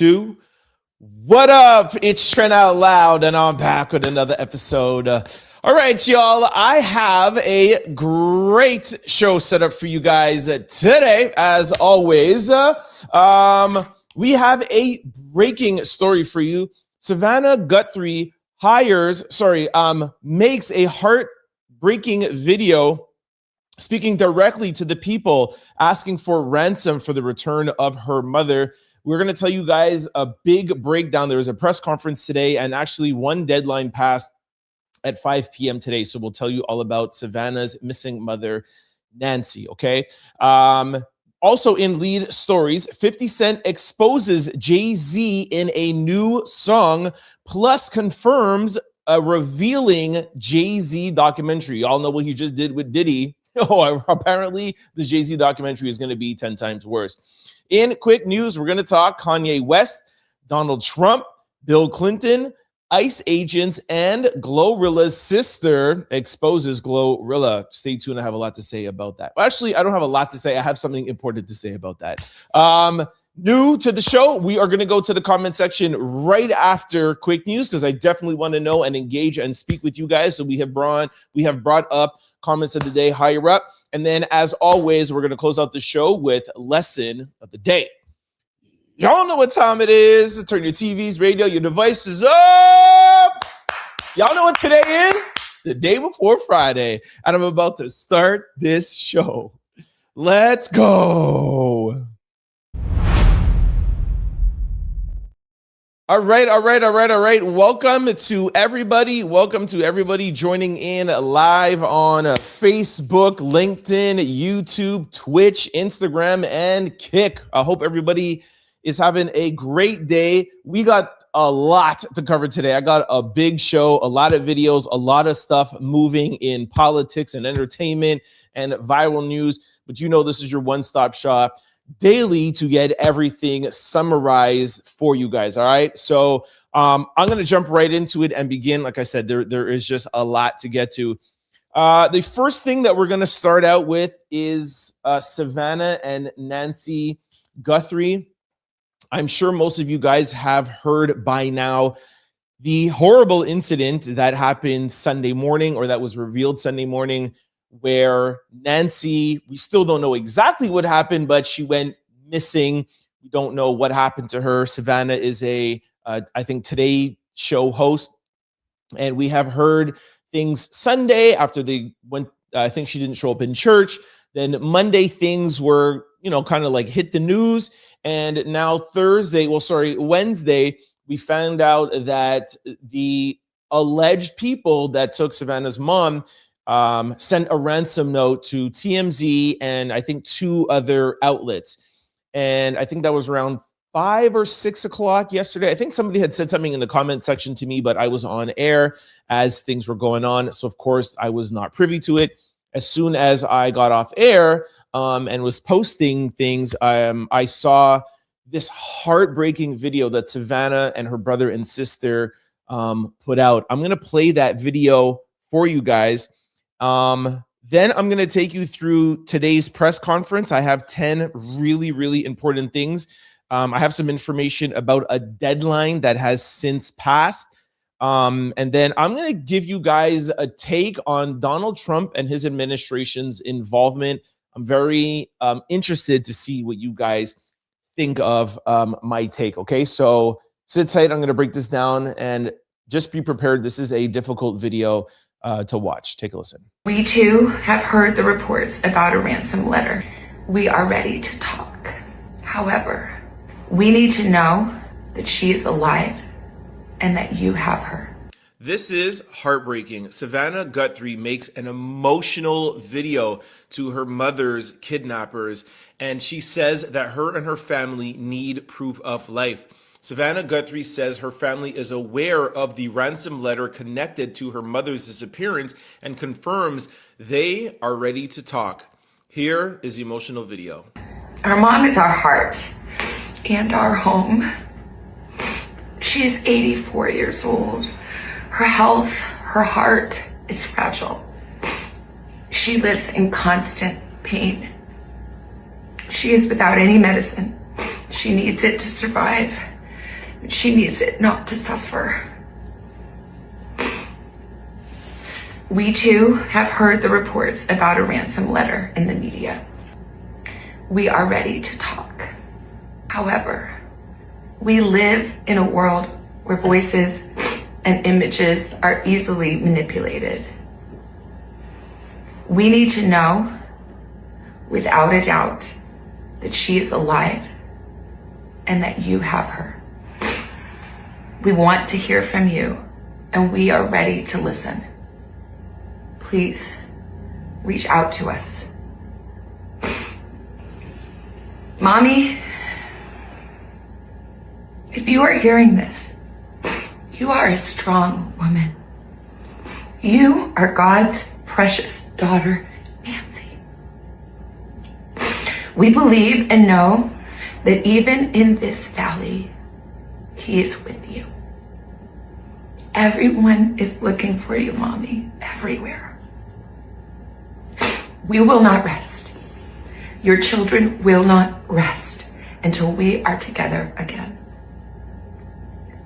2. What up? It's Trent Out Loud, and I'm back with another episode. All right, y'all, I have a great show set up for you guys today. As always, we have a breaking story for you. Savannah Guthrie makes a heartbreaking video speaking directly to the people, asking for ransom for the return of her mother. We're going to tell you guys a big breakdown. There was a press conference today, and actually one deadline passed at 5 p.m. today. So we'll tell you all about Savannah's missing mother, Nancy, okay? Also in lead stories, 50 Cent exposes Jay-Z in a new song, plus confirms a revealing Jay-Z documentary. Y'all know what he just did with Diddy. Oh, apparently the Jay-Z documentary is going to be 10 times worse. In quick news, we're going to talk Kanye West, Donald Trump, Bill Clinton, ICE agents, and GloRilla's sister exposes GloRilla. Stay tuned. I have a lot to say about that. Well, actually, I don't have a lot to say. I have something important to say about that. New to the show, we are going to go to the comment section right after quick news because I definitely want to know and engage and speak with you guys. So we have brought up comments of the day higher up. And then, as always, we're going to close out the show with lesson of the day. Y'all know what time it is. Turn your TVs, radio, your devices up. Y'all know what today is? The day before Friday. And I'm about to start this show. Let's go. All right. Welcome to everybody joining in live on Facebook, LinkedIn, YouTube, Twitch, Instagram, and Kick. I hope everybody is having a great day. We got a lot to cover today. I got a big show, a lot of videos, a lot of stuff moving in politics and entertainment and viral news. But you know this is your one-stop shop daily to get everything summarized for you guys. All right. So I'm going to jump right into it and begin. Like I said, there is just a lot to get to. The first thing that we're going to start out with is Savannah and Nancy Guthrie. I'm sure most of you guys have heard by now the horrible incident that happened Sunday morning, or that was revealed Sunday morning, where Nancy, we still don't know exactly what happened, but she went missing. We don't know what happened to her. Savannah is I think, Today show host. And we have heard things Sunday after they went, I think she didn't show up in church. Then Monday, things were, kind of like hit the news. And now Wednesday, we found out that the alleged people that took Savannah's mom sent a ransom note to TMZ and I think 2 other outlets. And I think that was around 5 or 6 o'clock yesterday. I think somebody had said something in the comment section to me, but I was on air as things were going on. So of course I was not privy to it. As soon as I got off air and was posting things, I saw this heartbreaking video that Savannah and her brother and sister put out. I'm going to play that video for you guys. Then I'm going to take you through today's press conference. I have 10 really, really important things. I have some information about a deadline that has since passed. And then I'm going to give you guys a take on Donald Trump and his administration's involvement. I'm very interested to see what you guys think of my take. Okay, so sit tight. I'm going to break this down and just be prepared. This is a difficult video to watch. Take a listen. We too have heard the reports about a ransom letter. We are ready to talk. However, we need to know that she is alive and that you have her. This is heartbreaking. Savannah Guthrie makes an emotional video to her mother's kidnappers, and she says that her and her family need proof of life. Savannah Guthrie says her family is aware of the ransom letter connected to her mother's disappearance and confirms they are ready to talk. Here is the emotional video. Our mom is our heart and our home. She is 84 years old. Her health, her heart is fragile. She lives in constant pain. She is without any medicine. She needs it to survive. She needs it not to suffer. We too have heard the reports about a ransom letter in the media. We are ready to talk. However, we live in a world where voices and images are easily manipulated. We need to know, without a doubt, that she is alive and that you have her. We want to hear from you, and we are ready to listen. Please reach out to us. Mommy, if you are hearing this, you are a strong woman. You are God's precious daughter, Nancy. We believe and know that even in this valley, He is with you. Everyone is looking for you, Mommy, everywhere. We will not rest. Your children will not rest until we are together again.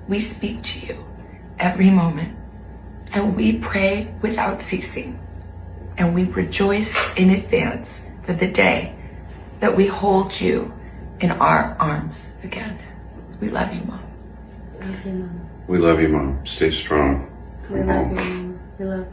We speak to you every moment, and we pray without ceasing, and we rejoice in advance for the day that we hold you in our arms again. We love you, Mom. Love you, Mom. We love you, Mom. Stay strong. We love you, Mom. We love you.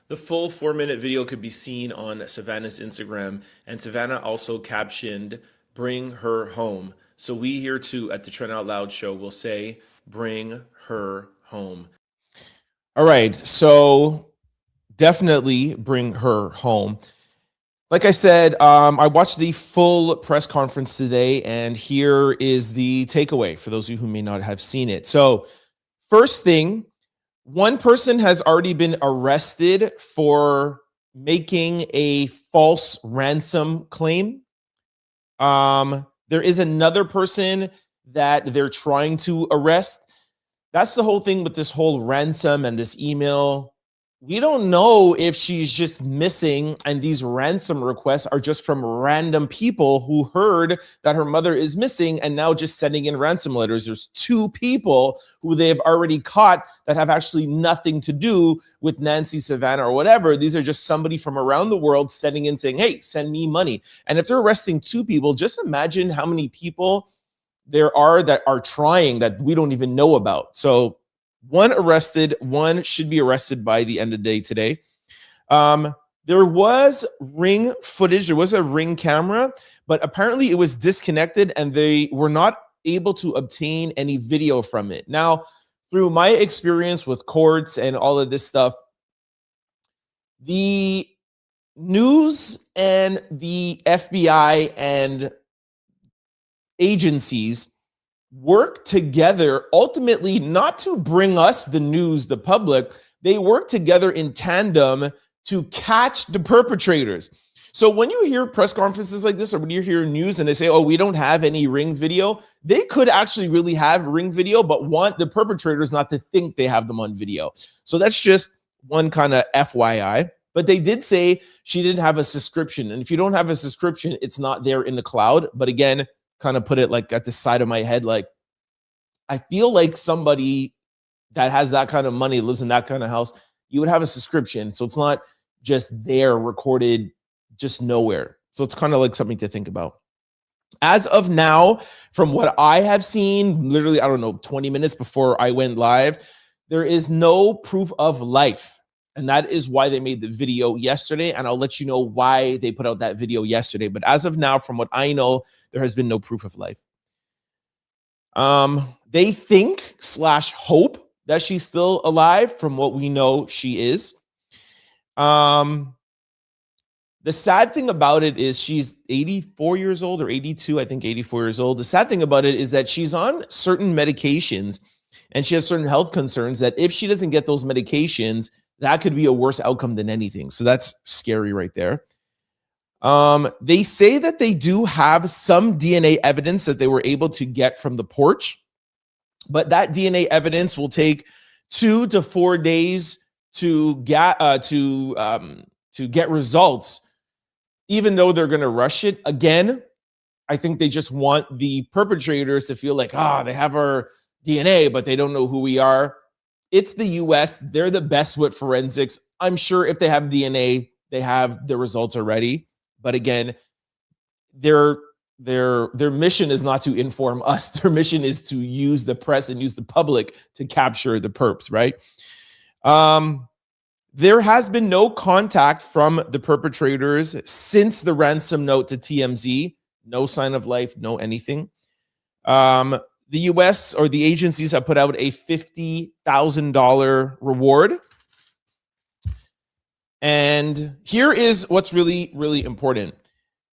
The full 4-minute video could be seen on Savannah's Instagram, and Savannah also captioned, "Bring her home." So we here too at the Trent Out Loud show will say, "Bring her home." All right, so definitely bring her home. Like I said, I watched the full press conference today, and here is the takeaway for those of you who may not have seen it. So first thing, one person has already been arrested for making a false ransom claim. There is another person that they're trying to arrest. That's the whole thing with this whole ransom and this email. We don't know if she's just missing and these ransom requests are just from random people who heard that her mother is missing and now just sending in ransom letters. There's 2 people who they've already caught that have actually nothing to do with Nancy, Savannah, or whatever. These are just somebody from around the world sending in saying, "Hey, send me money." And if they're arresting 2 people, just imagine how many people there are that are trying that we don't even know about. So 1 arrested, 1 should be arrested by the end of the day today. There was Ring footage. There was a Ring camera, but apparently it was disconnected and they were not able to obtain any video from it. Now, through my experience with courts and all of this stuff, the news and the FBI and agencies work together ultimately not to bring us the news, the public. They work together in tandem to catch the perpetrators. So when you hear press conferences like this, or when you hear news and they say, "Oh, we don't have any Ring video," they could actually really have Ring video, but want the perpetrators not to think they have them on video. So that's just one kind of FYI. But they did say she didn't have a subscription. And if you don't have a subscription, it's not there in the cloud. But again, kind of put it like at the side of my head, like I feel like somebody that has that kind of money, lives in that kind of house, you would have a subscription. So it's not just there recorded just nowhere. So it's kind of like something to think about. As of now, from what I have seen, literally, I don't know, 20 minutes before I went live, there is no proof of life. And that is why they made the video yesterday. And I'll let you know why they put out that video yesterday. But as of now, from what I know, there has been no proof of life. They think / hope that she's still alive. From what we know, she is. The sad thing about it is she's 84 years old or 82, I think 84 years old. The sad thing about it is that she's on certain medications and she has certain health concerns that if she doesn't get those medications, that could be a worse outcome than anything. So that's scary right there. They say that they do have some DNA evidence that they were able to get from the porch, but that DNA evidence will take 2 to 4 days to get results, even though they're going to rush it. Again, I think they just want the perpetrators to feel like, they have DNA, but they don't know who we are. It's the US. They're the best with forensics. I'm sure if they have DNA, they have the results already. But again, their mission is not to inform us. Their mission is to use the press and use the public to capture the perps, right? There has been no contact from the perpetrators since the ransom note to TMZ. No sign of life, no anything. The US or the agencies have put out a $50,000 reward. And here is what's really, really important.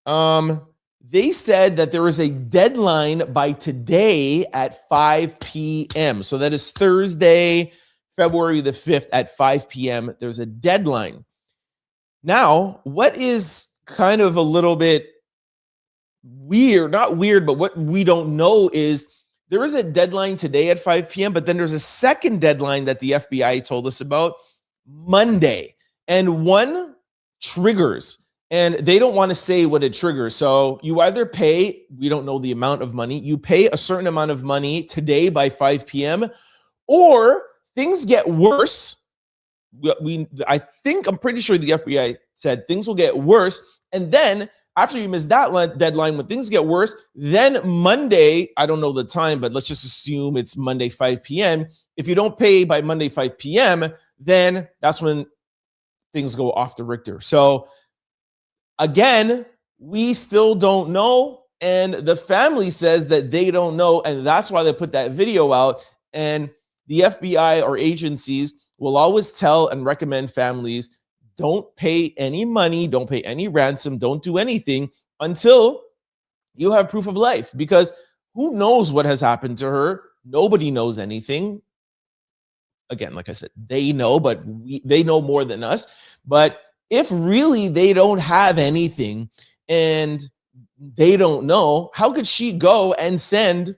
They said that there is a deadline by today at 5 p.m. So that is Thursday, February the 5th at 5 p.m. There's a deadline. Now, what is kind of a little bit weird, not weird, but what we don't know is there is a deadline today at 5 p.m., but then there's a second deadline that the FBI told us about Monday. And one triggers, and they don't want to say what it triggers. So you either pay, we don't know the amount of money, you pay a certain amount of money today by 5 p.m., or things get worse. I'm pretty sure the FBI said things will get worse. And then after you miss that deadline, when things get worse, then Monday, I don't know the time, but let's just assume it's Monday, 5 p.m. If you don't pay by Monday, 5 p.m., then that's when things go off the Richter. So again, we still don't know. And the family says that they don't know. And that's why they put that video out. And the FBI or agencies will always tell and recommend families, don't pay any money, don't pay any ransom, don't do anything until you have proof of life. Because who knows what has happened to her? Nobody knows anything. Again, like I said, they know, but they know more than us. But if really they don't have anything and they don't know, how could she go and send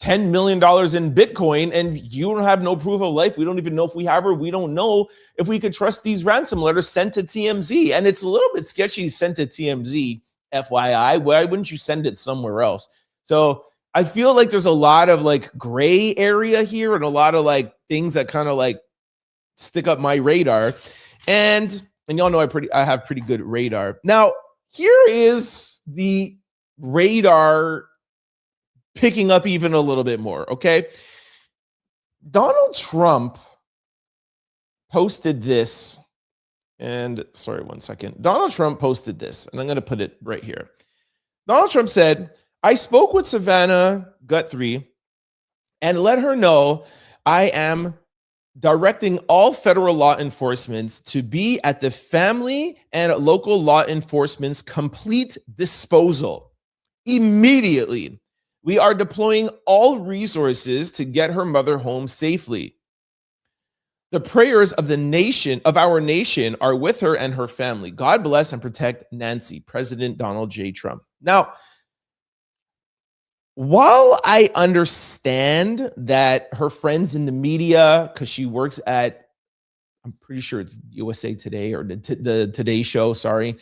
$10 million in Bitcoin and you don't have no proof of life? We don't even know if we have her. We don't know if we could trust these ransom letters sent to TMZ. And it's a little bit sketchy sent to TMZ, FYI. Why wouldn't you send it somewhere else? So I feel like there's a lot of like gray area here and a lot of like things that kind of like stick up my radar. And y'all know I have pretty good radar. Now, here is the radar picking up even a little bit more, okay? Donald Trump posted this, and sorry, one second. Donald Trump posted this, and I'm going to put it right here. Donald Trump said, I spoke with Savannah Guthrie and let her know I am directing all federal law enforcement to be at the family and local law enforcement's complete disposal immediately. We are deploying all resources to get her mother home safely. The prayers of the nation, of our nation, are with her and her family. God bless and protect Nancy, President Donald J. Trump. Now, while I understand that her friends in the media, because she works at, I'm pretty sure it's USA Today or the Today Show, sorry.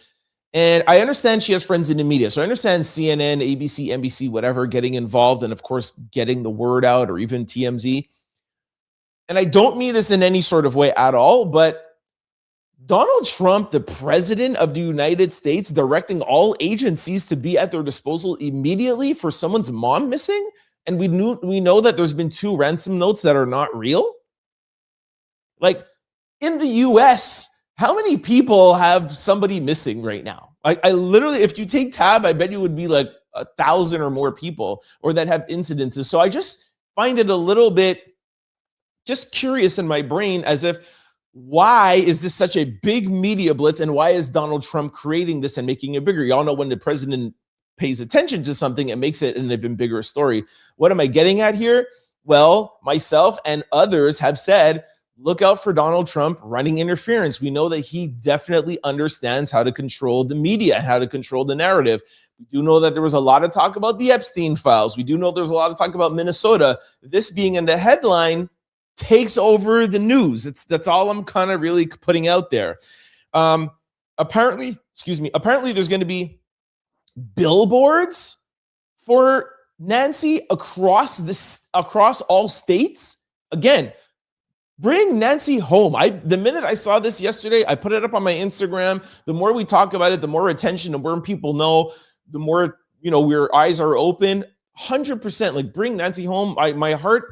And I understand she has friends in the media. So I understand CNN, ABC, NBC, whatever, getting involved and, of course, getting the word out, or even TMZ. And I don't mean this in any sort of way at all, but Donald Trump, the president of the United States, directing all agencies to be at their disposal immediately for someone's mom missing? And we know that there's been 2 ransom notes that are not real? Like, in the US, how many people have somebody missing right now? I literally, if you take tab, I bet you would be like 1,000 or more people or that have incidences. So I just find it a little bit just curious in my brain, as if, why is this such a big media blitz, and why is Donald Trump creating this and making it bigger? Y'all know when the president pays attention to something, it makes it an even bigger story. What am I getting at here? Well, myself and others have said, look out for Donald Trump running interference. We know that he definitely understands how to control the media, how to control the narrative. We do know that there was a lot of talk about the Epstein files. We do know there's a lot of talk about Minnesota. This being in the headline takes over the news. That's all I'm kind of really putting out there. Apparently there's going to be billboards for Nancy across all states. Again, bring Nancy home. The minute I saw this yesterday, I put it up on my Instagram. The more we talk about it, the more attention, the more people know, the more, your eyes are open. 100%, like, bring Nancy home. My heart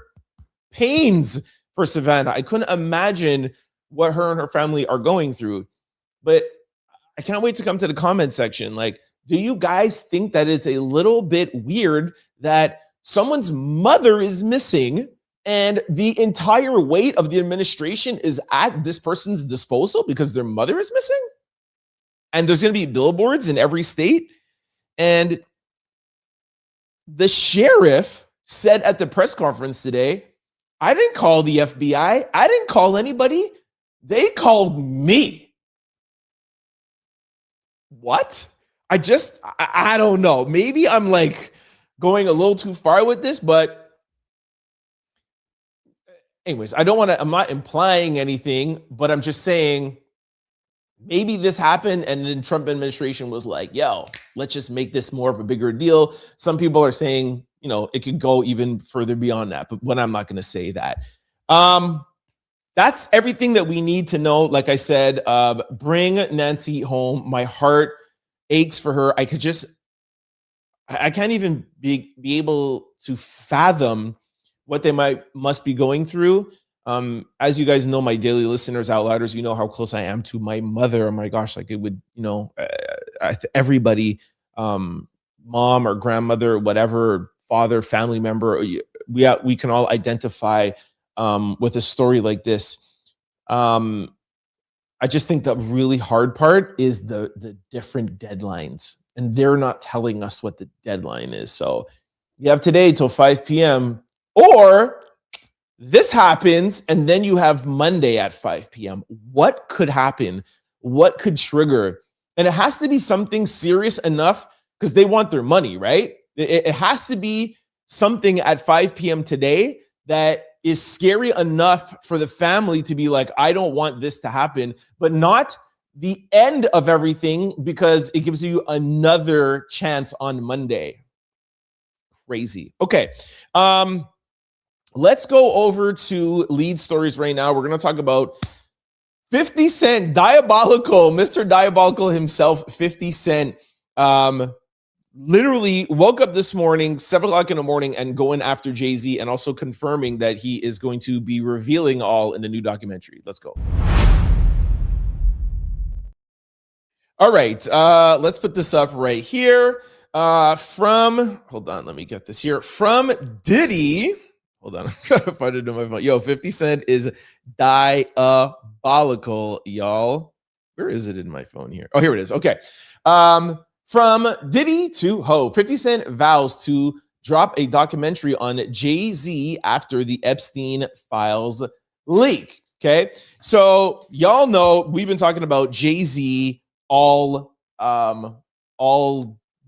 pains for Savannah. I couldn't imagine what her and her family are going through. But I can't wait to come to the comment section. Like, do you guys think that it's a little bit weird that someone's mother is missing and the entire weight of the administration is at this person's disposal because their mother is missing? And there's going to be billboards in every state. And the sheriff said at the press conference today, I didn't call the FBI. I didn't call anybody. They called me. What? I don't know. Maybe I'm like going a little too far with this, but anyways, I'm not implying anything, but I'm just saying maybe this happened and then Trump administration was like, yo, let's just make this more of a bigger deal. Some people are saying, it could go even further beyond that, but I'm not going to say that. That's everything that we need to know. Like I said, bring Nancy home. My heart aches for her. I can't even be able to fathom what they must be going through. As you guys know, my daily listeners, outlouders, you know how close I am to my mother. Oh my gosh, like it would, everybody, mom or grandmother, whatever, father, family member, we can all identify with a story like this. I just think the really hard part is the different deadlines, and they're not telling us what the deadline is. So you have today till 5 p.m. or this happens and then you have Monday at 5 p.m. What could happen? What could trigger? And it has to be something serious enough because they want their money, right? It has to be something at 5 p.m. today that is scary enough for the family to be like, I don't want this to happen, but not the end of everything because it gives you another chance on Monday. Crazy. Okay. Let's go over to lead stories right now. We're going to talk about 50 Cent, Mr. Diabolical himself, 50 Cent. Literally woke up this morning, 7 o'clock in the morning, and going after Jay-Z and also confirming that he is going to be revealing all in the new documentary. Let's go. All right, let's put this up right here. Hold on, let me get this here. From Diddy. Hold on, I'm trying to find it on my phone. Yo, 50 Cent is diabolical, y'all. Where is it in my phone here? Oh, here it is. Okay. From Diddy to Ho, 50 Cent vows to drop a documentary on Jay-Z after the Epstein files leak. Okay, so y'all know we've been talking about Jay-Z all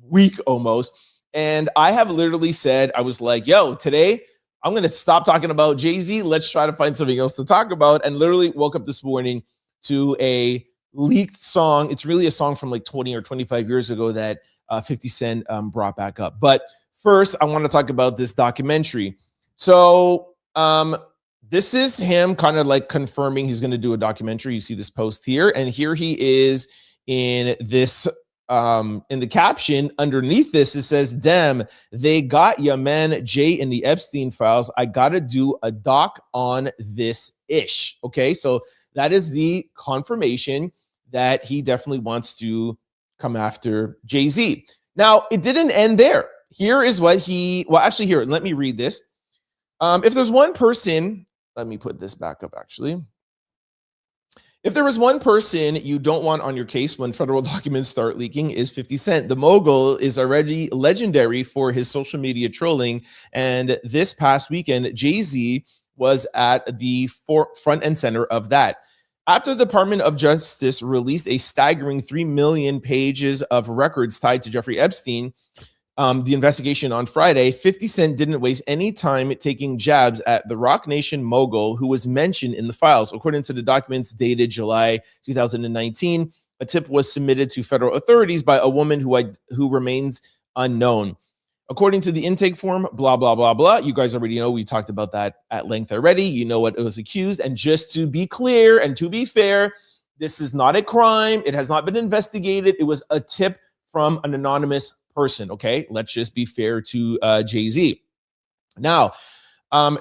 week almost, and I have literally said, I was like, yo, today I'm going to stop talking about Jay-Z. Let's try to find something else to talk about, and literally woke up this morning to a leaked song. It's really a song from like 20 or 25 years ago that 50 Cent brought back up. But first, I want to talk about this documentary. So this is him kind of like confirming he's going to do a documentary. You see this post here, and here he is in this in the caption underneath this. It says, damn, they got ya, man, Jay in the Epstein files. I got to do a doc on this ish. Okay, so that is the confirmation that he definitely wants to come after Jay-Z. Now, it didn't end there. Here is what actually here, let me read this. If there's one person, let me put this back up actually. If there was one person you don't want on your case when federal documents start leaking, is 50 Cent. The mogul is already legendary for his social media trolling. And this past weekend, Jay-Z was at the front and center of that. After the Department of Justice released a staggering 3 million pages of records tied to Jeffrey Epstein, the investigation on Friday, 50 Cent didn't waste any time taking jabs at the Roc Nation mogul who was mentioned in the files. According to the documents dated July 2019, a tip was submitted to federal authorities by a woman who remains unknown. According to the intake form, blah, blah, blah, blah. You guys already know. We talked about that at length already. You know what it was accused. And just to be clear and to be fair, this is not a crime. It has not been investigated. It was a tip from an anonymous person. Okay, let's just be fair to Jay-Z. Now,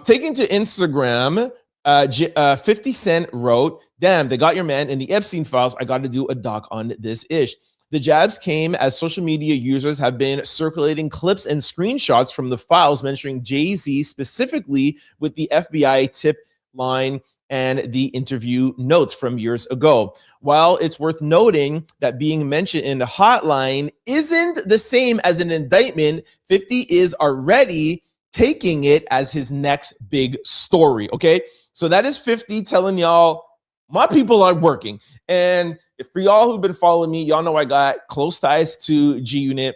taking to Instagram, 50 Cent wrote, "Damn, they got your man in the Epstein files. I got to do a doc on this ish." The jabs came as social media users have been circulating clips and screenshots from the files mentioning Jay-Z specifically with the FBI tip line and the interview notes from years ago. While it's worth noting that being mentioned in the hotline isn't the same as an indictment, 50 is already taking it as his next big story, okay? So that is 50 telling y'all, my people are working. And for y'all who've been following me, y'all know I got close ties to G-Unit.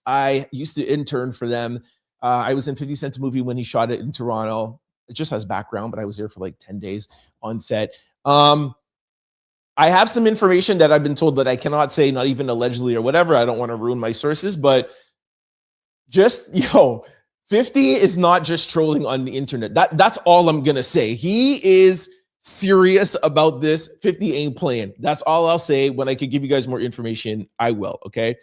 I used to intern for them. I was in 50 Cent's movie when he shot it in Toronto. It just has background, but I was there for like 10 days on set. I have some information that I've been told that I cannot say, not even allegedly or whatever. I don't want to ruin my sources, but just, 50 is not just trolling on the internet. That's all I'm going to say. He is serious about this. 50 ain't playing. That's all I'll say. When I could give you guys more information, I will, okay?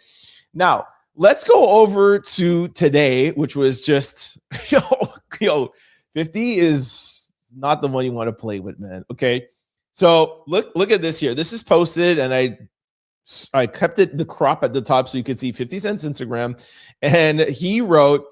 Now, let's go over to today, which was just, 50 is not the one you want to play with, man. Okay. So look at this here. This is posted and I kept the crop at the top so you could see 50 Cent's Instagram. And he wrote,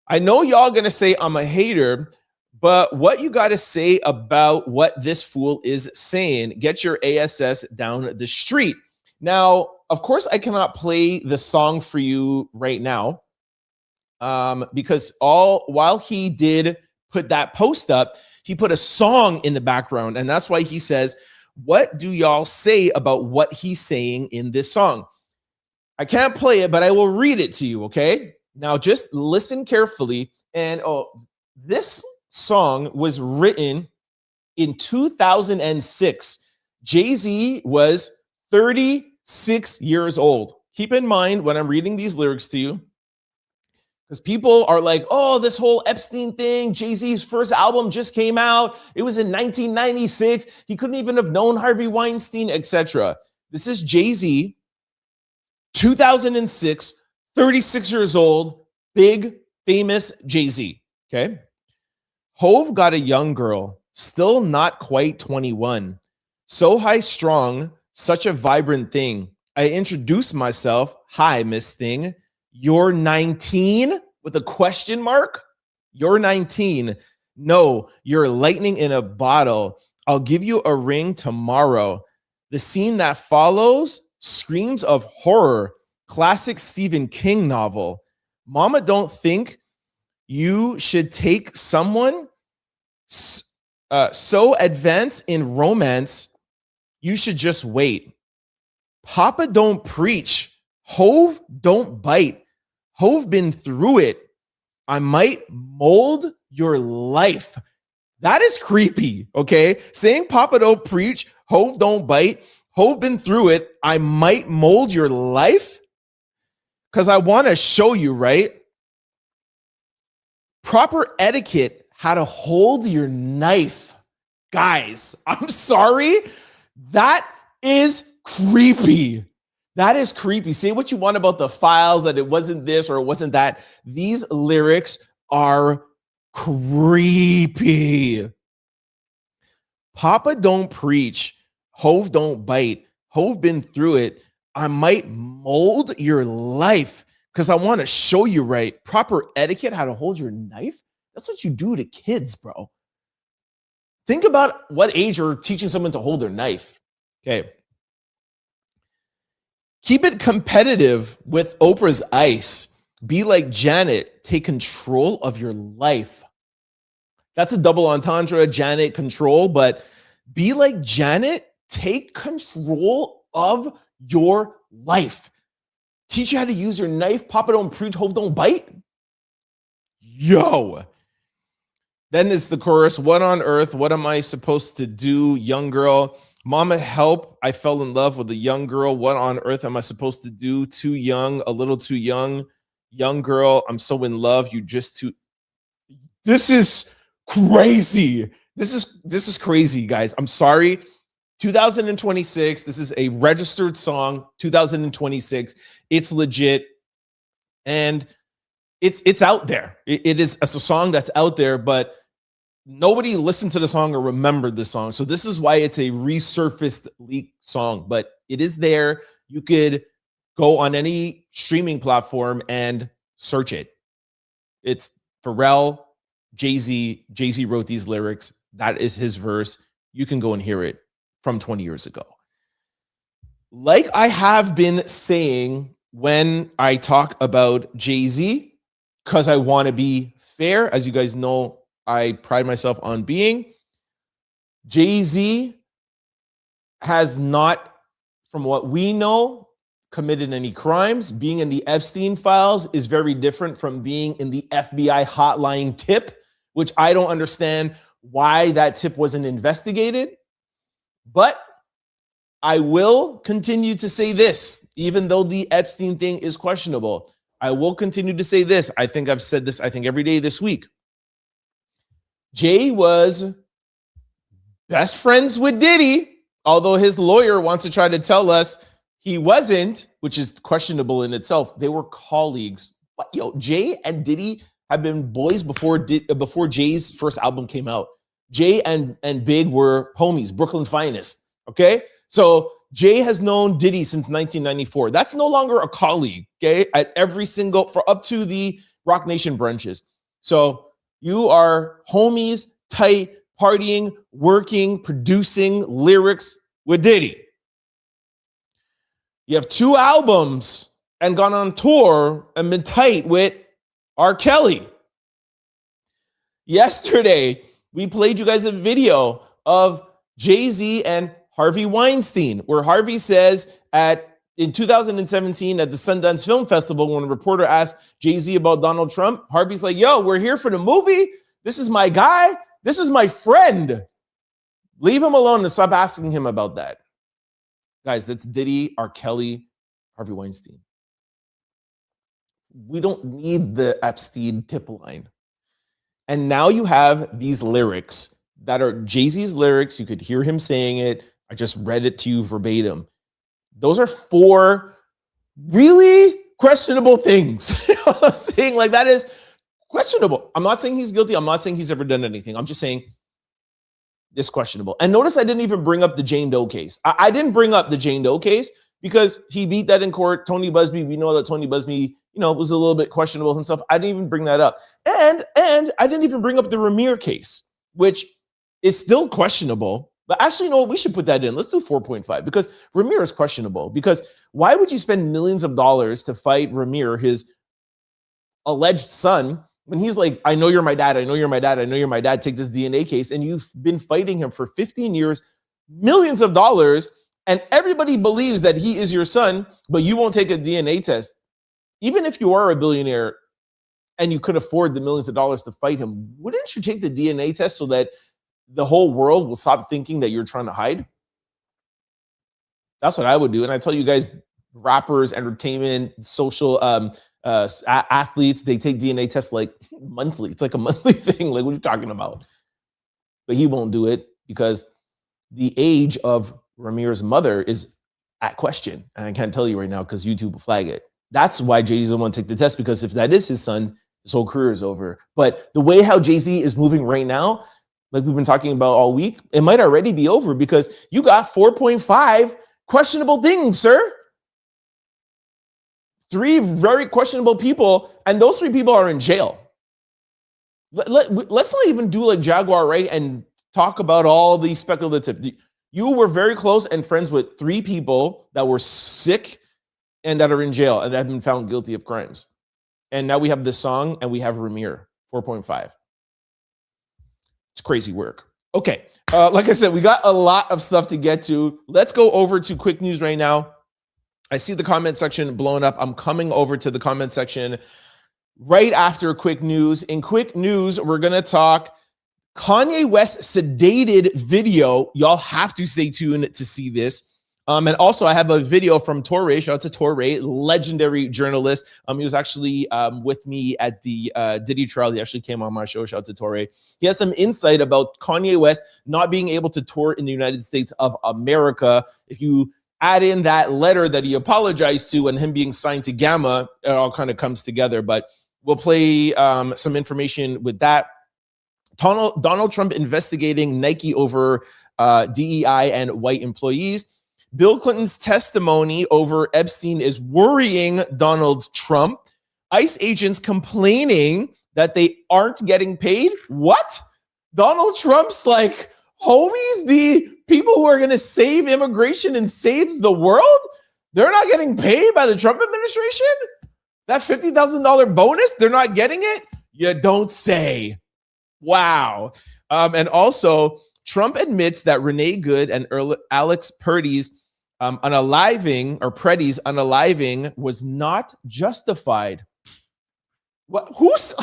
"I know y'all gonna say I'm a hater, but what you got to say about what this fool is saying? Get your ASS down the street." Now, of course, I cannot play the song for you right now. Because while he did put that post up, he put a song in the background. And that's why he says, "What do y'all say about what he's saying in this song?" I can't play it, but I will read it to you, okay? Now, just listen carefully. And this song was written in 2006. Jay-Z was 36 years old. Keep in mind when I'm reading these lyrics to you, because people are like, "Oh, this whole Epstein thing, Jay-Z's first album just came out. It was in 1996. He couldn't even have known Harvey Weinstein, etc." This is Jay-Z, 2006, 36 years old, big, famous Jay-Z, okay? "Hove got a young girl, still not quite 21. So high strung, such a vibrant thing. I introduced myself. Hi, Miss Thing. You're 19? With a question mark? You're 19. No, you're lightning in a bottle. I'll give you a ring tomorrow." The scene that follows screams of horror. Classic Stephen King novel. "Mama don't think you should take someone so advanced in romance. You should just wait. Papa don't preach. Hove don't bite. Hove been through it. I might mold your life." That is creepy, okay? Saying Papa don't preach, Hove don't bite, Hove been through it, I might mold your life? Because I want to show you, right? Proper etiquette, how to hold your knife. Guys, I'm sorry. That is creepy. That is creepy. Say what you want about the files, that it wasn't this or it wasn't that. These lyrics are creepy. Papa don't preach. Hove don't bite. Hove been through it. I might mold your life because I want to show you right. Proper etiquette, how to hold your knife. That's what you do to kids, bro. Think about what age you're teaching someone to hold their knife. Okay. Keep it competitive with Oprah's Ice. Be like Janet. Take control of your life. That's a double entendre, Janet, control, but be like Janet. Take control of your life. Teach you how to use your knife. Papa don't preach, Hove don't bite. Yo. Then it's the chorus. What on earth? What am I supposed to do? Young girl. Mama, help. I fell in love with a young girl. What on earth am I supposed to do? Too young, a little too young. Young girl, I'm so in love. You just too. This is crazy. This is crazy, guys. I'm sorry. 2026. This is a registered song. 2026. It's legit, and it's out there. It's a song that's out there, but nobody listened to the song or remembered the song. So this is why it's a resurfaced leak song, but it is there. You could go on any streaming platform and search it. It's Pharrell, Jay-Z. Jay-Z wrote these lyrics. That is his verse. You can go and hear it from 20 years ago. Like I have been saying when I talk about Jay-Z, because I want to be fair, as you guys know, I pride myself on being. Jay-Z has not, from what we know, committed any crimes. Being in the Epstein files is very different from being in the FBI hotline tip, which I don't understand why that tip wasn't investigated. But I will continue to say this, even though the Epstein thing is questionable. I will continue to say this. I think I've said this, every day this week. Jay was best friends with Diddy, although his lawyer wants to try to tell us he wasn't, which is questionable in itself. They were colleagues. But Jay and Diddy have been boys before Jay's first album came out. Jay and Big were homies, Brooklyn finest. Okay, so Jay has known Diddy since 1994. That's no longer a colleague. Okay, at every single for up to the Rock Nation brunches. So you are homies, tight, partying, working, producing lyrics with Diddy. You have 2 albums and gone on tour and been tight with R. Kelly. Yesterday, we played you guys a video of Jay-Z and Harvey Weinstein, where Harvey says in 2017 at the Sundance Film Festival, when a reporter asked Jay-Z about Donald Trump, Harvey's like, yo, we're here for the movie. This is my guy. This is my friend. Leave him alone and stop asking him about that. Guys, that's Diddy, R. Kelly, Harvey Weinstein. We don't need the Epstein tip line. And now you have these lyrics that are Jay-Z's lyrics. You could hear him saying it. I just read it to you verbatim. Those are 4 really questionable things. I'm saying, like, that is questionable. I'm not saying he's guilty. I'm not saying he's ever done anything. I'm just saying it's questionable. And notice I didn't even bring up the Jane Doe case. I didn't bring up the Jane Doe case because he beat that in court. Tony Busby, we know that Tony Busby, was a little bit questionable himself. I didn't even bring that up. And I didn't even bring up the Ramir case, which is still questionable. But actually, no, we should put that in. Let's do 4.5 because Ramir is questionable. Because why would you spend millions of dollars to fight Ramir, his alleged son, when he's like, I know you're my dad, I know you're my dad, I know you're my dad, take this DNA case, and you've been fighting him for 15 years, millions of dollars, and everybody believes that he is your son, but you won't take a DNA test. Even if you are a billionaire and you could afford the millions of dollars to fight him, wouldn't you take the DNA test so that the whole world will stop thinking that you're trying to hide? That's what I would do. And I tell you guys, rappers, entertainment, social athletes, they take DNA tests like monthly. It's like a monthly thing. Like, what are you talking about? But he won't do it because the age of Ramir's mother is at question. And I can't tell you right now because YouTube will flag it. That's why Jay-Z doesn't want to take the test, because if that is his son, his whole career is over. But the way how Jay-Z is moving right now, like we've been talking about all week, it might already be over because you got 4.5 questionable things, sir. 3 very questionable people, and those 3 people are in jail. Let's not even do like Jaguar, right? And talk about all the speculative. You were very close and friends with 3 people that were sick and that are in jail and that have been found guilty of crimes. And now we have this song and we have Ramir, 4.5. It's crazy work. Okay, like I said, we got a lot of stuff to get to. Let's go over to quick news right now. I see the comment section blowing up. I'm coming over to the comment section right after quick news. In quick news, we're going to talk Kanye West Sedated video. Y'all have to stay tuned to see this. And also, I have a video from Torre. Shout out to Torre, legendary journalist. He was actually with me at the Diddy trial. He actually came on my show. Shout out to Torre. He has some insight about Kanye West not being able to tour in the United States of America. If you add in that letter that he apologized to and him being signed to Gamma, it all kind of comes together. But we'll play some information with that. Donald Trump investigating Nike over DEI and white employees. Bill Clinton's testimony over Epstein is worrying Donald Trump. ICE agents complaining that they aren't getting paid. What? Donald Trump's like, homies, the people who are going to save immigration and save the world, they're not getting paid by the Trump administration? That $50,000 bonus, they're not getting it? You don't say. Wow. And also, Trump admits that Renee Good and Alex Pretti's unaliving was not justified. What's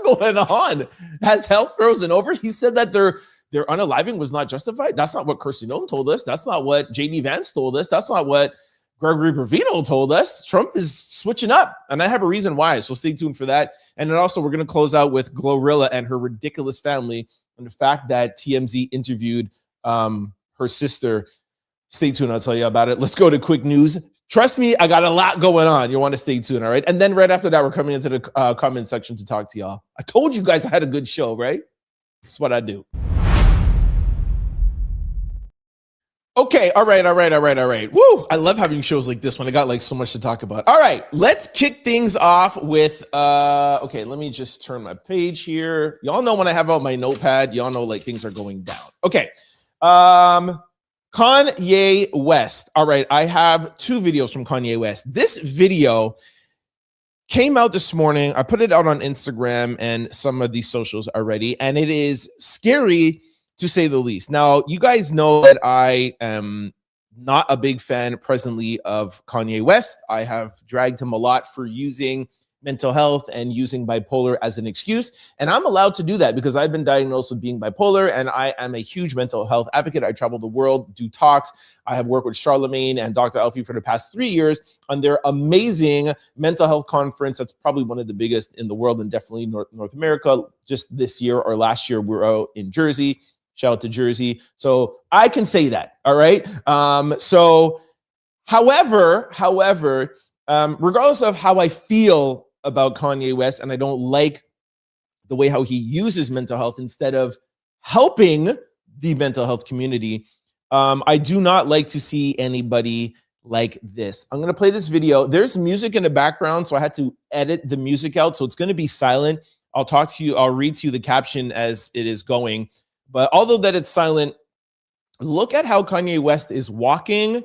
going on? Has hell frozen over? He said that their unaliving was not justified. That's not what Kirsty Nolan told us. That's not what JD Vance told us. That's not what Gregory Provino told us. Trump is switching up, and I have a reason why. So stay tuned for that. And then also, we're going to close out with GloRilla and her ridiculous family and the fact that TMZ interviewed her sister. Stay tuned. I'll tell you about it. Let's go to quick news. Trust me, I got a lot going on. You want to stay tuned, all right? And then right after that, we're coming into the comment section to talk to y'all. I told you guys I had a good show, right? That's what I do. Okay, all right. Woo! I love having shows like this when I got like so much to talk about. All right, let's kick things off with okay, let me just turn my page here. Y'all know when I have out my notepad, y'all know like things are going down. Okay. Kanye West. All right, I have two videos from Kanye West. This video came out this morning. I put it out on Instagram and some of these socials already, and it is scary to say the least. Now, you guys know that I am not a big fan presently of Kanye West. I have dragged him a lot for using mental health and using bipolar as an excuse. And I'm allowed to do that because I've been diagnosed with being bipolar, and I am a huge mental health advocate. I travel the world, do talks. I have worked with Charlemagne and Dr. Alfie for the past 3 years on their amazing mental health conference. That's probably one of the biggest in the world and definitely North America. Just this year or last year, we were out in Jersey. Shout out to Jersey. So I can say that. All right. However, regardless of how I feel about Kanye West, and I don't like the way how he uses mental health instead of helping the mental health community, I do not like to see anybody like this. I'm going to play this video. There's music in the background, so I had to edit the music out. So it's going to be silent. I'll talk to you. I'll read to you the caption as it is going. But although that it's silent, look at how Kanye West is walking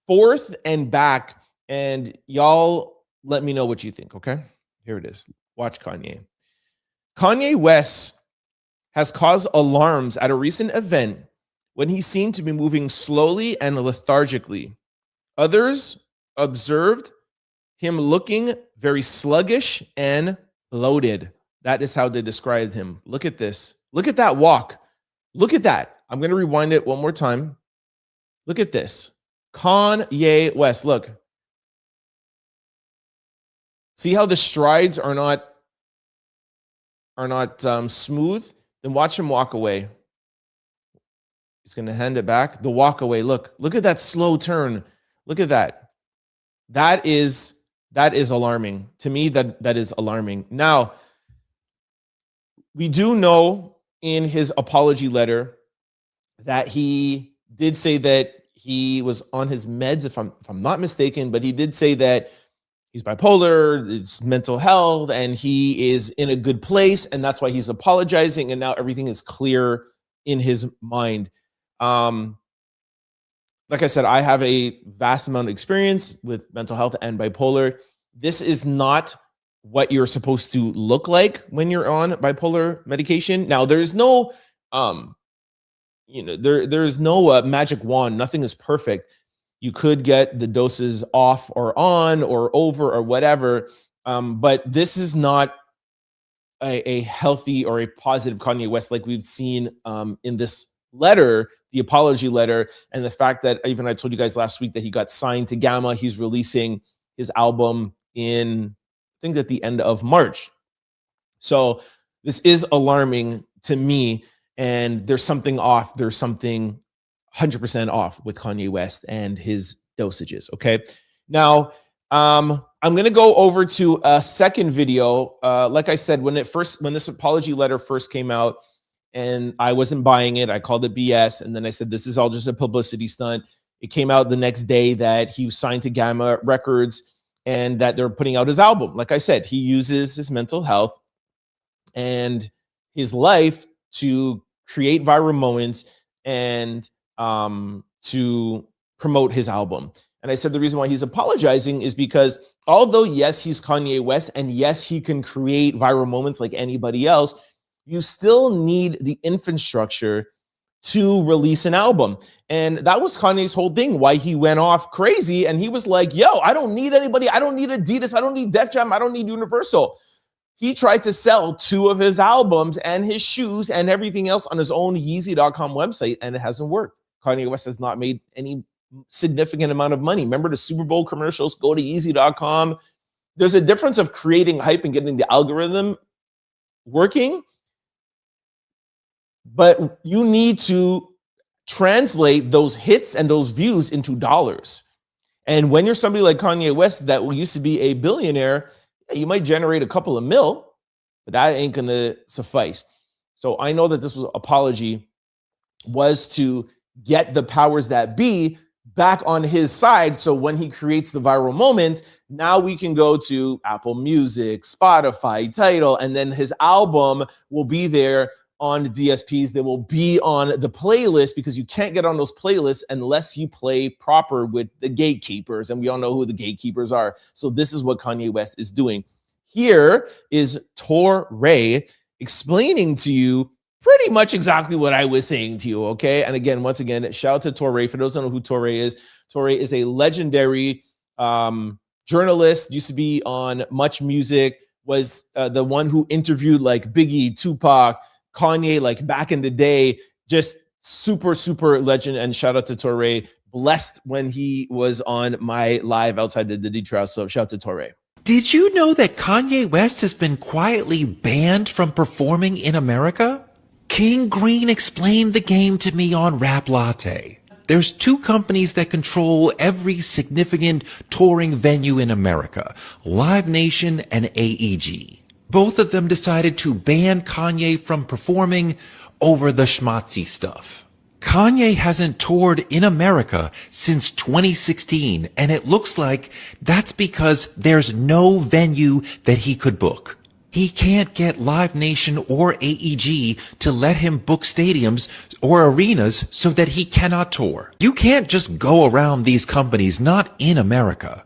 forth and back. And y'all let me know what you think, okay? Here it is. Watch Kanye. Kanye West has caused alarms at a recent event when he seemed to be moving slowly and lethargically. Others observed him looking very sluggish and bloated. That is how they described him. Look at this. Look at that walk. Look at that. I'm going to rewind it one more time. Look at this. Kanye West. Look. See how the strides are not smooth? Then watch him walk away. He's going to hand it back. The walk away. Look at that slow turn. Look at that. That is alarming. To me, that is alarming. Now, we do know in his apology letter that he did say that he was on his meds, if I'm not mistaken, but he did say that he's bipolar, it's mental health, and he is in a good place, and that's why he's apologizing, and now everything is clear in his mind. Like I said, I have a vast amount of experience with mental health and bipolar. This is not what you're supposed to look like when you're on bipolar medication. Now, there's no, there's no magic wand. Nothing is perfect. You could get the doses off or on or over or whatever. But this is not a healthy or a positive Kanye West like we've seen in this letter, the apology letter, and the fact that even I told you guys last week that he got signed to Gamma. He's releasing his album in, I think, at the end of March. So this is alarming to me, and there's something off. There's something 100% off with Kanye West and his dosages. Okay, now I'm gonna go over to a second video. Like I said, when this apology letter first came out, and I wasn't buying it, I called it BS, and then I said this is all just a publicity stunt. It came out the next day that he was signed to Gamma Records and that they're putting out his album. Like I said, he uses his mental health and his life to create viral moments and to promote his album. And I said the reason why he's apologizing is because although, yes, he's Kanye West, and yes, he can create viral moments like anybody else, you still need the infrastructure to release an album. And that was Kanye's whole thing, why he went off crazy. And he was like, yo, I don't need anybody. I don't need Adidas. I don't need Def Jam. I don't need Universal. He tried to sell 2 of his albums and his shoes and everything else on his own Yeezy.com website, and it hasn't worked. Kanye West has not made any significant amount of money. Remember the Super Bowl commercials? Go to Yeezy.com. There's a difference of creating hype and getting the algorithm working, but you need to translate those hits and those views into dollars. And when you're somebody like Kanye West that used to be a billionaire, you might generate a couple of mil, but that ain't going to suffice. So I know that this apology was to get the powers that be back on his side. So when he creates the viral moments, now we can go to Apple Music, Spotify, Tidal, and then his album will be there on the DSPs. That will be on the playlist, because you can't get on those playlists unless you play proper with the gatekeepers. And we all know who the gatekeepers are. So this is what Kanye West is doing. Here is Torre explaining to you pretty much exactly what I was saying to you, okay? And again, once again, shout out to Torre. For those who don't know who Torre is a legendary journalist, used to be on Much Music, was the one who interviewed like Biggie, Tupac, Kanye, like back in the day. Just super, super legend. And shout out to Torre. Blessed when he was on my live outside the Diddy trial. So shout out to Torre. Did you know that Kanye West has been quietly banned from performing in America? King Green explained the game to me on Rap Latte. There's 2 companies that control every significant touring venue in America, Live Nation and AEG. Both of them decided to ban Kanye from performing over the schmatzy stuff. Kanye hasn't toured in America since 2016, and it looks like that's because there's no venue that he could book. He can't get Live Nation or AEG to let him book stadiums or arenas so that he cannot tour. You can't just go around these companies, not in America.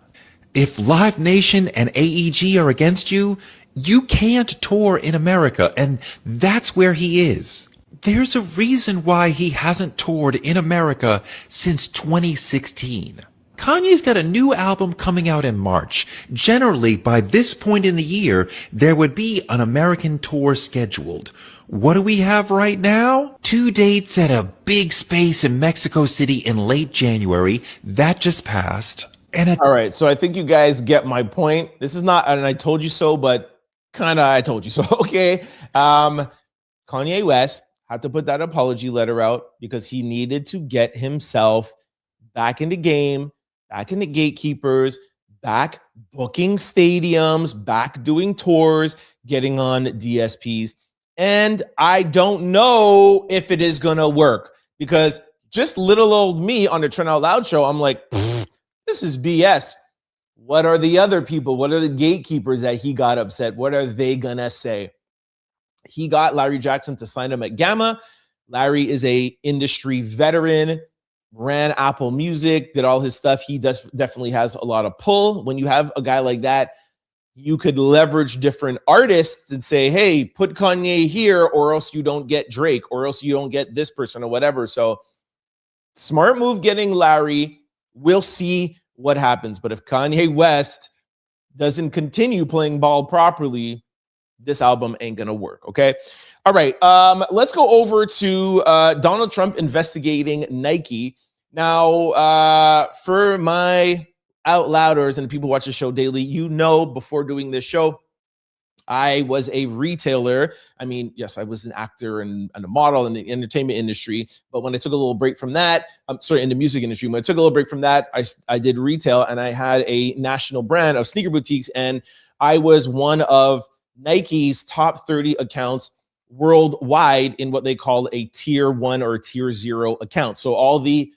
If Live Nation and AEG are against you, you can't tour in America, and that's where he is. There's a reason why he hasn't toured in America since 2016. Kanye's got a new album coming out in March. Generally, by this point in the year, there would be an American tour scheduled. What do we have right now? 2 dates at a big space in Mexico City in late January. That just passed. All right, so I think you guys get my point. This is not an I told you so, but kind of I told you so, okay? Kanye West had to put that apology letter out because he needed to get himself back in the game, back in the gatekeepers, back booking stadiums, back doing tours, getting on DSPs. And I don't know if it is going to work, because just little old me on the Trent Out Loud show, I'm like, this is BS. What are the other people? What are the gatekeepers that he got upset? What are they going to say? He got Larry Jackson to sign him at Gamma. Larry is a industry veteran, ran Apple Music, did all his stuff. He definitely has a lot of pull. When you have a guy like that, you could leverage different artists and say, hey, put Kanye here, or else you don't get Drake, or else you don't get this person or whatever. So smart move getting Larry. We'll see what happens. But if Kanye West doesn't continue playing ball properly, this album ain't gonna work, okay? All right. Let's go over to Donald Trump investigating Nike. Now, for my out louders and people who watch the show daily, you know, before doing this show, I was a retailer. I mean, yes, I was an actor and a model in the entertainment industry. But when I took a little break from that, in the music industry, when I took a little break from that, I did retail, and I had a national brand of sneaker boutiques. And I was one of Nike's top 30 accounts worldwide in what they call a tier 1 or tier 0 account. So all the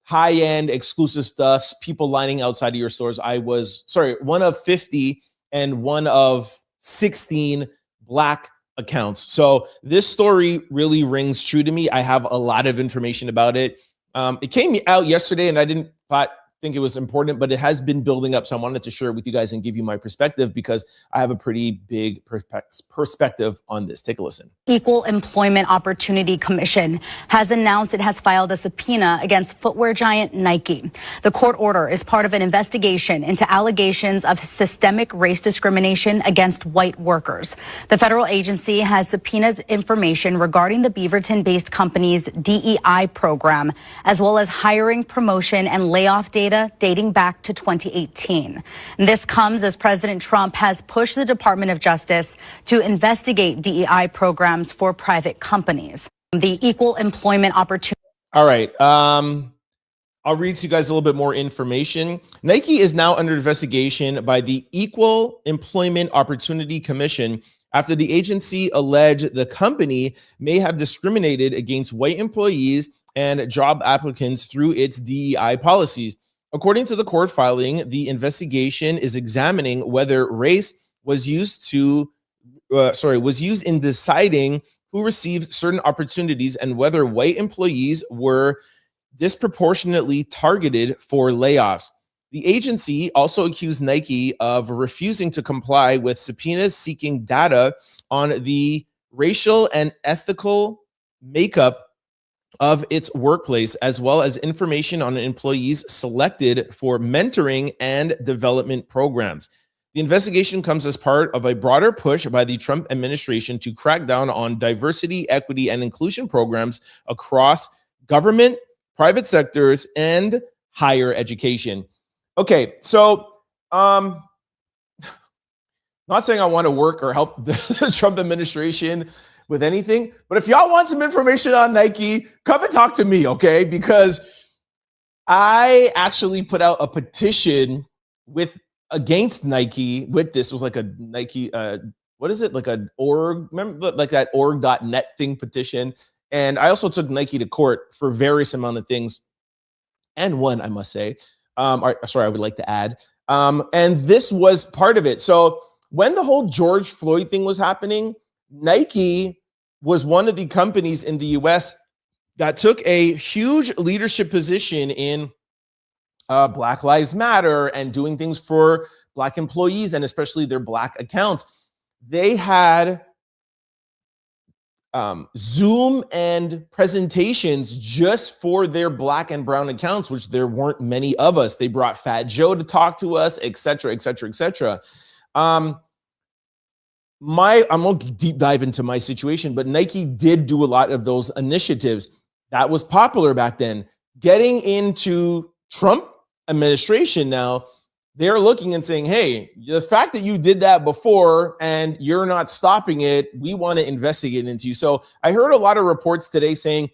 high-end exclusive stuffs, people lining outside of your stores. I was, one of 50 and one of 16 Black accounts. So this story really rings true to me. I have a lot of information about it. It came out yesterday, and I didn't think it was important, but it has been building up. So I wanted to share it with you guys and give you my perspective, because I have a pretty big perspective on this. Take a listen. Equal Employment Opportunity Commission has announced it has filed a subpoena against footwear giant Nike. The court order is part of an investigation into allegations of systemic race discrimination against white workers. The federal agency has subpoenaed information regarding the Beaverton-based company's DEI program, as well as hiring, promotion, and layoff data dating back to 2018. And this comes as President Trump has pushed the Department of Justice to investigate DEI programs for private companies. The Equal Employment Opportunity. All right. I'll read to you guys a little bit more information. Nike is now under investigation by the Equal Employment Opportunity Commission after the agency alleged the company may have discriminated against white employees and job applicants through its DEI policies. According to the court filing, the investigation is examining whether race was used in deciding who received certain opportunities and whether white employees were disproportionately targeted for layoffs. The agency also accused Nike of refusing to comply with subpoenas seeking data on the racial and ethical makeup of its workplace, as well as information on employees selected for mentoring and development programs. The investigation comes as part of a broader push by the Trump administration to crack down on diversity, equity, and inclusion programs across government, private sectors, and higher education. Okay, so not saying I want to work or help the Trump administration with anything, but if y'all want some information on Nike, come and talk to me, okay? Because I actually put out a petition against Nike with this. It was like a Nike, what is it? Like an org, remember like that org.net thing petition. And I also took Nike to court for various amount of things. And one, I must say, I would like to add. And this was part of it. So when the whole George Floyd thing was happening, Nike was one of the companies in the US that took a huge leadership position in Black Lives Matter and doing things for Black employees and especially their Black accounts. They had Zoom and presentations just for their Black and brown accounts, which there weren't many of us. They brought Fat Joe to talk to us, et cetera, et cetera, et cetera. I won't deep dive into my situation, but Nike did do a lot of those initiatives. That was popular back then. Getting into Trump administration now, they're looking and saying, hey, the fact that you did that before and you're not stopping it, we want to investigate into you. So I heard a lot of reports today saying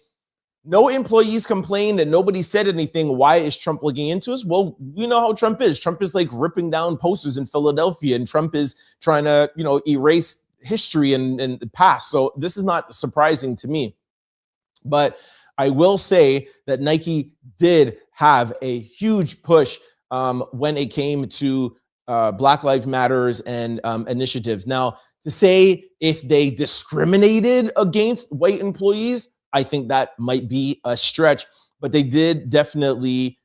no employees complained and nobody said anything. Why is Trump looking into us? Well, we know how Trump is. Trump is like ripping down posters in Philadelphia, and Trump is trying to, erase history and the past. So this is not surprising to me. But I will say that Nike did have a huge push when it came to Black Lives Matters and initiatives. Now, to say if they discriminated against white employees, I think that might be a stretch, but they did definitely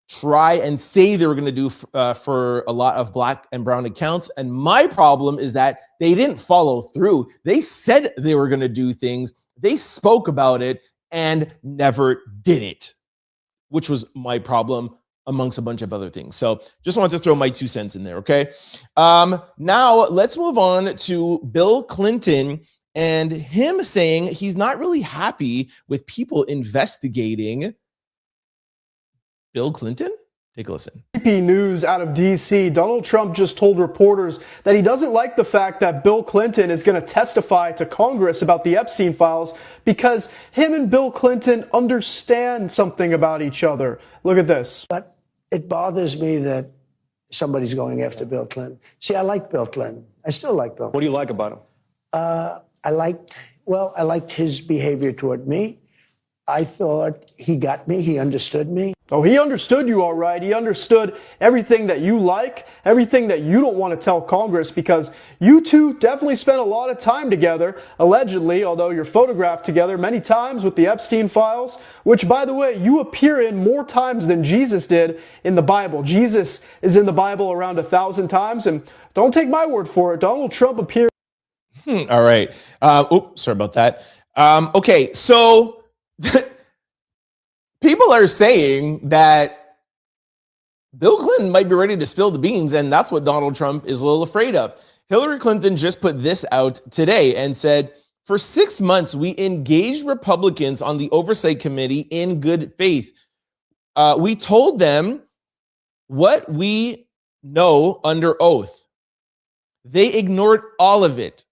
try and say they were going to do for a lot of Black and brown accounts. And my problem is that they didn't follow through. They said they were going to do things. They spoke about it and never did it, which was my problem amongst a bunch of other things. So just wanted to throw my 2 cents in there. Okay. Now let's move on to Bill Clinton and him saying he's not really happy with people investigating Bill Clinton. Take a listen. AP News out of D.C., Donald Trump just told reporters that he doesn't like the fact that Bill Clinton is going to testify to Congress about the Epstein files because him and Bill Clinton understand something about each other. Look at this. But it bothers me that somebody's going after Bill Clinton. See, I like Bill Clinton. I still like Bill. What do you like about him? I liked his behavior toward me. I thought he got me. He understood me. Oh, he understood you all right. He understood everything that you like, everything that you don't want to tell Congress, because you two definitely spent a lot of time together, allegedly, although you're photographed together many times with the Epstein files, which, by the way, you appear in more times than Jesus did in the Bible. Jesus is in the Bible around 1,000 times, and don't take my word for it. Donald Trump appeared. All right. Sorry about that. Okay, so people are saying that Bill Clinton might be ready to spill the beans, and that's what Donald Trump is a little afraid of. Hillary Clinton just put this out today and said, for 6 months, we engaged Republicans on the Oversight Committee in good faith. We told them what we know under oath. They ignored all of it.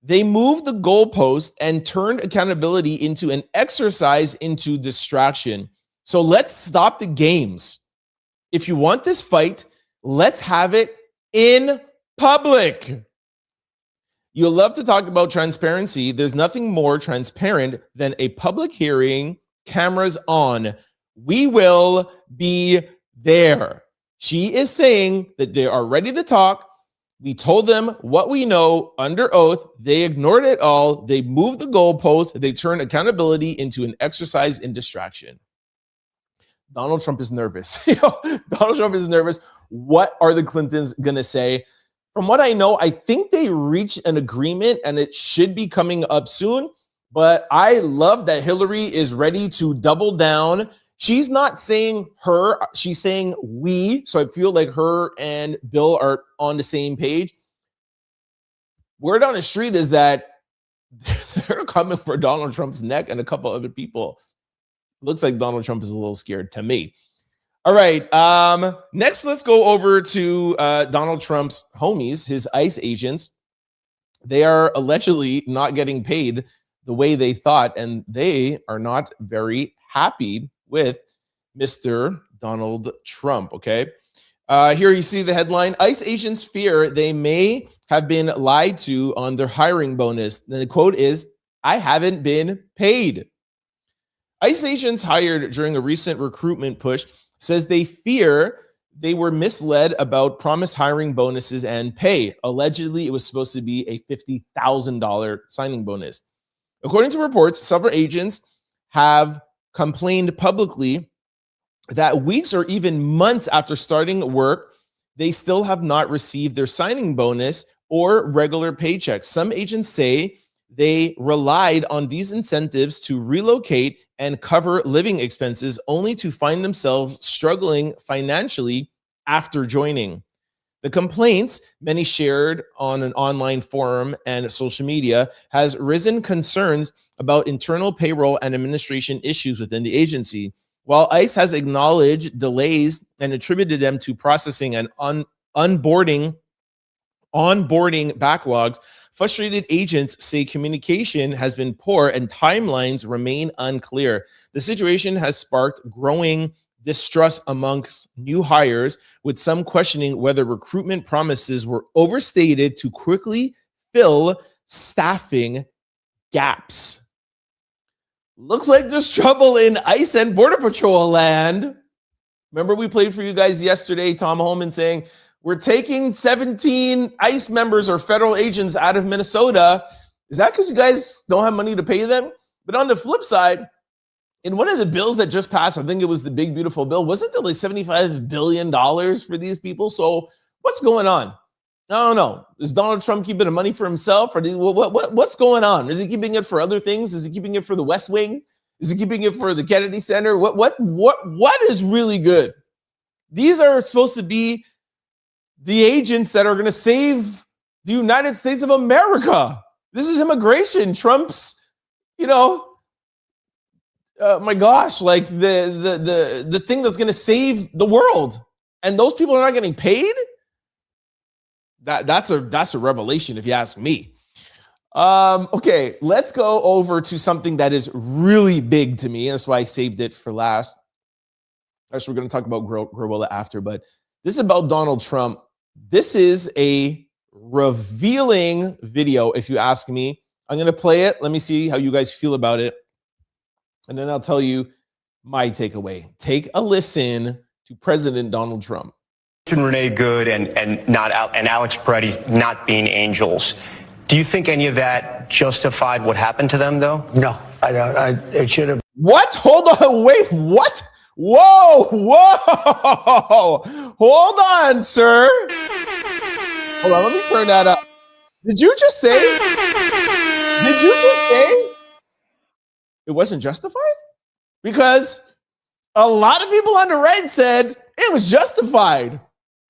They moved the goalpost and turned accountability into an exercise into distraction. So let's stop the games. If you want this fight, let's have it in public. You'll love to talk about transparency. There's nothing more transparent than a public hearing, cameras on. We will be there. She is saying that they are ready to talk. We told them what we know under oath. They ignored it all. They moved the goalpost. They turned accountability into an exercise in distraction. Donald Trump is nervous. Donald Trump is nervous. What are the Clintons going to say? From what I know, I think they reached an agreement and it should be coming up soon. But I love that Hillary is ready to double down. She's not saying her, she's saying we. So I feel like her and Bill are on the same page. Word on the street is that they're coming for Donald Trump's neck and a couple other people. Looks like Donald Trump is a little scared to me. All right. Next, let's go over to Donald Trump's homies, his ICE agents. They are allegedly not getting paid the way they thought, and they are not very happy with Mr. Donald Trump, okay? Here you see the headline. ICE agents fear they may have been lied to on their hiring bonus. The quote is, "I haven't been paid." ICE agents hired during a recent recruitment push says they fear they were misled about promised hiring bonuses and pay. Allegedly, it was supposed to be a $50,000 signing bonus. According to reports, several agents have complained publicly that weeks or even months after starting work, they still have not received their signing bonus or regular paychecks. Some agents say they relied on these incentives to relocate and cover living expenses, only to find themselves struggling financially after joining. The complaints, many shared on an online forum and social media, has risen concerns about internal payroll and administration issues within the agency. While ICE has acknowledged delays and attributed them to processing and onboarding backlogs, frustrated agents say communication has been poor and timelines remain unclear. The situation has sparked growing distrust amongst new hires, with some questioning whether recruitment promises were overstated to quickly fill staffing gaps. Looks like there's trouble in ICE and Border Patrol land. Remember we played for you guys yesterday, Tom Holman saying, we're taking 17 ICE members or federal agents out of Minnesota. Is that because you guys don't have money to pay them? But on the flip side, in one of the bills that just passed, I think it was the big, beautiful bill, wasn't there like $75 billion for these people? So what's going on? I don't know. Is Donald Trump keeping the money for himself? Or what's going on? Is he keeping it for other things? Is he keeping it for the West Wing? Is he keeping it for the Kennedy Center? What is really good? These are supposed to be the agents that are going to save the United States of America. This is immigration. Trump's, my gosh, like the thing that's going to save the world, and those people are not getting paid. That's a revelation, if you ask me. Okay, let's go over to something that is really big to me. That's why I saved it for last. Actually, we're going to talk about GloRilla after, but this is about Donald Trump. This is a revealing video, if you ask me. I'm going to play it. Let me see how you guys feel about it. And then I'll tell you my takeaway. Take a listen to President Donald Trump. Renee Good and Alex Pretti not being angels. Do you think any of that justified what happened to them, though? No, I don't. It should have. What? Hold on. Wait, what? Whoa. Hold on, sir. Hold on, let me turn that up. Did you just say it wasn't justified? Because a lot of people on the right said it was justified.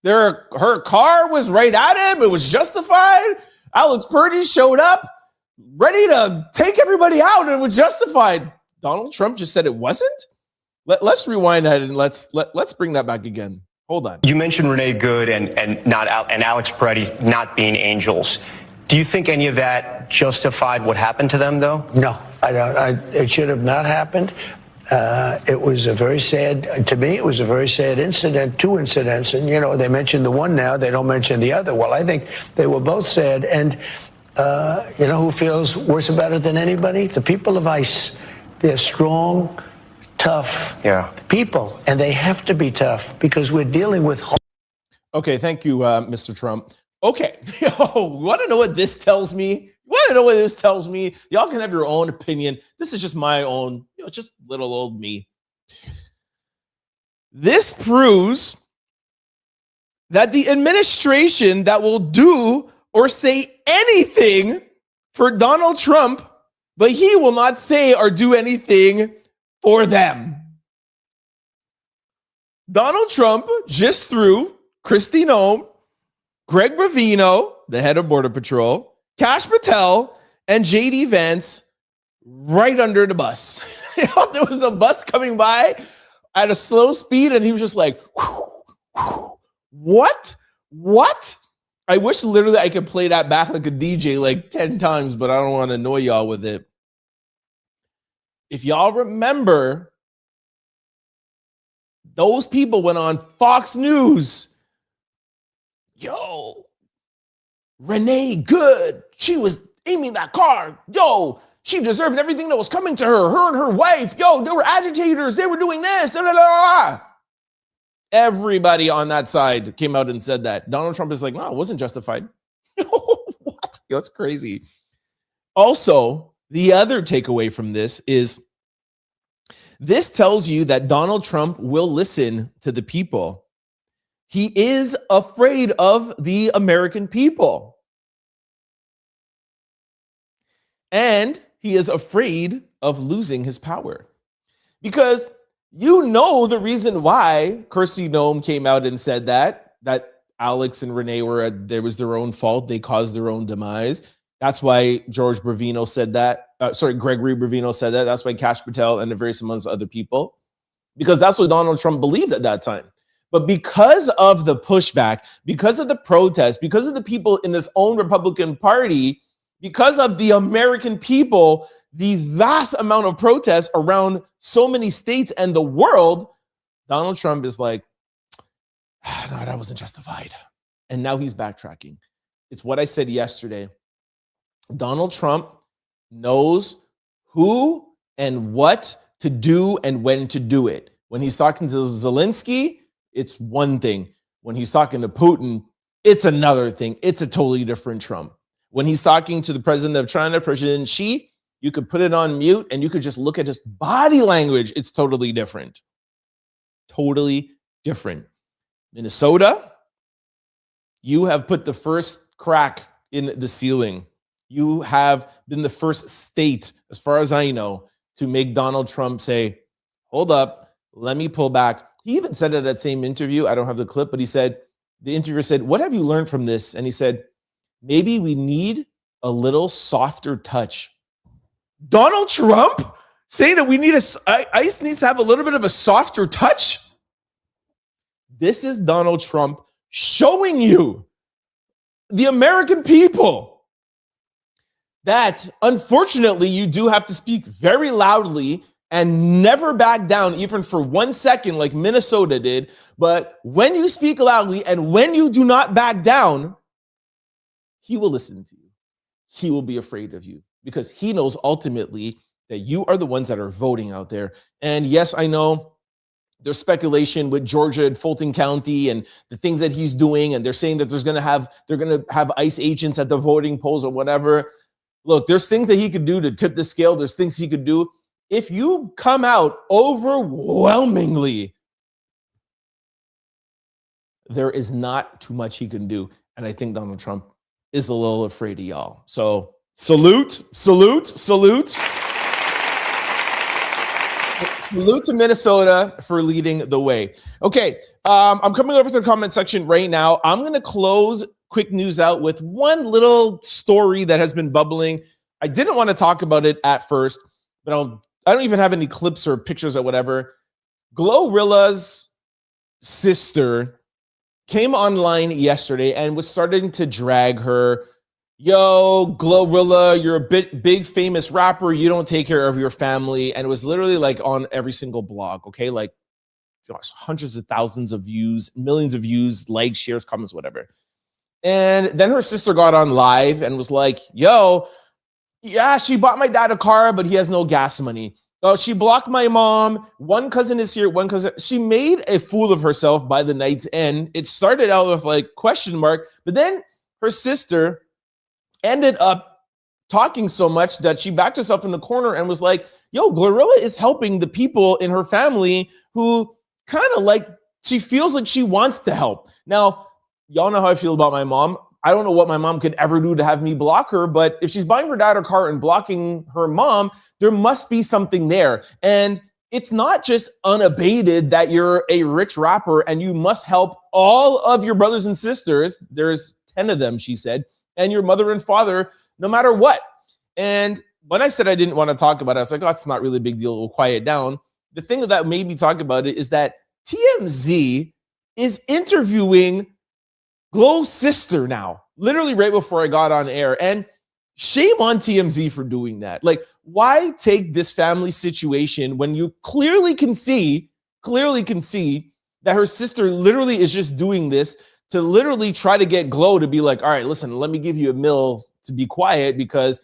Her car was right at him. It was justified. Alex Pretti showed up ready to take everybody out, and it was justified. Donald Trump just said it wasn't? Let's rewind that and let's bring that back again. Hold on. You mentioned Renee Good and Alex Pretti not being angels. Do you think any of that justified what happened to them, though? No, I don't. It should have not happened. It was a very sad, to me, it was a very sad incident, two incidents. And, they mentioned the one now, they don't mention the other. Well, I think they were both sad. And, who feels worse about it than anybody? The people of ICE. They're strong, tough people, and they have to be tough because we're dealing with. Okay, thank you, Mr. Trump. Okay, want to know what this tells me? Y'all can have your own opinion. This is just my own, just little old me. This proves that the administration that will do or say anything for Donald Trump, but he will not say or do anything for them. Donald Trump just threw Kristi Noem, Greg Bravino, the head of Border Patrol, Kash Patel, and JD Vance right under the bus. There was a bus coming by at a slow speed, and he was just like, what? I wish literally I could play that back like a DJ like 10 times, but I don't want to annoy y'all with it. If y'all remember, those people went on Fox News. Yo, Renee Good, she was aiming that car. Yo, she deserved everything that was coming to her. Her and her wife. Yo, they were agitators. They were doing this. Da, da, da. Everybody on that side came out and said that. Donald Trump is like, no, it wasn't justified. What? Yo, that's crazy. Also, the other takeaway from this is this tells you that Donald Trump will listen to the people. He is afraid of the American people. And he is afraid of losing his power. Because the reason why Kristi Noem came out and said that Alex and Renee there was their own fault. They caused their own demise. That's why George Bravino said that. Gregory Bravino said that. That's why Kash Patel and the various amounts of other people. Because that's what Donald Trump believed at that time. But because of the pushback, because of the protests, because of the people in his own Republican Party, because of the American people, the vast amount of protests around so many states and the world, Donald Trump is like, no, that wasn't justified. And now he's backtracking. It's what I said yesterday. Donald Trump knows who and what to do and when to do it. When he's talking to Zelensky, it's one thing. When he's talking to Putin, it's another thing. It's a totally different Trump. When he's talking to the president of China, President Xi, you could put it on mute and you could just look at his body language. It's totally different. Totally different. Minnesota, you have put the first crack in the ceiling. You have been the first state, as far as I know, to make Donald Trump say, hold up, let me pull back. He even said at that same interview, I don't have the clip, but he said, the interviewer said, what have you learned from this? And he said, maybe we need a little softer touch. Donald Trump saying that ICE needs to have a little bit of a softer touch. This is Donald Trump showing you, the American people, that unfortunately you do have to speak very loudly and never back down, even for 1 second, like Minnesota did. But when you speak loudly and when you do not back down, he will listen to you. He will be afraid of you because he knows ultimately that you are the ones that are voting out there. And yes, I know there's speculation with Georgia and Fulton County and the things that he's doing. And they're saying that they're going to have ICE agents at the voting polls or whatever. Look, there's things that he could do to tip the scale. There's things he could do. If you come out overwhelmingly, there is not too much he can do. And I think Donald Trump is a little afraid of y'all. So salute, salute, salute. Salute to Minnesota for leading the way. Okay, I'm coming over to the comment section right now. I'm going to close quick news out with one little story that has been bubbling. I didn't want to talk about it at first, but I don't even have any clips or pictures or whatever. GloRilla's sister came online yesterday and was starting to drag her. Yo, GloRilla, you're a big famous rapper. You don't take care of your family. And it was literally like on every single blog, okay? Like hundreds of thousands of views, millions of views, likes, shares, comments, whatever. And then her sister got on live and was like, yo, yeah, she bought my dad a car, but he has no gas money. Oh, she blocked my mom. One cousin is here, one cousin. She made a fool of herself by the night's end. It started out with like question mark, but then her sister ended up talking so much that she backed herself in the corner and was like, yo, GloRilla is helping the people in her family who kind of like, she feels like she wants to help. Now, y'all know how I feel about my mom. I don't know what my mom could ever do to have me block her, but if she's buying her dad a car and blocking her mom, there must be something there. And it's not just unabated that you're a rich rapper and you must help all of your brothers and sisters. There's 10 of them, she said, and your mother and father, no matter what. And when I said I didn't want to talk about it, I was like, oh, it's not really a big deal. We'll quiet down. The thing that made me talk about it is that TMZ is interviewing Glo's sister now, literally right before I got on air. And shame on TMZ for doing that. Like, why take this family situation when you clearly can see that her sister literally is just doing this to literally try to get Glo to be like, all right, listen, let me give you $1 million to be quiet, because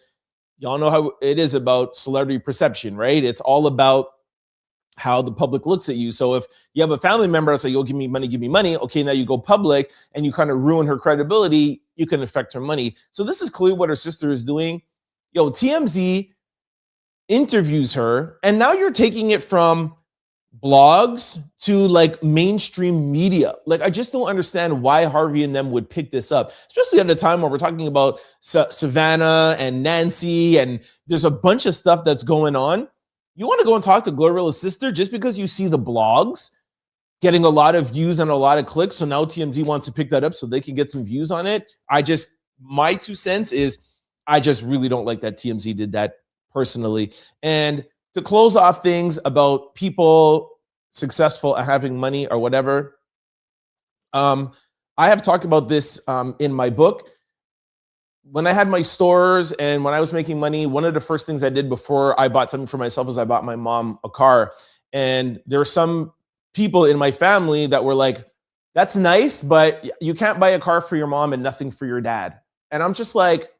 y'all know how it is about celebrity perception, right? It's all about how the public looks at you. So if you have a family member that's like, yo, give me money. Okay, now you go public and you kind of ruin her credibility, you can affect her money. So this is clearly what her sister is doing. Yo, TMZ interviews her, and now you're taking it from blogs to like mainstream media. Like, I just don't understand why Harvey and them would pick this up, especially at a time where we're talking about Savannah and Nancy, and there's a bunch of stuff that's going on. You want to go and talk to GloRilla's sister just because you see the blogs getting a lot of views and a lot of clicks. So now TMZ wants to pick that up so they can get some views on it. My 2 cents is I just really don't like that TMZ did that personally. And to close off things about people successful at having money or whatever, I have talked about this in my book. When I had my stores and when I was making money, one of the first things I did before I bought something for myself is I bought my mom a car. And there were some people in my family that were like, that's nice, but you can't buy a car for your mom and nothing for your dad. And I'm just like,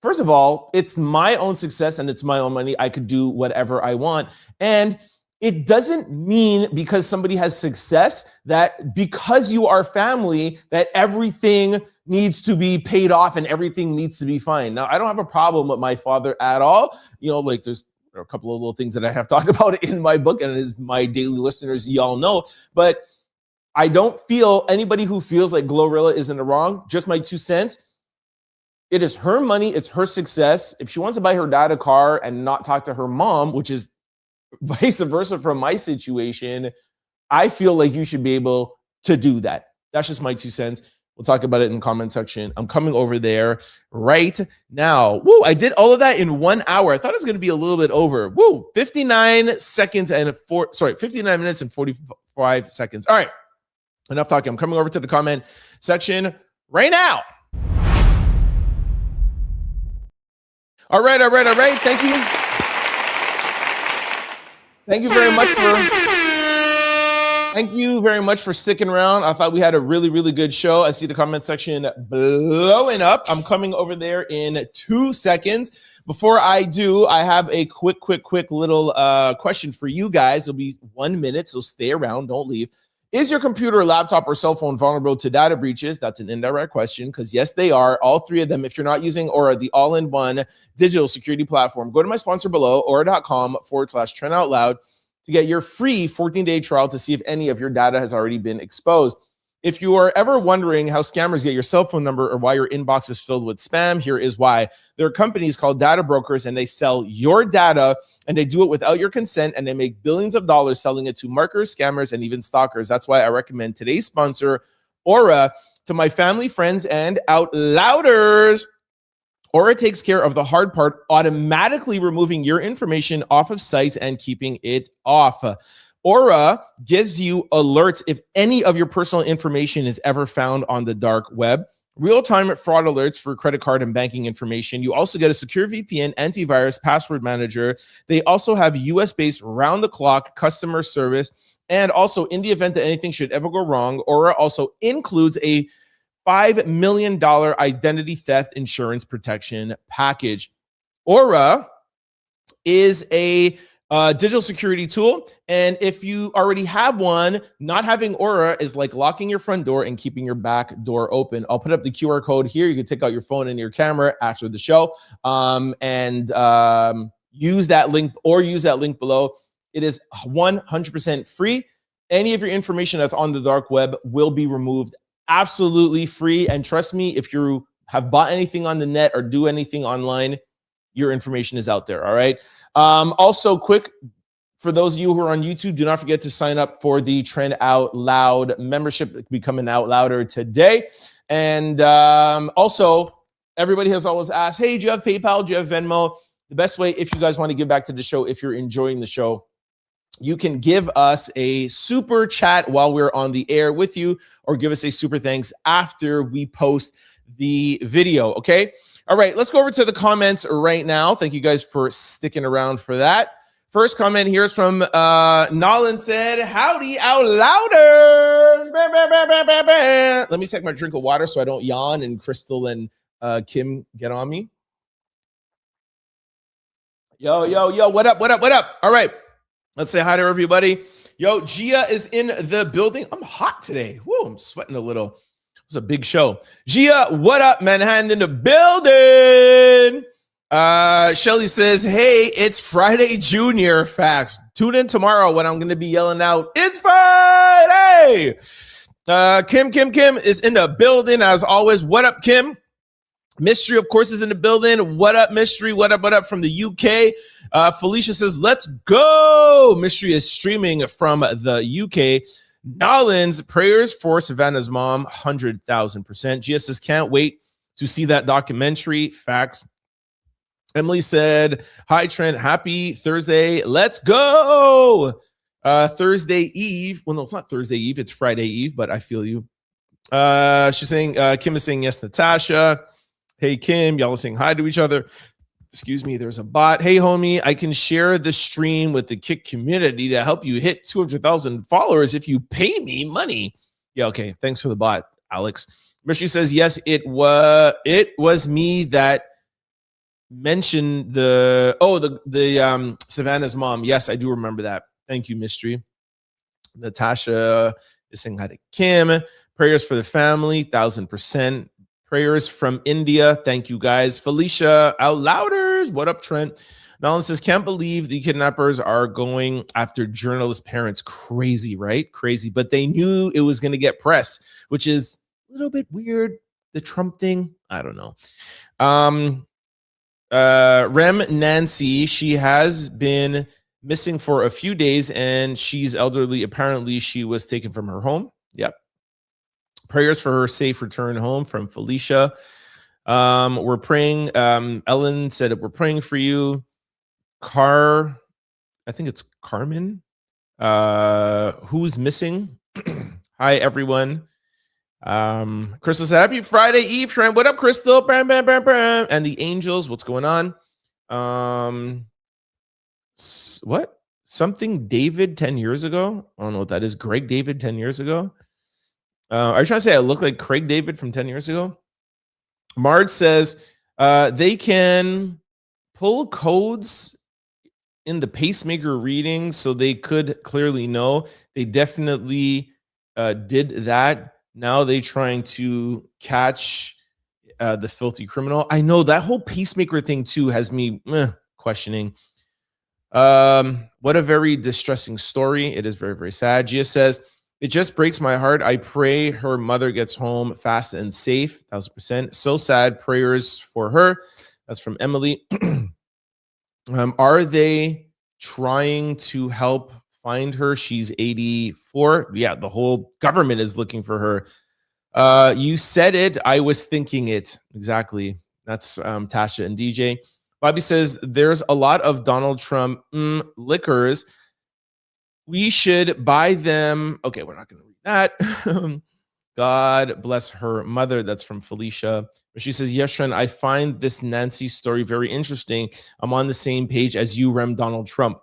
first of all, it's my own success and it's my own money. I could do whatever I want. And it doesn't mean because somebody has success that because you are family, that everything needs to be paid off and everything needs to be fine. Now, I don't have a problem with my father at all. You know, like there are a couple of little things that I have talked about in my book, and as my daily listeners, y'all know, but I don't feel anybody who feels like GloRilla is in the wrong. Just my 2 cents. It is her money. It's her success. If she wants to buy her dad a car and not talk to her mom, which is vice versa from my situation, I feel like you should be able to do that. That's just my 2 cents. We'll talk about it in the comment section. I'm coming over there right now. Woo, I did all of that in 1 hour. I thought it was going to be a little bit over. Woo, 59 minutes and 45 seconds. All right, enough talking. I'm coming over to the comment section right now. All right. Thank you. Thank you very much for sticking around. I thought we had a really, really good show. I see the comment section blowing up. I'm coming over there in 2 seconds. Before I do, I have a quick little question for you guys. It'll be 1 minute, so stay around. Don't leave. Is your computer, laptop, or cell phone vulnerable to data breaches? That's an indirect question, because yes, they are. All three of them. If you're not using Aura, the all-in-one digital security platform, go to my sponsor below, aura.com/trendoutloud, to get your free 14-day trial to see if any of your data has already been exposed. If you are ever wondering how scammers get your cell phone number or why your inbox is filled with spam, here is why. There are companies called data brokers, and they sell your data, and they do it without your consent, and they make billions of dollars selling it to marketers, scammers, and even stalkers. That's why I recommend today's sponsor, Aura, to my family, friends, and out louders. Aura takes care of the hard part, automatically removing your information off of sites and keeping it off. Aura gives you alerts if any of your personal information is ever found on the dark web. Real-time fraud alerts for credit card and banking information. You also get a secure VPN, antivirus, password manager. They also have US-based round-the-clock customer service. And also, in the event that anything should ever go wrong, Aura also includes a $5 million identity theft insurance protection package. Aura is a digital security tool, and if you already have one, not having Aura is like locking your front door and keeping your back door open. I'll put up the QR code here. You can take out your phone and your camera after the show, and use that link below. It is 100% free. Any of your information that's on the dark web will be removed absolutely free. And trust me, if you have bought anything on the net or do anything online, your information is out there. All right. Also, quick, for those of you who are on YouTube, do not forget to sign up for the Trend Out Loud membership. Become an Out Louder today. And also, everybody has always asked, hey, do you have PayPal? Do you have Venmo? The best way, if you guys want to give back to the show, if you're enjoying the show, you can give us a super chat while we're on the air with you, or give us a super thanks after we post the video. Okay. All right, let's go over to the comments right now. Thank you guys for sticking around for that. First comment here is from Nolan, said, howdy out louders. Bah, bah, bah, bah, bah, bah. Let me take my drink of water so I don't yawn and Crystal and Kim get on me. Yo, what up? All right, let's say hi to everybody. Yo, Gia is in the building. I'm hot today. Woo, I'm sweating a little. It was a big show. Gia, what up, Manhattan in the building? Shelly says, hey, it's Friday Junior. Facts. Tune in tomorrow when I'm going to be yelling out, it's Friday. Kim is in the building as always. What up, Kim? Mystery, of course, is in the building. What up, Mystery? What up from the UK? Felicia says, let's go. Mystery is streaming from the UK. Nolan's prayers for Savannah's mom, 100,000%. GS says, can't wait to see that documentary. Facts. Emily said, hi, Trent. Happy Thursday. Let's go. Thursday Eve. Well, no, it's not Thursday Eve. It's Friday Eve, but I feel you. She's saying, Kim is saying yes, Natasha. Hey, Kim, y'all are saying hi to each other. Excuse me, there's a bot. Hey, homie, I can share the stream with the Kick community to help you hit 200,000 followers if you pay me money. Yeah, okay. Thanks for the bot, Alex. Mystery says, yes, it was me that mentioned the Savannah's mom. Yes, I do remember that. Thank you, Mystery. Natasha is saying hi to Kim. Prayers for the family, 1,000%. Prayers from India. Thank you, guys. Felicia, out louders. What up, Trent? Nolan says, can't believe the kidnappers are going after journalist parents. Crazy, right? Crazy. But they knew it was going to get press, which is a little bit weird. The Trump thing, I don't know. Rem Nancy, she has been missing for a few days and she's elderly. Apparently, she was taken from her home. Yep. Prayers for her safe return home from Felicia. We're praying. Ellen said we're praying for you. I think it's Carmen. Who's missing? Hi, everyone. Crystal said, happy Friday Eve, Trent. What up, Crystal? Bam, bam, bam, bam. And the angels, what's going on? What? Something David 10 years ago? I don't know what that is. Greg David 10 years ago? Are you trying to say I look like Craig David from 10 years ago? Marge says they can pull codes in the pacemaker reading so they could clearly know. They definitely did that. Now they trying to catch the filthy criminal. I know that whole pacemaker thing too has me questioning. What a very distressing story. It is very, very sad. Gia says, it just breaks my heart. I pray her mother gets home fast and safe. 1000%. So sad. Prayers for her. That's from Emily. Are they trying to help find her? She's 84. Yeah, the whole government is looking for her. You said it. I was thinking it. Exactly. That's Tasha and DJ. Bobby says there's a lot of Donald Trump liquors. We should buy them. Okay, we're not going to read that. God bless her mother. That's from Felicia. She says, yes, Trent, I find this Nancy story very interesting. I'm on the same page as you, Rem Donald Trump.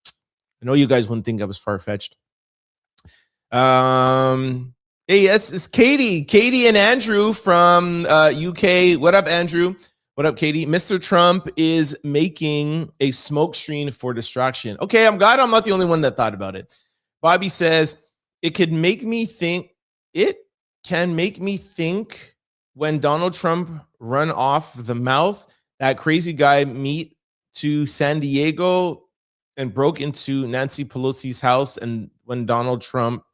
I know you guys wouldn't think I was far-fetched. Hey, yes, it's Katie and Andrew from UK. What up, Andrew? What up, Katie? Mr. Trump is making a smoke screen for distraction. Okay, I'm glad I'm not the only one that thought about it. Bobby says, it can make me think when Donald Trump run off the mouth, that crazy guy meet to San Diego and broke into Nancy Pelosi's house, and when Donald Trump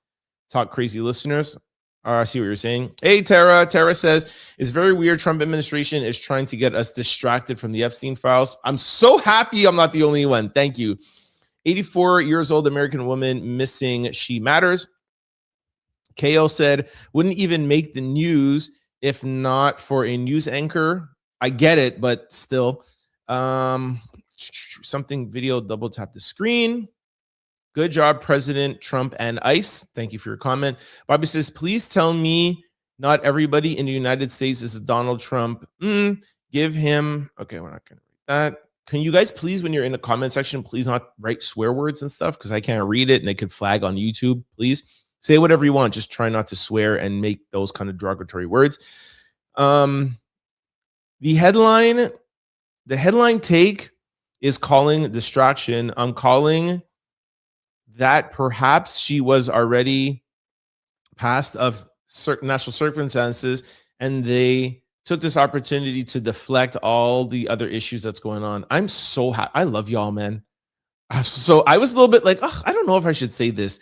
talked crazy listeners. I see what you're saying. Hey, Tara. Tara says, it's very weird. Trump administration is trying to get us distracted from the Epstein files. I'm so happy I'm not the only one. Thank you. 84 years old American woman missing. She matters. KO said, wouldn't even make the news if not for a news anchor. I get it, but still. Something video, double tap the screen. Good job, President Trump and ICE. Thank you for your comment. Bobby says, please tell me not everybody in the United States is Donald Trump. Give him. Okay, we're not going to read that. Can you guys please, when you're in the comment section, please not write swear words and stuff because I can't read it and it could flag on YouTube. Please say whatever you want. Just try not to swear and make those kind of derogatory words. The headline take is calling distraction. I'm calling that perhaps she was already passed of certain national circumstances and they took this opportunity to deflect all the other issues that's going on. I'm so happy. I love y'all, man. So I was a little bit like, I don't know if I should say this.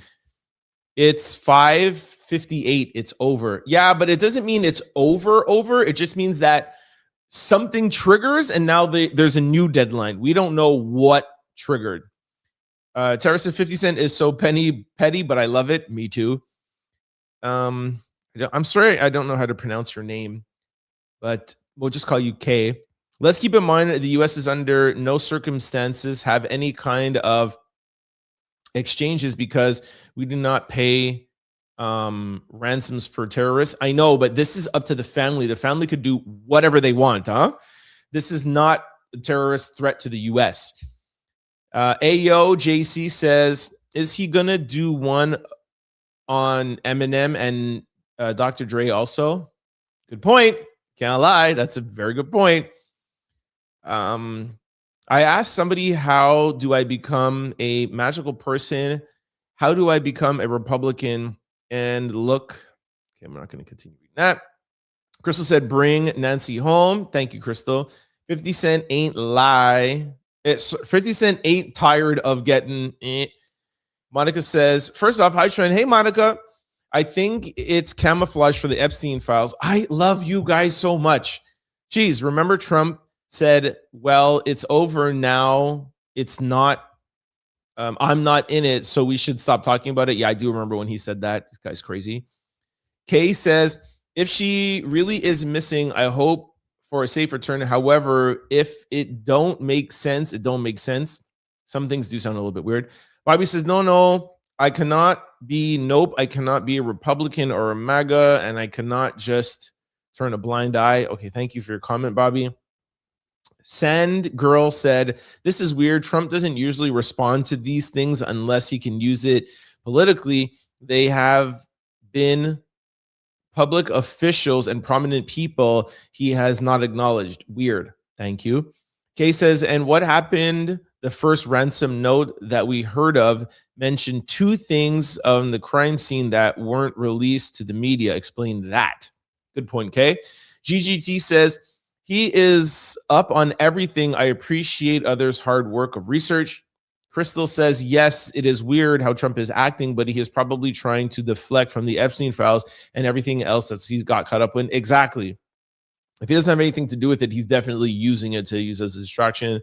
It's 5:58. It's over. Yeah, but it doesn't mean it's over. It just means that something triggers and now there's a new deadline. We don't know what triggered. Tara said 50 Cent is so petty, but I love it. Me too. I'm sorry, I don't know how to pronounce your name, but we'll just call you K. Let's keep in mind that the U.S. is under no circumstances have any kind of exchanges because we do not pay ransoms for terrorists. I know, but this is up to the family. The family could do whatever they want, huh? This is not a terrorist threat to the U.S. Ayo JC says, is he gonna do one on Eminem and Dr. Dre also? Good point. Can't lie. That's a very good point. I asked somebody, how do I become a magical person? How do I become a Republican? And look, okay, I'm not going to continue reading that. Crystal said, bring Nancy home. Thank you, Crystal. 50 Cent ain't lie. 50 Cent ain't tired of getting it. Monica says, first off, hi, Trent. Hey, Monica. I think it's camouflage for the Epstein files. I love you guys so much. Geez, remember Trump said, well, it's over now. It's not. I'm not in it, so we should stop talking about it. Yeah, I do remember when he said that. This guy's crazy. Kay says, if she really is missing, I hope for a safe return. However, if it don't make sense, it don't make sense. Some things do sound a little bit weird. Bobby says, no, I cannot be a Republican or a MAGA, and I cannot just turn a blind eye. Okay, thank you for your comment, Bobby. Sand Girl said, this is weird. Trump doesn't usually respond to these things unless he can use it politically. They have been public officials and prominent people he has not acknowledged. Weird. Thank you. Kay says, and what happened? The first ransom note that we heard of mentioned two things on the crime scene that weren't released to the media. Explain that. Good point, Kay. GGT says, he is up on everything. I appreciate others' hard work of research. Crystal says, yes, it is weird how Trump is acting, but he is probably trying to deflect from the Epstein files and everything else that he's got caught up in. Exactly. If he doesn't have anything to do with it, he's definitely using it to use as a distraction.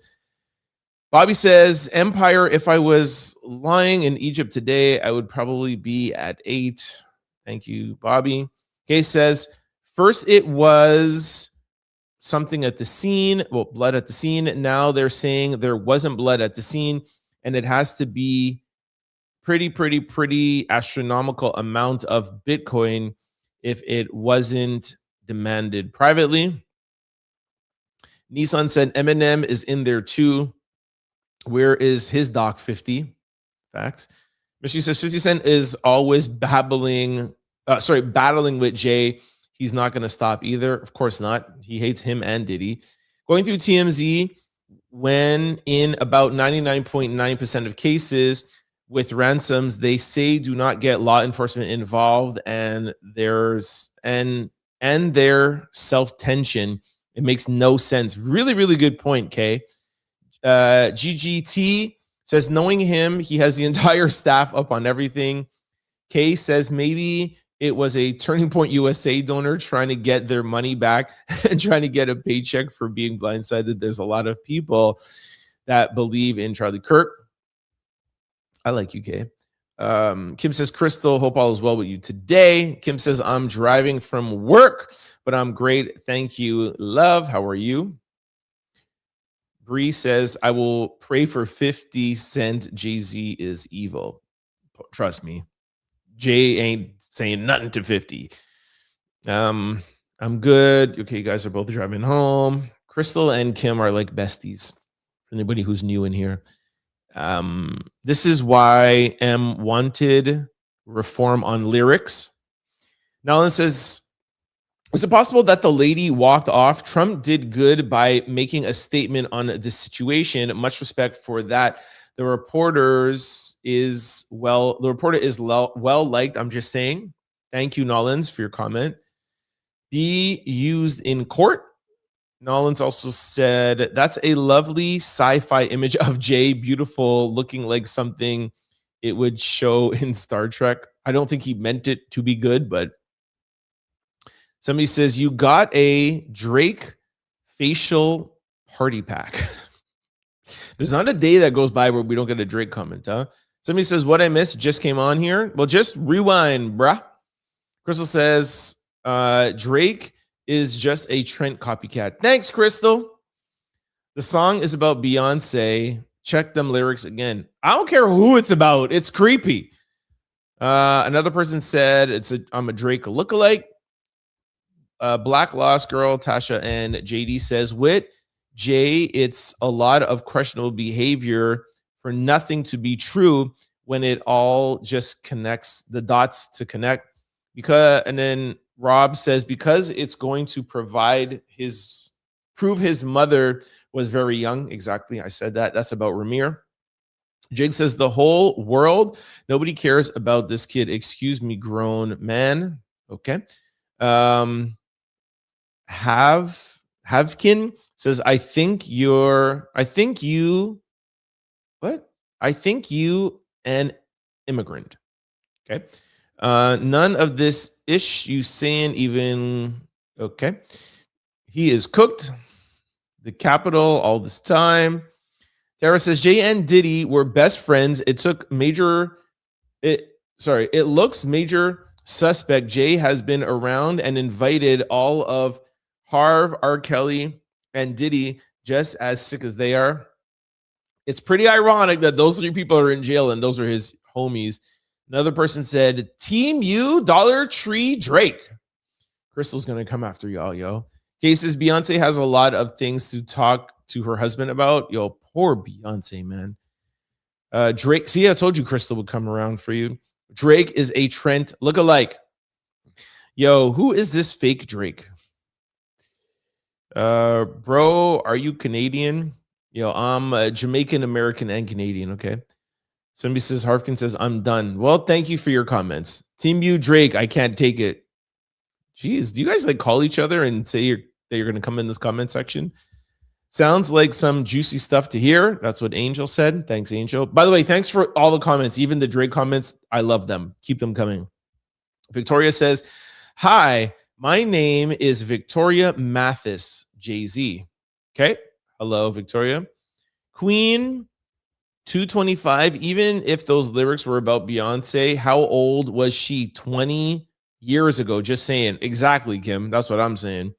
Bobby says, Empire, if I was lying in Egypt today, I would probably be at 8. Thank you, Bobby. Kay says, first it was something at the scene, blood at the scene. Now they're saying there wasn't blood at the scene, and it has to be pretty astronomical amount of Bitcoin if it wasn't demanded privately. Nissan said Eminem is in there too. Where is his Doc 50? Facts. Michelle says 50 Cent is always battling with Jay. He's not going to stop either. Of course not. He hates him and Diddy. Going through TMZ, when in about 99.9% of cases with ransoms, they say do not get law enforcement involved, and their self-tension. It makes no sense. Really good point, Kay. GGT says, knowing him, he has the entire staff up on everything. Kay says maybe it was a Turning Point USA donor trying to get their money back and trying to get a paycheck for being blindsided. There's a lot of people that believe in Charlie Kirk. I like you, Kay. Kim says, Crystal, hope all is well with you today. Kim says, I'm driving from work, but I'm great. Thank you, love. How are you? Bree says, I will pray for 50 Cent. Jay-Z is evil. Trust me. Jay ain't saying nothing to 50. I'm good. Okay, you guys are both driving home. Crystal and Kim are like besties. For anybody who's new in here. This is why M wanted reform on lyrics. Nolan says, is it possible that the lady walked off? Trump did good by making a statement on the situation. Much respect for that. The reporter is well liked. I'm just saying. Thank you, Nolans, for your comment. Be used in court. Nolans also said, that's a lovely sci-fi image of Jay, beautiful, looking like something it would show in Star Trek. I don't think he meant it to be good, but somebody says, you got a Drake facial party pack. There's not a day that goes by where we don't get a Drake comment, huh? Somebody says, what I missed just came on here. Well, just rewind, bruh. Crystal says, Drake is just a Trent copycat. Thanks, Crystal. The song is about Beyonce. Check them lyrics again. I don't care who it's about. It's creepy. Another person said, I'm a Drake lookalike. Black Lost Girl, Tasha and JD says, with Jay, it's a lot of questionable behavior for nothing to be true when it all just connects the dots to connect. And then Rob says, because it's going to prove his mother was very young. Exactly. I said that. That's about Ramir. Jake says, the whole world, nobody cares about this kid. Excuse me, grown man. Okay. Havkin says, I think you an immigrant. Okay. None of this ish you saying even, okay. He is cooked. The capital all this time. Tara says, Jay and Diddy were best friends. It looks major Suspect Jay has been around and invited all of Harv, R. Kelly, and Diddy just as sick as they are. It's pretty ironic that those three people are in jail and those are his homies. Another person said, Team U, Dollar Tree, Drake. Crystal's going to come after y'all, yo. Cases, Beyonce has a lot of things to talk to her husband about. Yo, poor Beyonce, man. Drake, see, I told you Crystal would come around for you. Drake is a Trent lookalike. Yo, who is this fake Drake? Bro, are you Canadian? Yo, I'm Jamaican, American, and Canadian, okay? Somebody says, Harfkin says, I'm done. Well, thank you for your comments. Team U, Drake, I can't take it. Jeez, do you guys like call each other and say that you're going to come in this comment section? Sounds like some juicy stuff to hear. That's what Angel said. Thanks, Angel. By the way, thanks for all the comments, even the Drake comments. I love them. Keep them coming. Victoria says, hi, my name is Victoria Mathis, Jay-Z. Okay. Hello, Victoria. Queen 225, even if those lyrics were about Beyonce, how old was she 20 years ago? Just saying. Exactly, Kim. That's what I'm saying.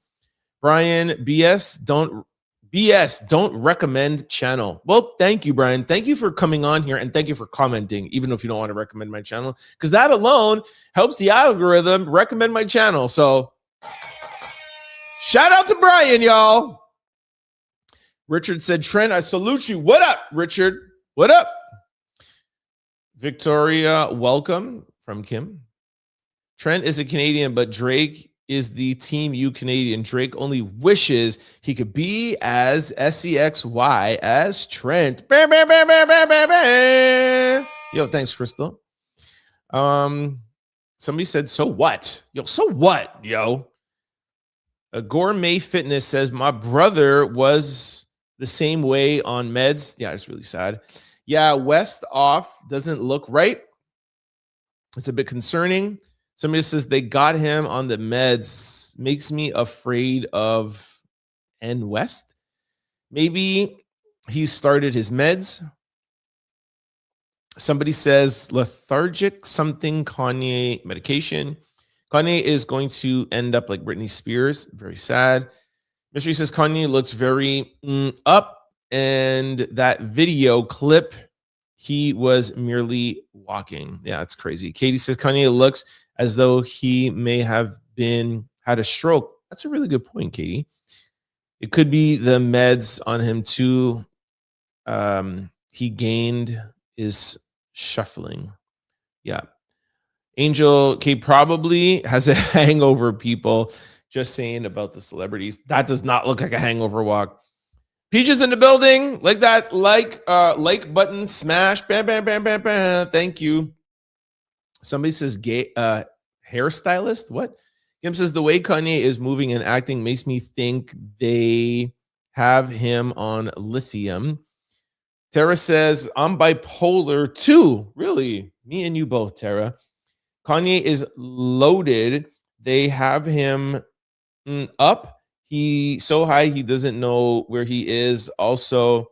Brian, BS, don't recommend channel. Well, thank you, Brian. Thank you for coming on here and thank you for commenting, even if you don't want to recommend my channel, because that alone helps the algorithm recommend my channel. So shout out to Brian, y'all. Richard said, Trent, I salute you. What up, Richard? What up? Victoria, welcome from Kim. Trent is a Canadian, but Drake is the Team U Canadian. Drake only wishes he could be as SEXY as Trent. Bah, bah, bah, bah, bah, bah, bah. Yo, thanks, Crystal. Somebody said, so what? Yo, so what, yo? A Gourmet Fitness says, my brother was the same way on meds. Yeah, it's really sad. Yeah, West off doesn't look right. It's a bit concerning. Somebody says they got him on the meds. Makes me afraid of N West. Maybe he started his meds. Somebody says lethargic something Kanye medication. Kanye is going to end up like Britney Spears. Very sad. Mystery says Kanye looks very up, and that video clip, he was merely walking. Yeah, it's crazy. Katie says Kanye looks as though he may have had a stroke. That's a really good point, Katie. It could be the meds on him too. He gained is shuffling. Yeah. Angel K probably has a hangover, people. Just saying about the celebrities. That does not look like a hangover walk. Peaches in the building. Like that, like button smash. Bam, bam, bam, bam, bam. Thank you. Somebody says gay hairstylist. What? Kim says the way Kanye is moving and acting makes me think they have him on lithium. Tara says I'm bipolar too. Really? Me and you both, Tara. Kanye is loaded. They have him up. He so high he doesn't know where he is. Also,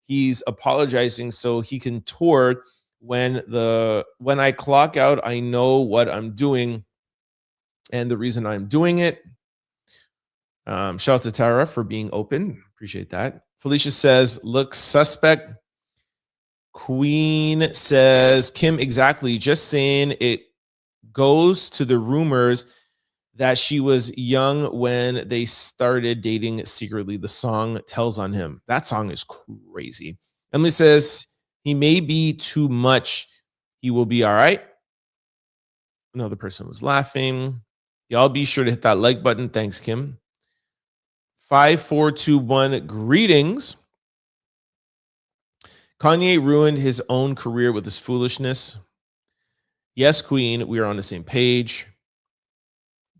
he's apologizing so he can tour. When I clock out, I know what I'm doing and the reason I'm doing it. Shout out to Tara for being open. Appreciate that. Felicia says, looks suspect. Queen says, Kim, exactly. Just saying it goes to the rumors that she was young when they started dating secretly. The song tells on him. That song is crazy. Emily says, he may be too much. He will be all right. Another person was laughing. Y'all be sure to hit that like button. Thanks, Kim. 5421, greetings. Kanye ruined his own career with his foolishness. Yes, Queen, we are on the same page.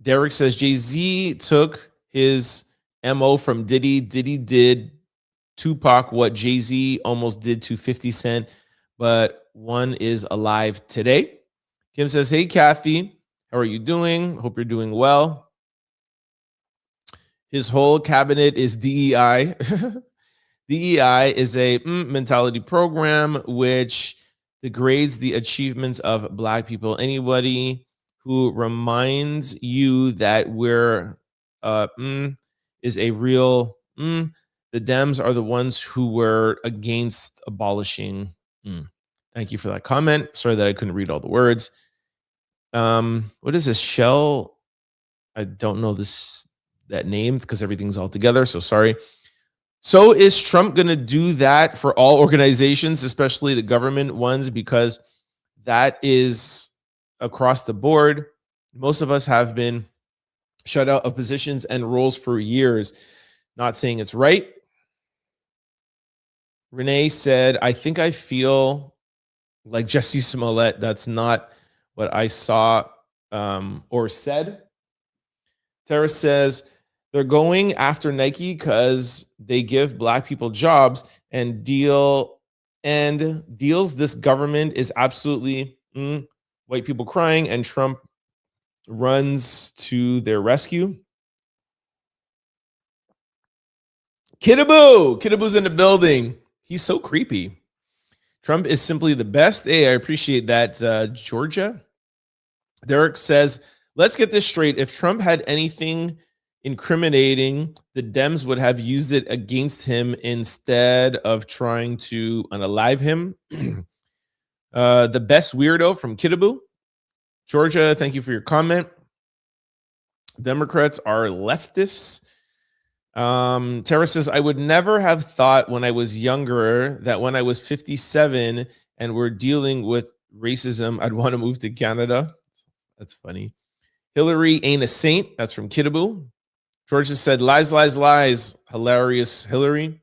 Derek says Jay-Z took his MO from Diddy. Diddy did Tupac what Jay-Z almost did to 50 Cent, but one is alive today. Kim says, hey, Kathy, how are you doing? Hope you're doing well. His whole cabinet is DEI. DEI is a mentality program which degrades the achievements of Black people. Anybody who reminds you that we're is a real the Dems are the ones who were against abolishing. Thank you for that comment. Sorry that I couldn't read all the words. What is this? Shell? I don't know that name because everything's all together. So sorry. So is Trump going to do that for all organizations, especially the government ones, because that is across the board? Most of us have been shut out of positions and roles for years. Not saying it's right. Renee said, I think I feel like Jussie Smollett. That's not what I saw or said. Tara says, they're going after Nike because they give black people jobs and deals this government is absolutely white people crying, and Trump runs to their rescue. Kidaboo's in the building. He's so creepy. Trump is simply the best. Hey, I appreciate that, Georgia. Derek says, let's get this straight. If Trump had anything incriminating, the Dems would have used it against him instead of trying to unalive him. The best weirdo from Kidaboo. Georgia, thank you for your comment. Democrats are leftists. Tara says, I would never have thought when I was younger that when I was 57 and we're dealing with racism, I'd want to move to Canada. That's funny. Hillary ain't a saint. That's from Kidaboo. Georgia said, lies, lies, lies. Hilarious, Hillary.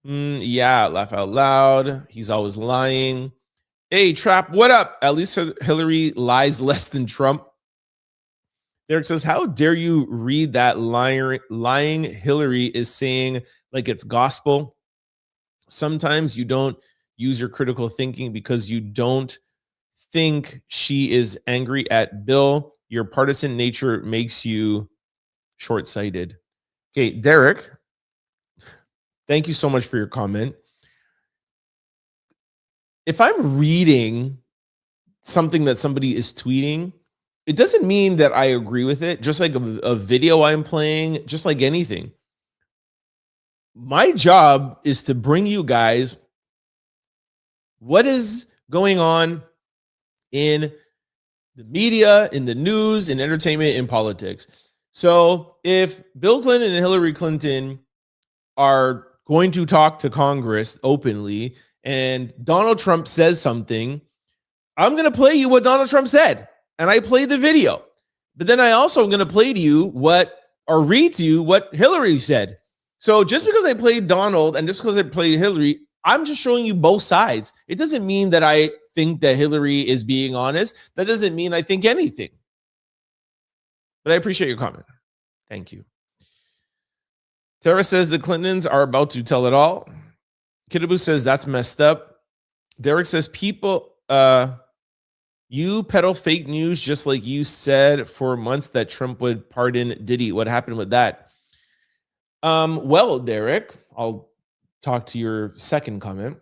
Yeah, laugh out loud. He's always lying. Hey, Trap, what up? At least Hillary lies less than Trump. Derek says, how dare you read that lying Hillary is saying like it's gospel? Sometimes you don't use your critical thinking because you don't think she is angry at Bill. Your partisan nature makes you short-sighted. Okay, Derek, thank you so much for your comment. If I'm reading something that somebody is tweeting, it doesn't mean that I agree with it. Just like a video I'm playing, just like anything. My job is to bring you guys what is going on in the media, in the news, in entertainment, in politics. So if Bill Clinton and Hillary Clinton are going to talk to Congress openly and Donald Trump says something, I'm going to play you what Donald Trump said. And I played the video. But then I also am going to play to you read to you what Hillary said. So just because I played Donald and just because I played Hillary, I'm just showing you both sides. It doesn't mean that I think that Hillary is being honest. That doesn't mean I think anything. But I appreciate your comment. Thank you. Tara says the Clintons are about to tell it all. Kidaboo says that's messed up. Derek says people, you peddle fake news just like you said for months that Trump would pardon Diddy. What happened with that? Well, Derek, I'll talk to your second comment.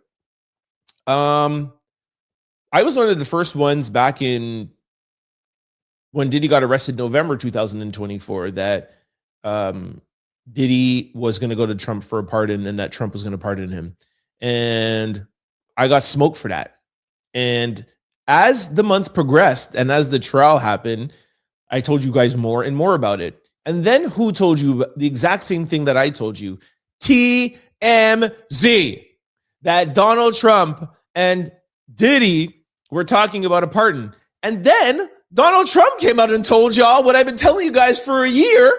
I was one of the first ones back in when Diddy got arrested November 2024 that Diddy was going to go to Trump for a pardon and that Trump was going to pardon him. And I got smoked for that. And as the months progressed and as the trial happened, I told you guys more and more about it. And then who told you the exact same thing that I told you? TMZ. That Donald Trump and Diddy were talking about a pardon. And then Donald Trump came out and told y'all what I've been telling you guys for a year,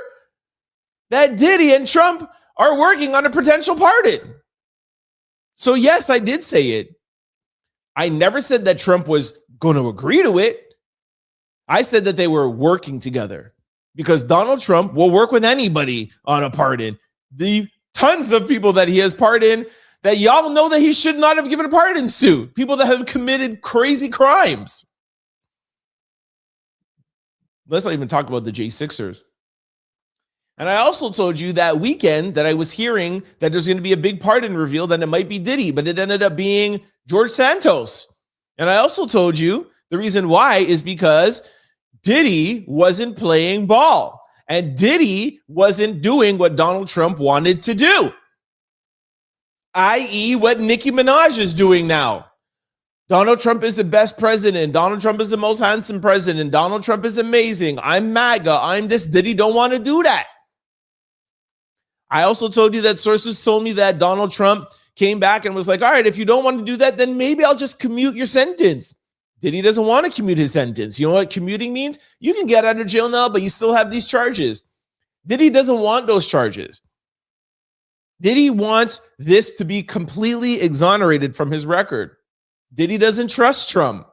that Diddy and Trump are working on a potential pardon. So yes, I did say it. I never said that Trump was going to agree to it. I said that they were working together because Donald Trump will work with anybody on a pardon. The tons of people that he has pardoned that y'all know that he should not have given pardons to, people that have committed crazy crimes. Let's not even talk about the J6ers. And I also told you that weekend that I was hearing that there's going to be a big pardon revealed and it might be Diddy, but it ended up being George Santos. And I also told you the reason why is because Diddy wasn't playing ball. And Diddy wasn't doing what Donald Trump wanted to do, i.e. what Nicki Minaj is doing now. Donald Trump is the best president. Donald Trump is the most handsome president. Donald Trump is amazing. I'm MAGA. I'm this. Diddy don't want to do that. I also told you that sources told me that Donald Trump came back and was like, all right, if you don't want to do that, then maybe I'll just commute your sentence. Diddy doesn't want to commute his sentence. You know what commuting means? You can get out of jail now, but you still have these charges. Diddy doesn't want those charges. Diddy wants this to be completely exonerated from his record. Diddy doesn't trust Trump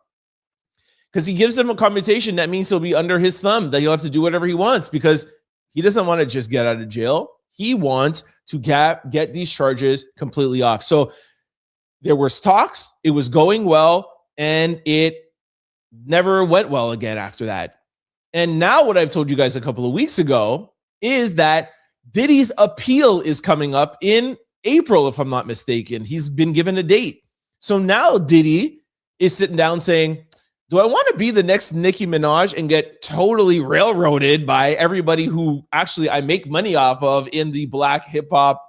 because he gives him a commutation. That means he'll be under his thumb, that he'll have to do whatever he wants because he doesn't want to just get out of jail. He wants to get these charges completely off. So there was talks. It was going well. And it never went well again after that. And now what I've told you guys a couple of weeks ago is that Diddy's appeal is coming up in April, if I'm not mistaken. He's been given a date. So now Diddy is sitting down saying, do I want to be the next Nicki Minaj and get totally railroaded by everybody who actually I make money off of in the Black hip hop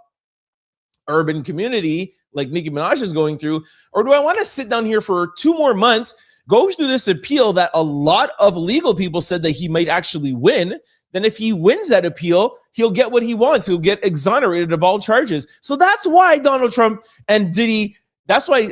urban community like Nicki Minaj is going through? Or do I want to sit down here for 2 more months, go through this appeal that a lot of legal people said that he might actually win? Then if he wins that appeal, he'll get what he wants. He'll get exonerated of all charges. So that's why Donald Trump and Diddy, that's why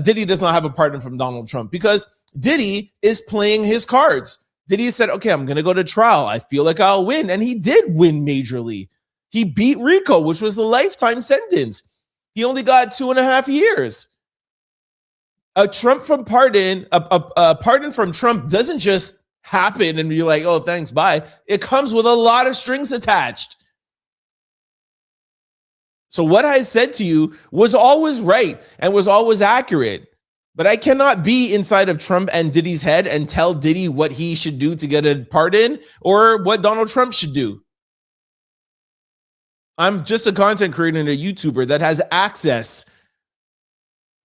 Diddy does not have a pardon from Donald Trump, because Diddy is playing his cards. Diddy said, okay, I'm going to go to trial. I feel like I'll win. And he did win majorly. He beat Rico, which was the lifetime sentence. He only got 2.5 years. A pardon from Trump doesn't just happen and you're like, oh, thanks, bye. It comes with a lot of strings attached. So what I said to you was always right and was always accurate. But I cannot be inside of Trump and Diddy's head and tell Diddy what he should do to get a pardon or what Donald Trump should do. I'm just a content creator and a YouTuber that has access,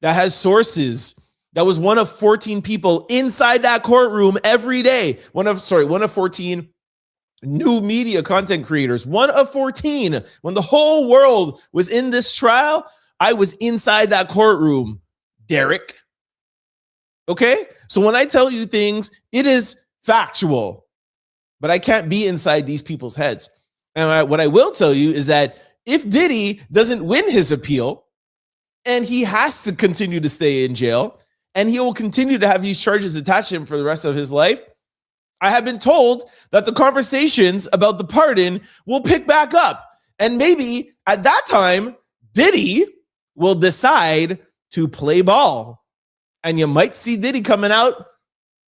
that has sources, that was one of 14 people inside that courtroom every day. One of 14 new media content creators. One of 14. When the whole world was in this trial, I was inside that courtroom, Derek. Okay? So when I tell you things, it is factual, but I can't be inside these people's heads. And what I will tell you is that if Diddy doesn't win his appeal and he has to continue to stay in jail and he will continue to have these charges attached to him for the rest of his life, I have been told that the conversations about the pardon will pick back up. And maybe at that time, Diddy will decide to play ball. And you might see Diddy coming out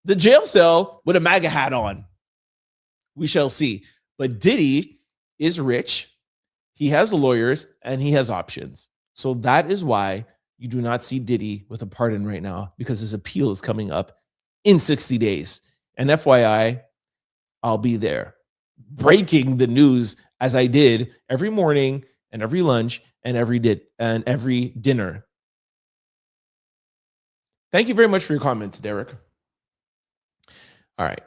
the jail cell with a MAGA hat on. We shall see. But Diddy is rich, he has lawyers, and he has options. So that is why you do not see Diddy with a pardon right now, because his appeal is coming up in 60 days. And FYI, I'll be there breaking the news as I did every morning and every lunch and every dinner. Thank you very much for your comments, Derek. All right,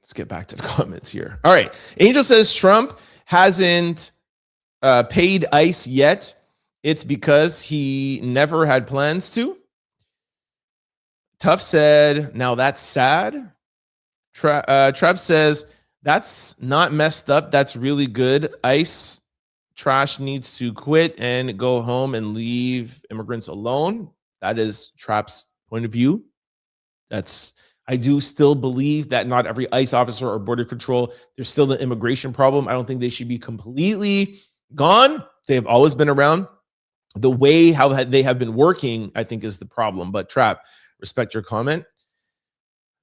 let's get back to the comments here. All right, Angel says Trump hasn't paid ICE yet. It's because he never had plans to. Tough said, now that's sad. Trav says, that's not messed up. That's really good. ICE trash needs to quit and go home and leave immigrants alone. That is Trap's point of view. I do still believe that not every ICE officer or border control, there's still the immigration problem. I don't think they should be completely gone. They have always been around. The way how they have been working, I think, is the problem. But Trap, respect your comment.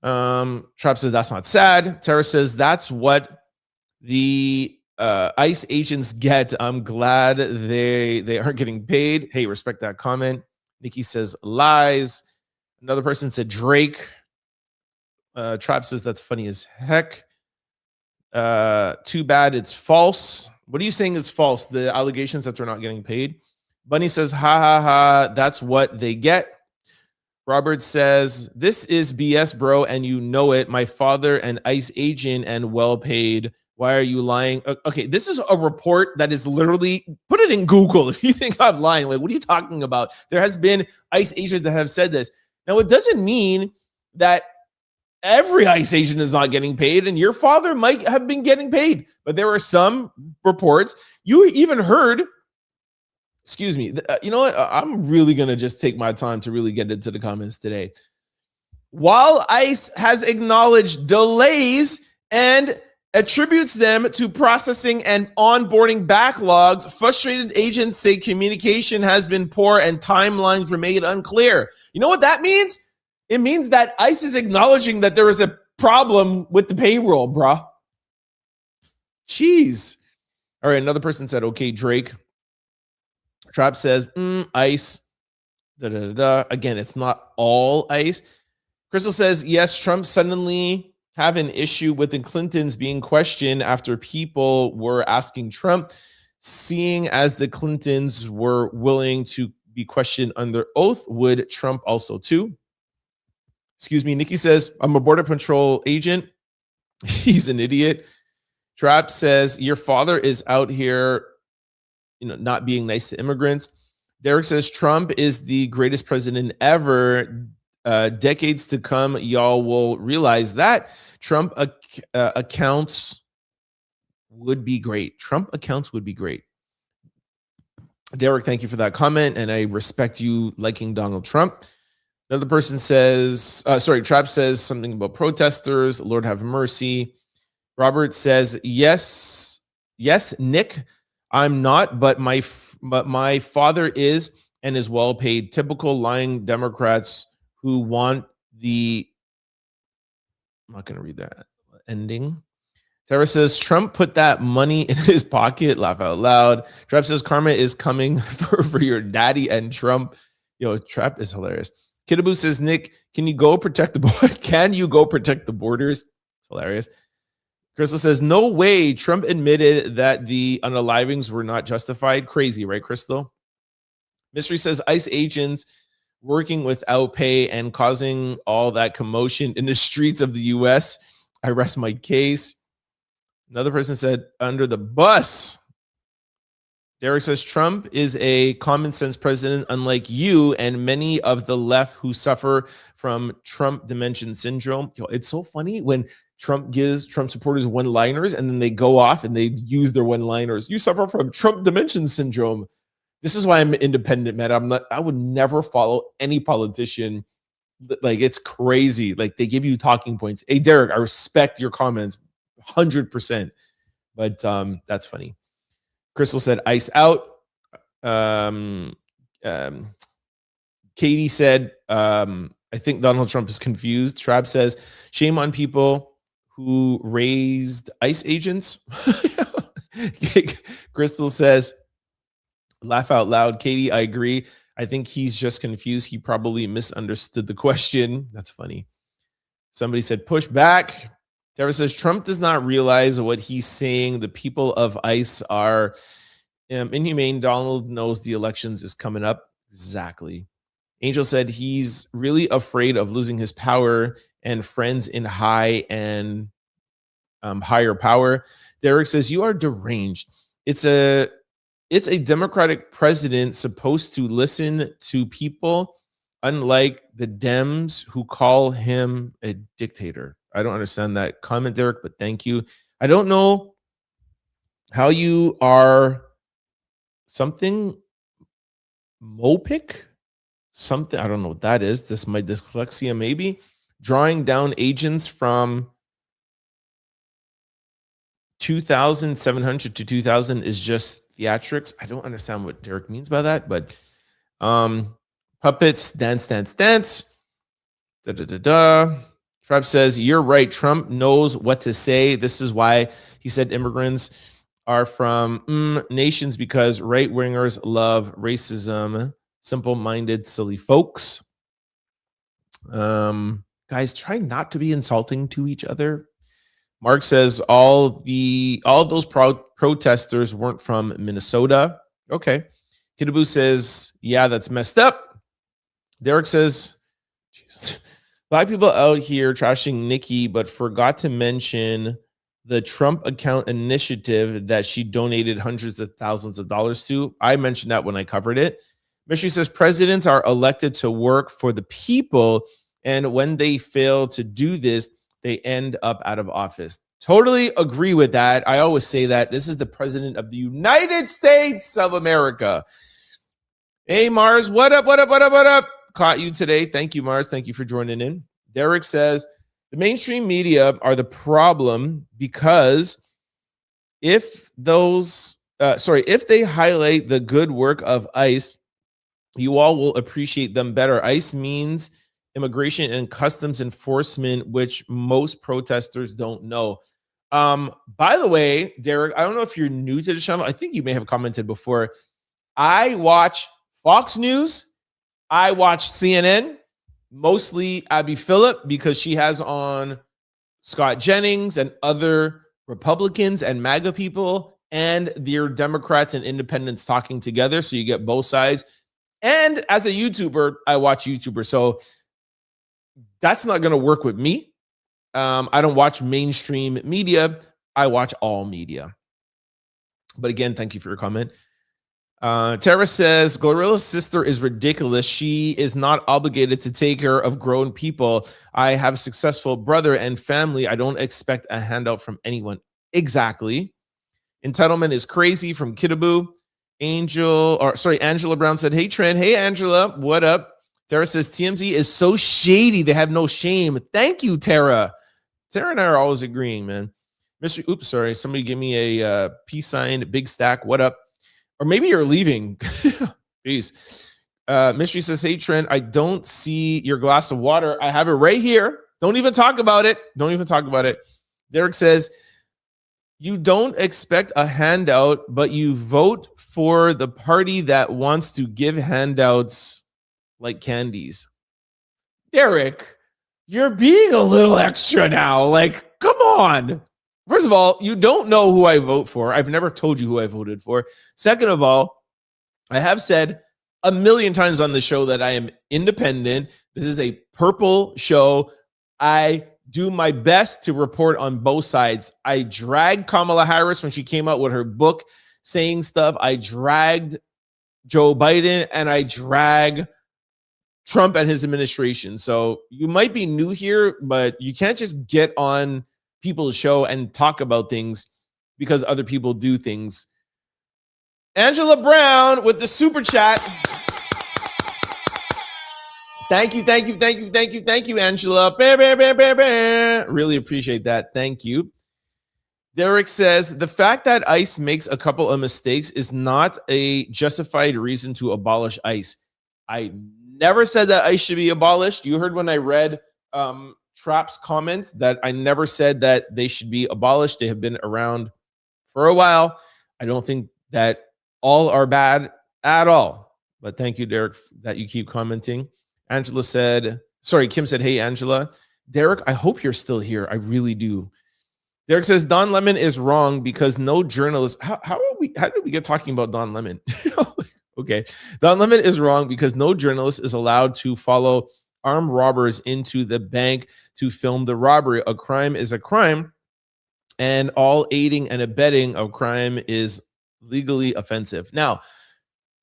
Trap says that's not sad. Tara says that's what the ICE agents get. I'm glad they aren't getting paid. Hey, respect that comment. Nikki says lies. Another person said Drake. Trap says that's funny as heck. Too bad it's false. What are you saying is false? The allegations that they're not getting paid? Bunny says, ha ha ha, that's what they get. Robert says, this is BS, bro, and you know it. My father, an ICE agent and well paid. Why are you lying? Okay, this is a report that is literally, put it in Google if you think I'm lying. Like, what are you talking about? There has been ICE agents that have said this. Now, it doesn't mean that every ICE agent is not getting paid, and your father might have been getting paid. But there are some reports. You even heard, excuse me, you know what? I'm really going to just take my time to really get into the comments today. While ICE has acknowledged delays and attributes them to processing and onboarding backlogs, frustrated agents say communication has been poor and timelines remain unclear. You know what that means? It means that ICE is acknowledging that there is a problem with the payroll, bruh. Jeez. All right, another person said, okay, Drake. Trap says, ICE. Again, it's not all ICE. Crystal says, yes, Trump suddenly have an issue with the Clintons being questioned after people were asking Trump, seeing as the Clintons were willing to be questioned under oath. Would Trump also too? Excuse me. Nikki says, I'm a border patrol agent. He's an idiot. Trap says, your father is out here, not being nice to immigrants. Derek says, Trump is the greatest president ever. Decades to come, y'all will realize that Trump accounts would be great. Trump accounts would be great. Derek, thank you for that comment, and I respect you liking Donald Trump. Another person says, Trap says something about protesters. Lord have mercy. Robert says, yes, Nick, I'm not, but my father is and is well paid. Typical lying Democrats who want the, I'm not going to read that ending. Tara says, Trump put that money in his pocket. Laugh out loud. Trap says, karma is coming for your daddy and Trump. Trap is hilarious. Kidaboo says, Nick, can you go protect the border? Can you go protect the borders? It's hilarious. Crystal says, no way. Trump admitted that the unalivings were not justified. Crazy, right, Crystal? Mystery says, ICE agents working without pay and causing all that commotion in the streets of the U.S. I rest my case. Another person said, under the bus. Derek says, Trump is a common sense president, unlike you and many of the left who suffer from Trump dimension syndrome. It's so funny when Trump gives Trump supporters one-liners and then they go off and they use their one-liners. You suffer from Trump dimension syndrome. This is why I'm independent, man. I would never follow any politician. Like, it's crazy. Like, they give you talking points. Hey, Derek, I respect your comments 100%. But that's funny. Crystal said, ICE out. Katie said, I think Donald Trump is confused. Trap says, shame on people who raised ICE agents. Crystal says, laugh out loud. Katie, I agree. I think he's just confused. He probably misunderstood the question. That's funny. Somebody said, push back. Tara says, Trump does not realize what he's saying. The people of ICE are inhumane. Donald knows the elections is coming up. Exactly. Angel said he's really afraid of losing his power and friends in high and higher power. Derek says, you are deranged. It's a Democratic president supposed to listen to people, unlike the Dems who call him a dictator. I don't understand that comment, Derek, but thank you. I don't know how you are something Mopic, something. I don't know what that is. This is my dyslexia, maybe. Drawing down agents from 2,700 to 2,000 is just theatrics. I don't understand what Derek means by that, but puppets, dance. Trap says, you're right. Trump knows what to say. This is why he said immigrants are from nations, because right-wingers love racism. Simple-minded, silly folks. Guys, try not to be insulting to each other. Mark says all those protesters weren't from Minnesota. Okay. Kidaboo says, yeah, that's messed up. Derek says, jeez. Black people out here trashing Nikki, but forgot to mention the Trump account initiative that she donated hundreds of thousands of dollars to. I mentioned that when I covered it. Mystery says presidents are elected to work for the people, and when they fail to do this, they end up out of office. Totally agree with that. I always say that. This is the president of the United States of America. Hey, Mars, what up, what up, what up, what up? Caught you today. Thank you, Mars. Thank you for joining in. Derek says, the mainstream media are the problem because if they highlight the good work of ICE, you all will appreciate them better. ICE means immigration and customs enforcement, which most protesters don't know. By the way, Derek, I don't know if you're new to the channel. I think you may have commented before. I watch Fox News. I watch CNN, mostly Abby Phillip, because she has on Scott Jennings and other Republicans and MAGA people, and their Democrats and independents talking together. So you get both sides. And as a YouTuber, I watch YouTubers. So that's not going to work with me. I don't watch mainstream media. I watch all media. But again, thank you for your comment. Tara says, GloRilla's sister is ridiculous. She is not obligated to take care of grown people. I have a successful brother and family. I don't expect a handout from anyone. Exactly. Entitlement is crazy from Kitaboo. Angela Brown said, hey, Trent. Hey, Angela. What up? Tara says, TMZ is so shady. They have no shame. Thank you, Tara. Tara and I are always agreeing, man. Somebody give me a peace sign, big stack. What up? Or maybe you're leaving. Peace. Mystery says, hey, Trent, I don't see your glass of water. I have it right here. Don't even talk about it. Don't even talk about it. Derek says, you don't expect a handout, but you vote for the party that wants to give handouts like candies. Derek, you're being a little extra now. Like, come on. First of all, you don't know who I vote for. I've never told you who I voted for. Second of all, I have said a million times on the show that I am independent. This is a purple show. I do my best to report on both sides. I dragged Kamala Harris when she came out with her book saying stuff. I dragged Joe Biden, and I drag Trump and his administration. So you might be new here, but you can't just get on people's show and talk about things because other people do things. Angela Brown with the super chat. Thank you, Angela. Really appreciate that. Thank you. Derek says, the fact that ICE makes a couple of mistakes is not a justified reason to abolish ICE. I never said that ICE should be abolished. You heard when I read Trap's comments that I never said that they should be abolished. They have been around for a while. I don't think that all are bad at all. But thank you, Derek, that you keep commenting. Kim said, hey, Angela. Derek, I hope you're still here. I really do. Derek says, Don Lemon is wrong because no journalist. How did we get talking about Don Lemon? Okay. Don Lemon is wrong because no journalist is allowed to follow armed robbers into the bank to film the robbery. A crime is a crime, and all aiding and abetting of crime is legally offensive. Now,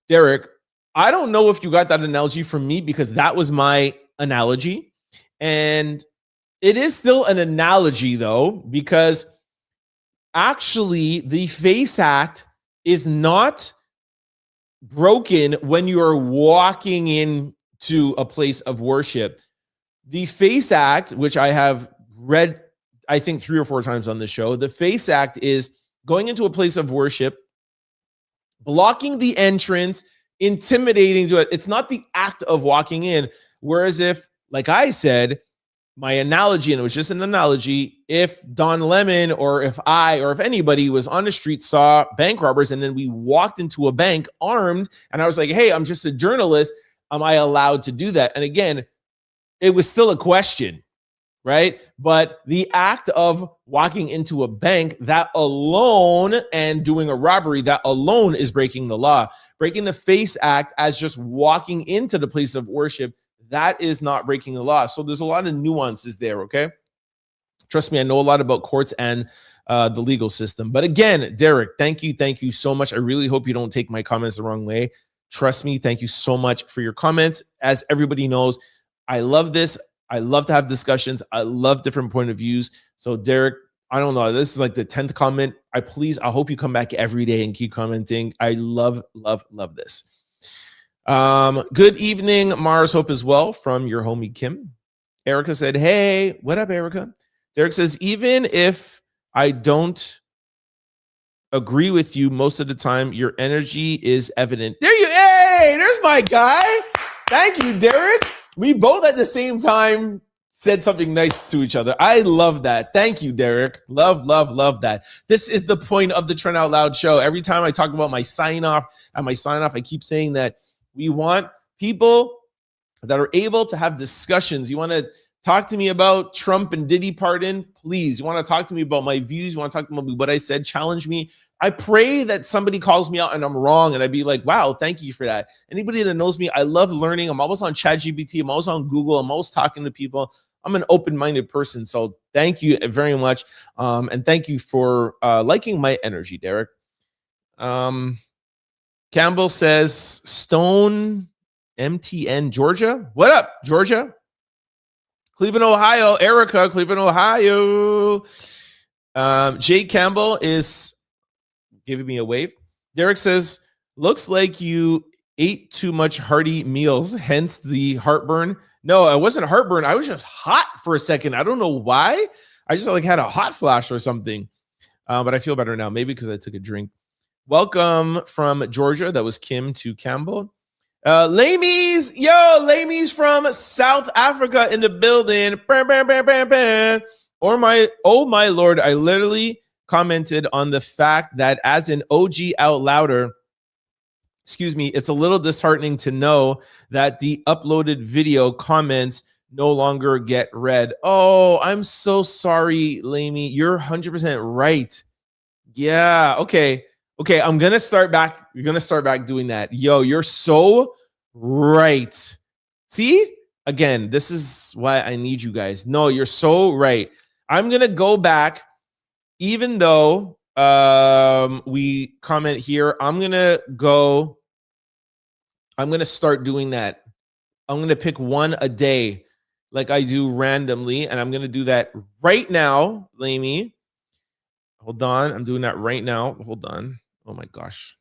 Derek, I don't know if you got that analogy from me because that was my analogy. And it is still an analogy, though, because actually the FACE Act is not broken when you are walking into a place of worship. The FACE Act, which I have read, I think 3 or 4 times on the show, the FACE Act is going into a place of worship, blocking the entrance, intimidating to it. It's not the act of walking in. Whereas if, like I said, my analogy, and it was just an analogy, if Don Lemon or if anybody was on the street, saw bank robbers, and then we walked into a bank armed, and I was like, hey, I'm just a journalist, am I allowed to do that? And again, it was still a question, right? But the act of walking into a bank, that alone, and doing a robbery, that alone is breaking the law. Breaking the FACE Act as just walking into the place of worship, that is not breaking the law. So there's a lot of nuances there, okay? Trust me, I know a lot about courts and the legal system. But again, Derek, thank you so much. I really hope you don't take my comments the wrong way. Trust me, thank you so much for your comments. As everybody knows, I love this. I love to have discussions. I love different point of views. So Derek, I don't know. This is like the 10th comment. I hope you come back every day and keep commenting. I love this. Good evening, Mars Hope as well from your homie Kim. Erica said, hey, what up, Erica? Derek says, even if I don't agree with you most of the time, your energy is evident. Hey, there's my guy. Thank you, Derek. We both at the same time said something nice to each other. I love that. Thank you, Derek. Love that. This is the point of the Trend Out Loud show. Every time I talk about my sign off, I keep saying that we want people that are able to have discussions. You want to talk to me about Trump and Diddy pardon? Please. You want to talk to me about my views? You want to talk to me about what I said? Challenge me. I pray that somebody calls me out and I'm wrong, and I'd be like, wow, thank you for that. Anybody that knows me, I love learning. I'm always on ChatGPT. I'm always on Google. I'm always talking to people. I'm an open-minded person. So thank you very much. And thank you for liking my energy, Derek. Campbell says, Stone MTN, Georgia. What up, Georgia? Cleveland, Ohio. Erica, Cleveland, Ohio. Jay Campbell is giving me a wave. Derek says, looks like you ate too much hearty meals, hence the heartburn. No, it wasn't heartburn. I was just hot for a second. I don't know why. I just had a hot flash or something. But I feel better now, maybe because I took a drink. Welcome from Georgia. That was Kim to Campbell. Lamies, Lamies from South Africa in the building. Oh my Lord, I literally commented on the fact that as an OG out louder, it's a little disheartening to know that the uploaded video comments no longer get read. Oh, I'm so sorry, Lamey. You're 100% right. Yeah, okay, I'm gonna start back. You're gonna start back doing that. You're so right. See, again, this is why I need you guys. No, you're so right. I'm gonna go back, even though we comment here. I'm gonna start doing that. I'm gonna pick one a day, like I do randomly, and I'm gonna do that right now, Lamey. Hold on, I'm doing that right now. Hold on. Oh my gosh.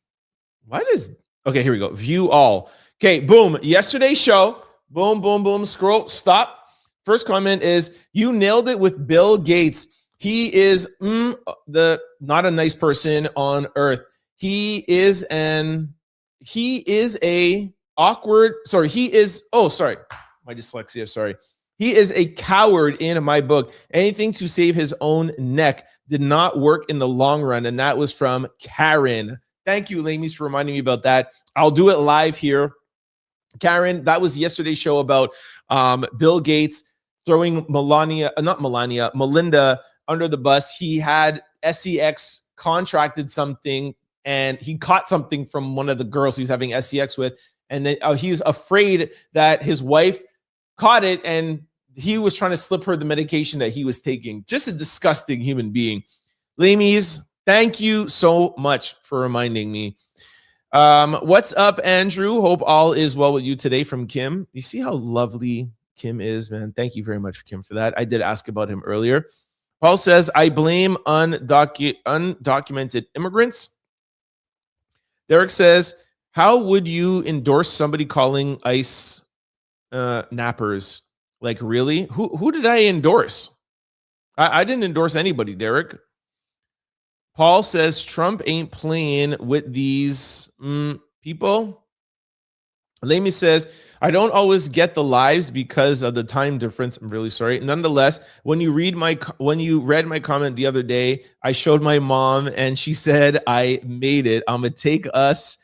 Okay, here we go. View all. Okay, boom. Yesterday's show. Boom. Scroll. Stop. First comment is, you nailed it with Bill Gates. He is not a nice person on earth. He is my dyslexia, sorry. He is a coward in my book. Anything to save his own neck did not work in the long run. And that was from Karen. Thank you, Lamies, for reminding me about that. I'll do it live here. Karen, that was yesterday's show about Bill Gates throwing Melinda under the bus. He had SEX contracted something, and he caught something from one of the girls he was having SEX with. And then he's afraid that his wife caught it, and he was trying to slip her the medication that he was taking. Just a disgusting human being. Lamies, thank you so much for reminding me. What's up, Andrew? Hope all is well with you today, from Kim. You see how lovely Kim is, man. Thank you very much, Kim, for that. I did ask about him earlier. Paul says, I blame undocumented immigrants. Derek says, how would you endorse somebody calling ICE nappers? Like, really? Who did I endorse? I didn't endorse anybody, Derek. Paul says Trump ain't playing with these people. Lamy says, I don't always get the lives because of the time difference. I'm really sorry. Nonetheless, when you read my comment the other day, I showed my mom and she said, I made it. I'm going to take us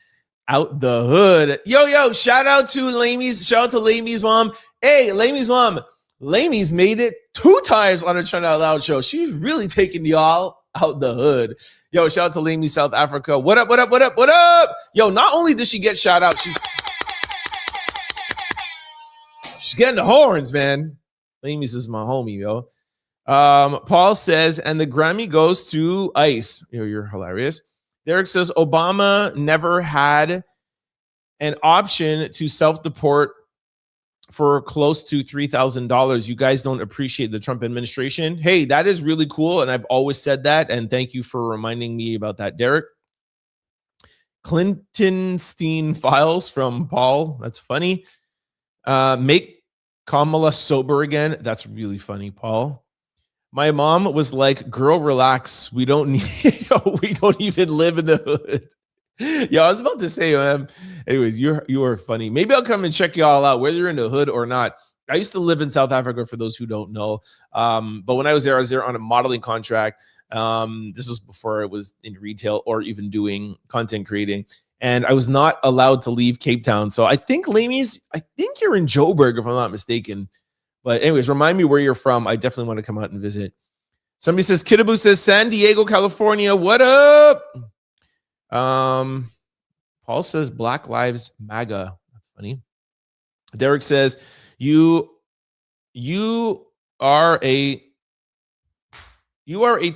out the hood. Yo, shout out to Lamy's. Shout out to Lamy's mom. Hey, Lamy's mom. Lamy's made it 2 times on the Trend Out Loud show. She's really taking y'all out the hood. Yo, shout out to Lamy, South Africa. What up? Yo, not only did she get shout out, She's getting the horns, man. Amy's is my homie, yo. Paul says, and the Grammy goes to ICE. You're hilarious. Derek says, Obama never had an option to self-deport for close to $3,000. You guys don't appreciate the Trump administration. Hey, that is really cool. And I've always said that. And thank you for reminding me about that, Derek. Clintonstein files from Paul. That's funny. Make Kamala sober again. That's really funny, Paul. My mom was like, girl, relax. We don't need, we don't even live in the hood. Yeah, I was about to say, anyways, you are funny. Maybe I'll come and check you all out, whether you're in the hood or not. I used to live in South Africa, for those who don't know. But when I was there on a modeling contract. This was before I was in retail or even doing content creating. And I was not allowed to leave Cape Town. So I think, Lamies, I think you're in Joburg, if I'm not mistaken. But anyways, remind me where you're from. I definitely want to come out and visit. Somebody says, Kidaboo says, San Diego, California. What up? Paul says, Black Lives MAGA. That's funny. Derek says, you are a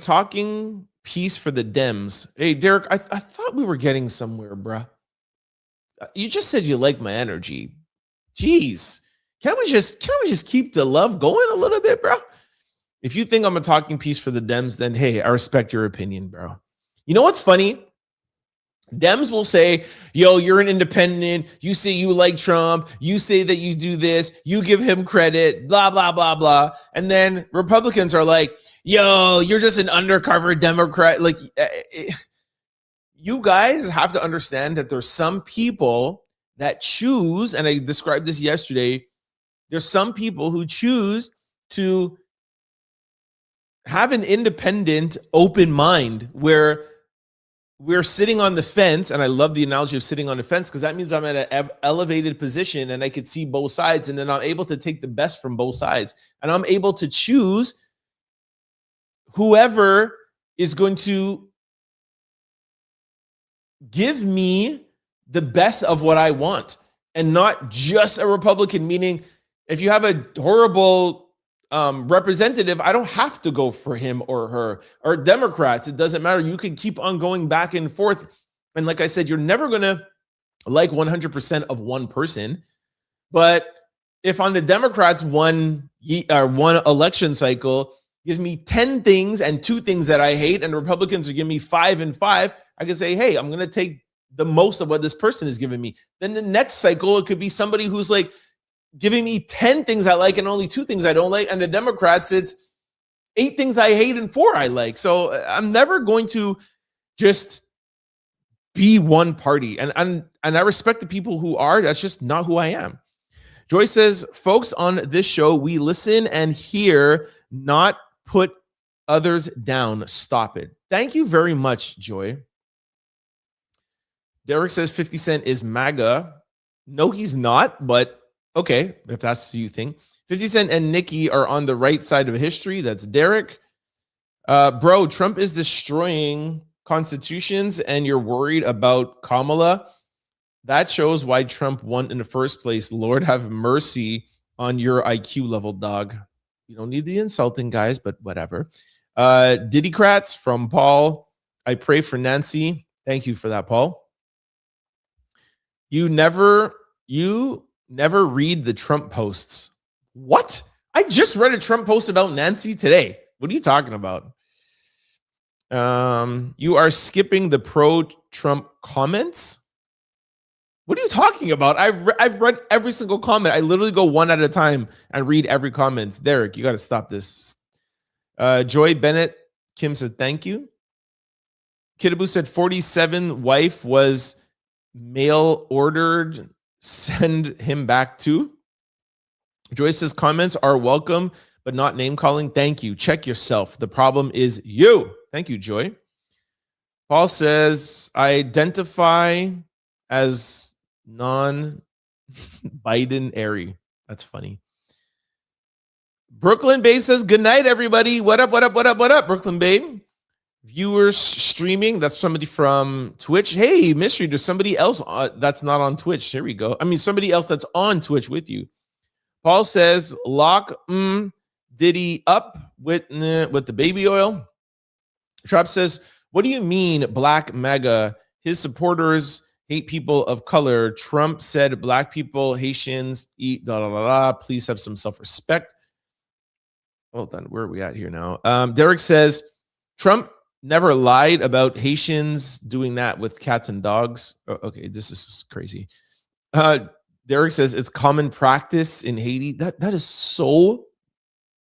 talking piece for the Dems. Hey, Derek, I thought we were getting somewhere, bruh. You just said you like my energy. Jeez. Can't we just keep the love going a little bit, bro? If you think I'm a talking piece for the Dems, then hey, I respect your opinion, bro. You know what's funny? Dems will say, yo, you're an independent. You say you like Trump. You say that you do this. You give him credit, blah, blah, blah, blah. And then Republicans are like, yo, you're just an undercover Democrat. Like, you guys have to understand that there's some people that choose, and I described this yesterday, there's some people who choose to have an independent, open mind where we're sitting on the fence. And I love the analogy of sitting on the fence because that means I'm at an elevated position and I could see both sides. And then I'm able to take the best from both sides. And I'm able to choose whoever is going to give me the best of what I want and not just a Republican, meaning if you have a horrible representative, I don't have to go for him or her. Or Democrats, it doesn't matter. You can keep on going back and forth. And like I said, you're never going to like 100% of one person. But if on the Democrats, one election cycle gives me 10 things and 2 things that I hate, and the Republicans are giving me 5 and 5, I can say, hey, I'm going to take the most of what this person is giving me. Then the next cycle, it could be somebody who's like giving me 10 things I like and only 2 things I don't like. And the Democrats, it's 8 things I hate and 4 I like. So I'm never going to just be one party. And I respect the people who are. That's just not who I am. Joy says, folks on this show, we listen and hear, not put others down. Stop it. Thank you very much, Joy. Derek says 50 Cent is MAGA. No, he's not, but okay, if that's you think. 50 Cent and Nicki are on the right side of history. That's Derek. Bro, Trump is destroying constitutions and you're worried about Kamala. That shows why Trump won in the first place. Lord have mercy on your IQ level, dog. You don't need the insulting, guys, but whatever. Diddycrats from Paul. I pray for Nancy. Thank you for that, Paul. You never read the Trump posts. What? I just read a Trump post about Nancy today. What are you talking about? You are skipping the pro-Trump comments. What are you talking about? I've read every single comment. I literally go one at a time and read every comment. Derek, you got to stop this. Joy Bennett Kim said thank you. Kidaboo said 47 wife was mail ordered. Send him back too. Joy says comments are welcome, but not name calling. Thank you. Check yourself. The problem is you. Thank you, Joy. Paul says I identify as non-Biden-ary. That's funny. Brooklyn Babe says, good night, everybody. What up, what up, what up, what up, Brooklyn Babe? Viewers streaming. That's somebody from Twitch. Hey, Mystery, there's somebody else that's not on Twitch. Here we go. I mean, somebody else that's on Twitch with you. Paul says, lock Diddy up with the baby oil. Trump says, what do you mean black MAGA? His supporters hate people of color. Trump said black people, Haitians eat da da da da. Please have some self-respect. Hold on, where are we at here now? Derek says, Trump never lied about Haitians doing that with cats and dogs. Oh, okay, this is crazy. Derek says it's common practice in Haiti. That is so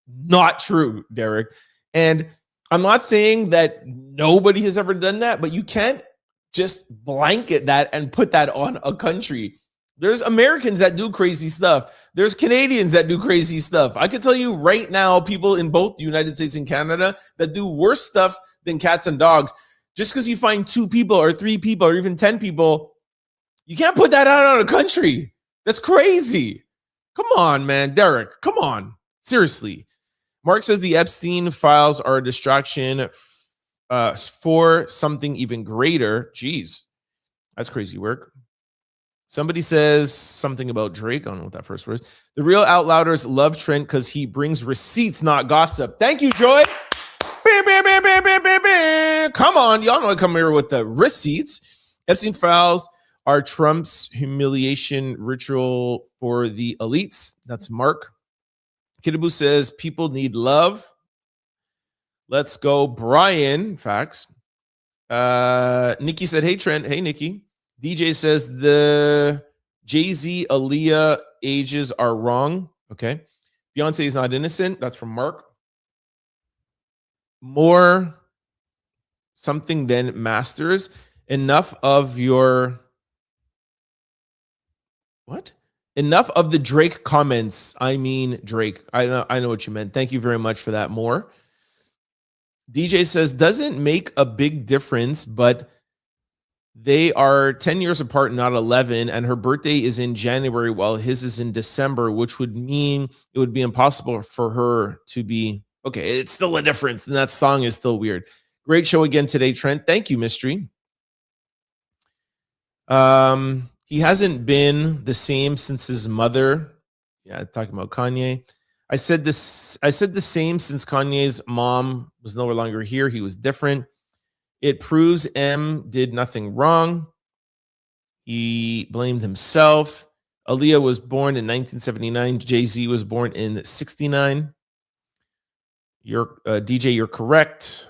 not true, Derek. And I'm not saying that nobody has ever done that, but you can't just blanket that and put that on a country. There's Americans that do crazy stuff. There's Canadians that do crazy stuff. I could tell you right now, people in both the United States and Canada that do worse stuff than cats and dogs. Just because you find 2 people or 3 people or even 10 people, you can't put that out on a country. That's crazy. Come on, man. Derek, come on. Seriously. Mark says the Epstein files are a distraction for something even greater. Jeez, that's crazy work. Somebody says something about Drake. I don't know what that first word is. The real outlouders love Trent because he brings receipts, not gossip. Thank you, Joy. Come on. Y'all know I come here with the receipts. Epstein files are Trump's humiliation ritual for the elites. That's Mark. Kidaboo says people need love. Let's go, Brian. Facts. Nikki said, hey, Trent. Hey, Nikki. DJ says the Jay-Z Aaliyah ages are wrong. Okay. Beyonce is not innocent. That's from Mark. More something than masters. Enough of your... What? Enough of the Drake comments. I mean, Drake. I know what you meant. Thank you very much for that. More. DJ says, doesn't make a big difference, but they are 10 years apart, not 11, and her birthday is in January while his is in December, which would mean it would be impossible for her to be... Okay, it's still a difference, and that song is still weird. Great show again today, Trent. Thank you, Mystery. He hasn't been the same since his mother. Yeah, talking about Kanye. I said the same since Kanye's mom was no longer here. He was different. It proves M did nothing wrong. He blamed himself. Aaliyah was born in 1979. Jay-Z was born in 69. DJ, you're correct.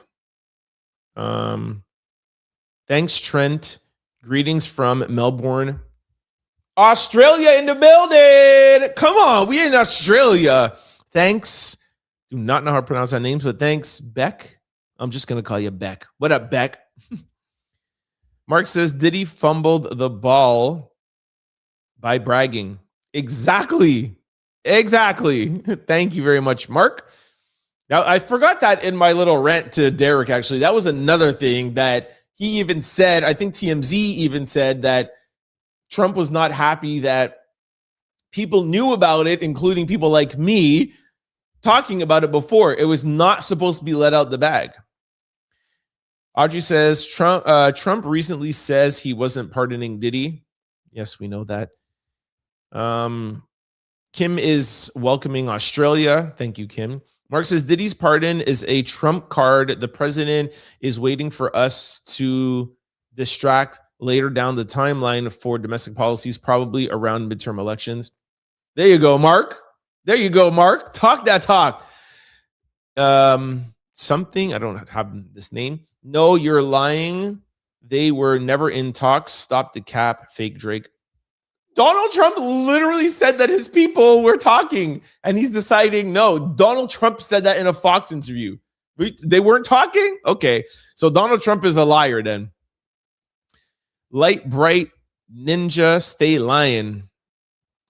Thanks, Trent. Greetings from Melbourne, Australia in the building. Come on, we in Australia. Thanks. Do not know how to pronounce our names, but thanks, Beck. I'm just going to call you Beck. What up, Beck? Mark says, Diddy fumbled the ball by bragging. Exactly. Thank you very much, Mark. Now, I forgot that in my little rant to Derek, actually. That was another thing that he even said. I think TMZ even said that Trump was not happy that people knew about it, including people like me, talking about it before. It was not supposed to be let out the bag. Audrey says, Trump recently says he wasn't pardoning Diddy. Yes, we know that. Kim is welcoming Australia. Thank you, Kim. Mark says, Diddy's pardon is a Trump card. The president is waiting for us to distract later down the timeline for domestic policies, probably around midterm elections. There you go, Mark. Talk that talk. Something, I don't have this name. No, you're lying. They were never in talks. Stop the cap, fake Drake. Donald Trump literally said that his people were talking, and he's deciding no. Donald Trump said that in a Fox interview. They weren't talking? Okay, so Donald Trump is a liar then. Light, bright, ninja, stay lying.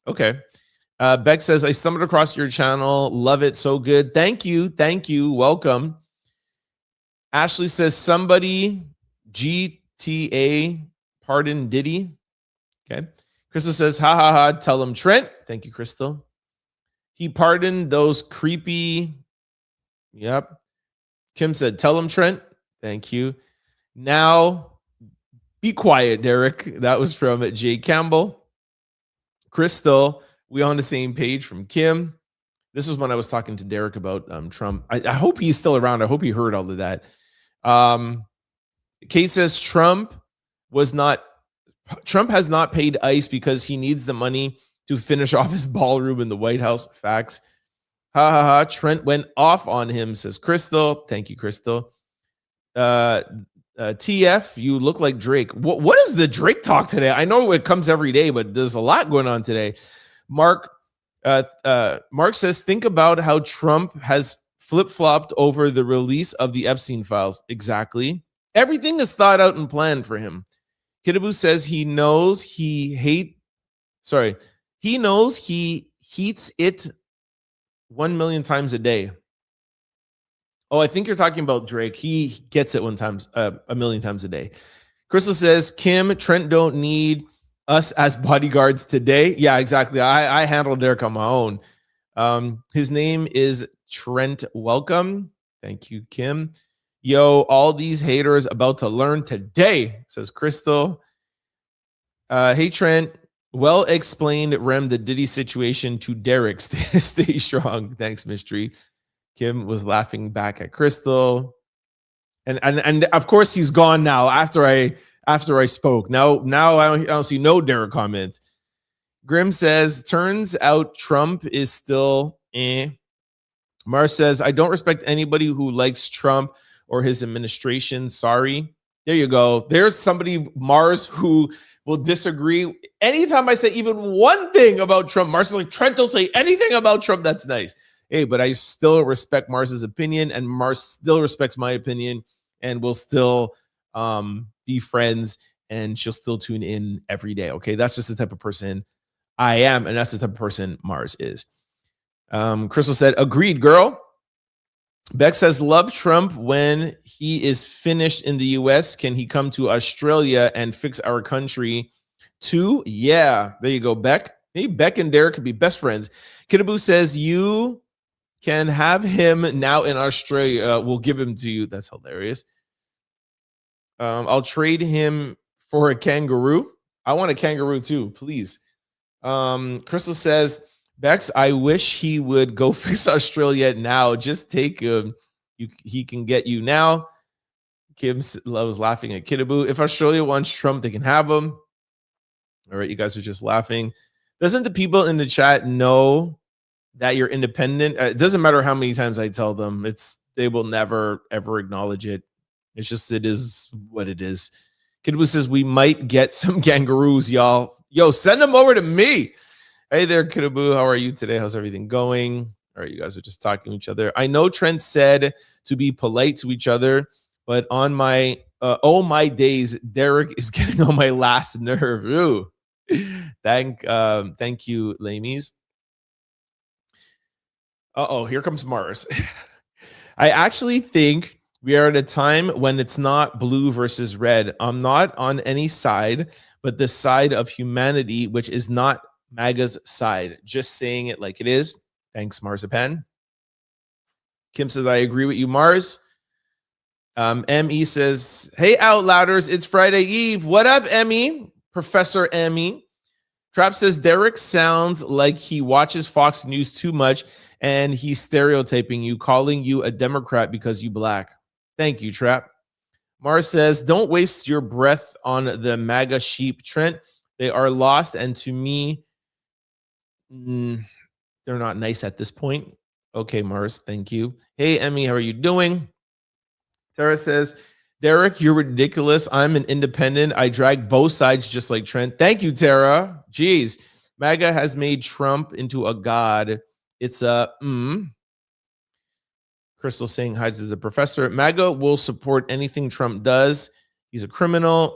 Okay. Beck says, I stumbled across your channel. Love it. So good. Thank you. Welcome. Ashley says, somebody GTA pardon Diddy. Okay. Crystal says, ha ha ha, tell him Trent. Thank you, Crystal. He pardoned those creepy. Yep. Kim said, tell him Trent. Thank you. Now, be quiet, Derek. That was from Jay Campbell. Crystal, We on the same page from Kim. This is when I was talking to Derek about Trump. I hope he's still around. I hope he heard all of that. Kate says Trump has not paid ICE because he needs the money to finish off his ballroom in the White House. Facts. Ha ha ha. Trent went off on him, says Crystal. Thank you, Crystal. TF, you look like Drake. What is the Drake talk today? I know it comes every day, but there's a lot going on today. Mark says, think about how Trump has flip-flopped over the release of the Epstein files. Exactly. Everything is thought out and planned for him. Kidaboo says he knows he heats it 1 million times a day. Oh, I think you're talking about Drake. He gets it 1 million times a day. Crystal says, Kim, Trent don't need us as bodyguards today. Yeah, exactly. I handled Derek on my own. His name is Trent. Welcome. Thank you, Kim. Yo, all these haters about to learn today, says Crystal. Hey, Trent. Well explained, Rem, the Diddy situation to Derek. Stay strong. Thanks, Mystery. Kim was laughing back at Crystal. And of course he's gone now after I spoke. Now I don't see no Derek comments. Grim says, turns out Trump is still Mars says, I don't respect anybody who likes Trump or his administration. Sorry. There you go. There's somebody, Mars, who will disagree. Anytime I say even one thing about Trump, Mars is like, Trent, don't say anything about Trump. That's nice. Hey, but I still respect Mars's opinion, and Mars still respects my opinion, and we'll still be friends, and she'll still tune in every day. Okay, that's just the type of person I am, and that's the type of person Mars is. Crystal said, agreed, girl. Beck says, love Trump. When he is finished in the US, can he come to Australia and fix our country too? Yeah, there you go, Beck. Hey, Beck and Derek could be best friends. Kidaboo says, you can have him now in Australia. We'll give him to you. That's hilarious. I'll trade him for a kangaroo. I want a kangaroo too, please. Crystal says, Bex, I wish he would go fix Australia now. Just take him. He can get you now. Kim was laughing at Kidaboo. If Australia wants Trump, they can have him. All right, you guys are just laughing. Doesn't the people in the chat know that you're independent? It doesn't matter how many times I tell them. They will never, ever acknowledge it. It's just, it is what it is. Kidaboo says, we might get some kangaroos, y'all. Yo, send them over to me. Hey there, Kidaboo. How are you today? How's everything going? All right, you guys are just talking to each other. I know Trent said to be polite to each other, but on my my days, Derek is getting on my last nerve. Ooh. Thank you, Lamies. Here comes Mars. I actually think we are at a time when it's not blue versus red. I'm not on any side, but the side of humanity, which is not MAGA's side. Just saying it like it is. Thanks, Marzipan. Kim says, I agree with you, Mars. ME says, hey, Outlouders, it's Friday Eve. What up, ME? Professor ME. Trap says, Derek sounds like he watches Fox News too much and he's stereotyping you, calling you a Democrat because you black. Thank you, Trap. Mars says, don't waste your breath on the MAGA sheep, Trent. They are lost, and to me, they're not nice at this point. Okay, Mars, thank you. Hey, Emmy, how are you doing? Tara says, Derek, you're ridiculous. I'm an independent. I drag both sides just like Trent. Thank you, Tara. Jeez. MAGA has made Trump into a god. It's a Crystal saying hi to the professor. MAGA will support anything Trump does. He's a criminal.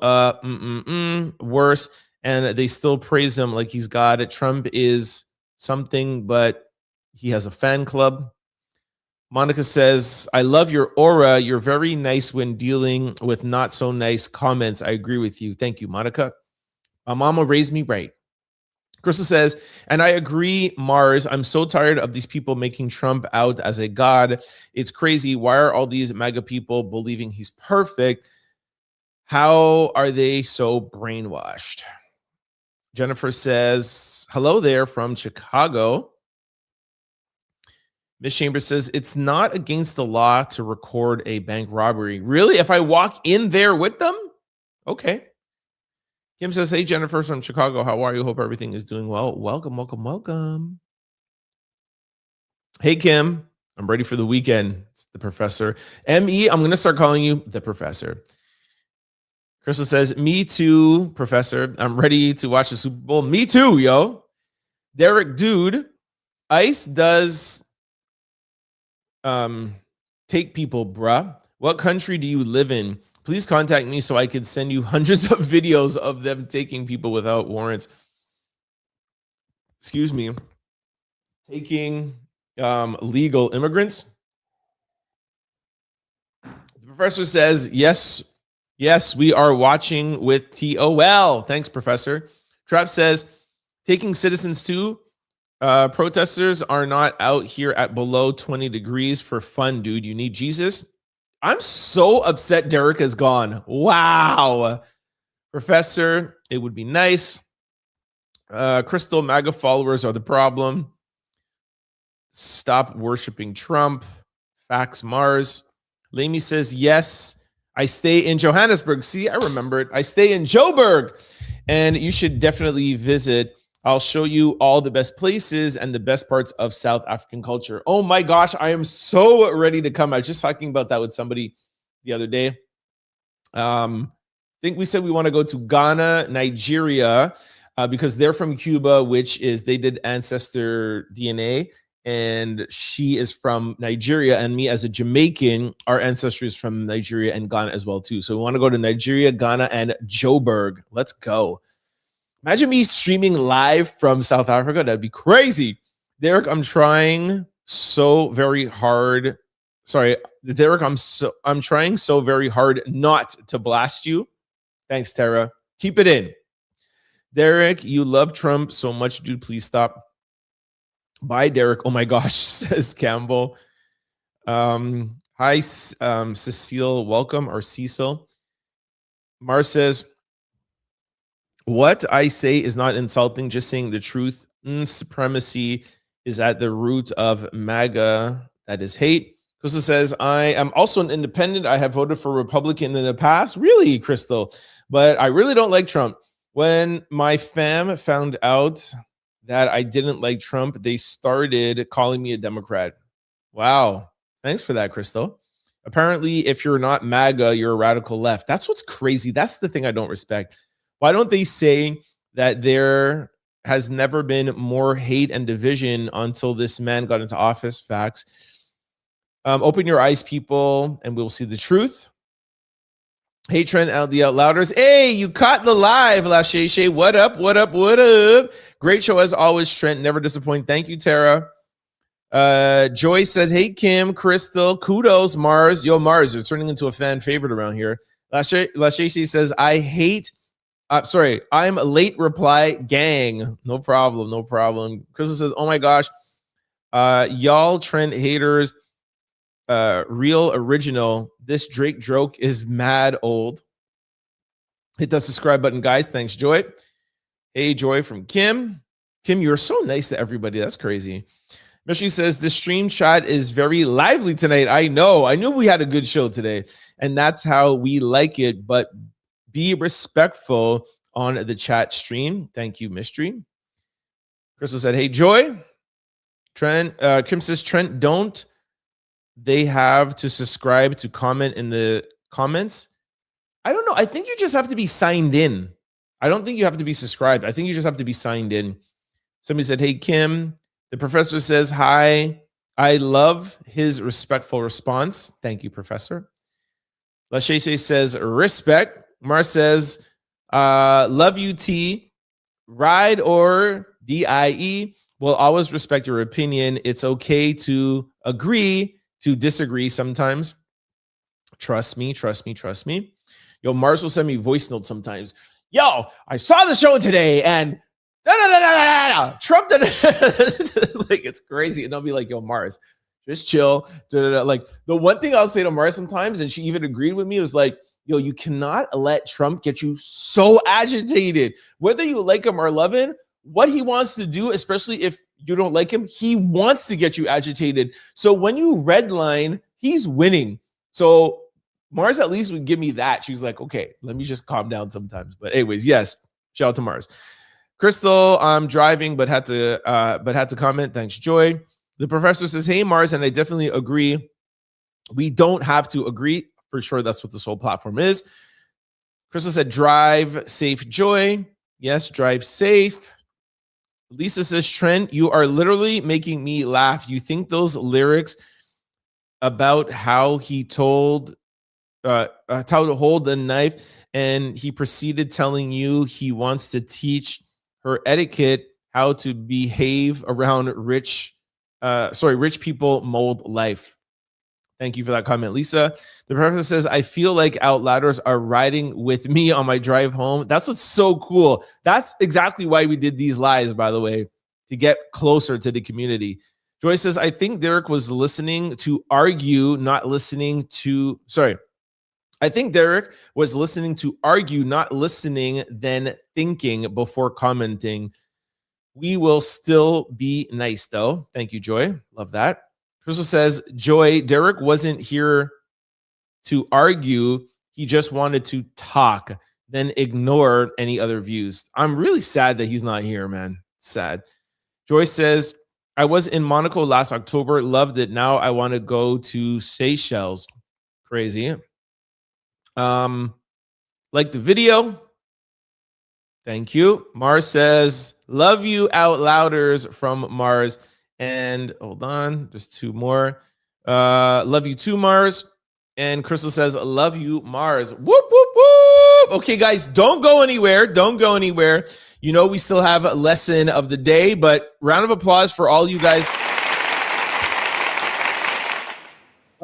Worse. And they still praise him like he's God. Trump is something, but he has a fan club. Monica says, I love your aura. You're very nice when dealing with not so nice comments. I agree with you. Thank you, Monica. My mama raised me right. Crystal says, and I agree, Mars. I'm so tired of these people making Trump out as a god. It's crazy. Why are all these MAGA people believing he's perfect? How are they so brainwashed? Jennifer says, hello there from Chicago. Miss Chambers says, it's not against the law to record a bank robbery. Really? If I walk in there with them? Okay. Kim says, hey, Jennifer from Chicago. How are you? Hope everything is doing well. Welcome, welcome, welcome. Hey, Kim. I'm ready for the weekend. It's the professor. M.E., I'm going to start calling you the professor. Crystal says, me too, professor. I'm ready to watch the Super Bowl. Me too, yo. Derek, dude, ICE does take people, bruh. What country do you live in? Please contact me so I can send you hundreds of videos of them taking people without warrants. Excuse me. Taking legal immigrants. The professor says, yes, we are watching with TOL. Thanks, professor. Trap says, taking citizens too. Protesters are not out here at below 20 degrees for fun, dude. You need Jesus. I'm so upset Derek is gone. Wow. Professor, it would be nice. Crystal, MAGA followers are the problem. Stop worshiping Trump. Fax Mars. Lamy says, yes, I stay in Johannesburg. See, I remember it. I stay in Joburg. And you should definitely visit. I'll show you all the best places and the best parts of South African culture. Oh my gosh, I am so ready to come. I was just talking about that with somebody the other day. I think we said we want to go to Ghana, Nigeria, because they're from Cuba, which is they did ancestor DNA, and she is from Nigeria. And me as a Jamaican, our ancestry is from Nigeria and Ghana as well too. So we want to go to Nigeria, Ghana, and Joburg. Let's go. Imagine me streaming live from South Africa. That'd be crazy. Derek, I'm trying so very hard. Sorry, Derek, I'm trying so very hard not to blast you. Thanks, Tara. Keep it in. Derek, you love Trump so much, dude. Please stop. Bye, Derek. Oh my gosh, says Campbell. Hi, Cecile. Welcome, or Cecil. Mars says, what I say is not insulting, just saying the truth. Supremacy is at the root of MAGA. That is hate. Crystal says, I am also an independent. I have voted for Republican in the past. Really, Crystal? But I really don't like Trump. When my fam found out that I didn't like Trump, they started calling me a Democrat. Wow. Thanks for that, Crystal. Apparently, if you're not MAGA, you're a radical left. That's what's crazy. That's the thing I don't respect. Why don't they say that there has never been more hate and division until this man got into office? Facts. Open your eyes, people, and we'll see the truth. Hey, Trent, the Outlouders. Hey, you caught the live, La Shay Shay. What up, what up, what up? Great show as always, Trent. Never disappoint. Thank you, Tara. Joy said, hey, Kim, Crystal, kudos, Mars. Yo, Mars, you're turning into a fan favorite around here. La Shay Shay says, I'm a late reply gang. No problem, no problem. Crystal says, oh my gosh, y'all Trent haters, real original. This Drake joke is mad old. Hit that subscribe button, guys. Thanks, Joy. Hey, Joy from Kim. Kim, you're so nice to everybody. That's crazy. Mystery says, the stream chat is very lively tonight. I know. I knew we had a good show today, and that's how we like it, but be respectful on the chat stream. Thank you, Mystery. Crystal said, hey, Joy. Trent, Kim says, Trent, don't they have to subscribe to comment in the comments? I don't know. I think you just have to be signed in. I don't think you have to be subscribed. I think you just have to be signed in. Somebody said, hey, Kim. The professor says, hi. I love his respectful response. Thank you, Professor. Lachese says, respect. Mar says, love you, T. Ride or DIE. Will always respect your opinion. It's okay to agree to disagree sometimes. Trust me, trust me, trust me. Yo, Mars will send me voice notes sometimes. Yo, I saw the show today and Trump did like, it's crazy. And I'll be like, yo, Mars, just chill. Like, the one thing I'll say to Mars sometimes, and she even agreed with me, was like, Yo, you cannot let Trump get you so agitated. Whether you like him or love him, what he wants to do, especially if you don't like him, he wants to get you agitated. So when you redline, he's winning. So Mars at least would give me that. She's like, okay, let me just calm down sometimes. But anyways, yes, shout out to Mars. Crystal, I'm driving, but had to comment. Thanks, Joy. The professor says, hey, Mars, and I definitely agree. We don't have to agree. For sure, that's what this whole platform is. Crystal said, drive safe, Joy. Yes, drive safe. Lisa says, Trent, you are literally making me laugh. You think those lyrics about how he told how to hold the knife and he proceeded telling you he wants to teach her etiquette, how to behave around rich people mold life. Thank you for that comment, Lisa. The professor says, I feel like Outlouders are riding with me on my drive home. That's what's so cool. That's exactly why we did these lives, by the way, to get closer to the community. Joyce says, I think Derek was listening to argue, not listening to, I think Derek was listening to argue, not listening, then thinking before commenting. We will still be nice, though. Thank you, Joy. Love that. Crystal says, Joy, Derek wasn't here to argue. He just wanted to talk, then ignored any other views. I'm really sad that he's not here, man. Sad. Joy says, I was in Monaco last October. Loved it. Now I want to go to Seychelles. Crazy. Like the video. Thank you. Mars says, love you, Outlouders from Mars. And hold on, there's two more. Love you too, Mars. And Crystal says, love you, Mars. Whoop, whoop, whoop. Okay, guys, don't go anywhere. Don't go anywhere. You know, we still have a lesson of the day, but round of applause for all you guys.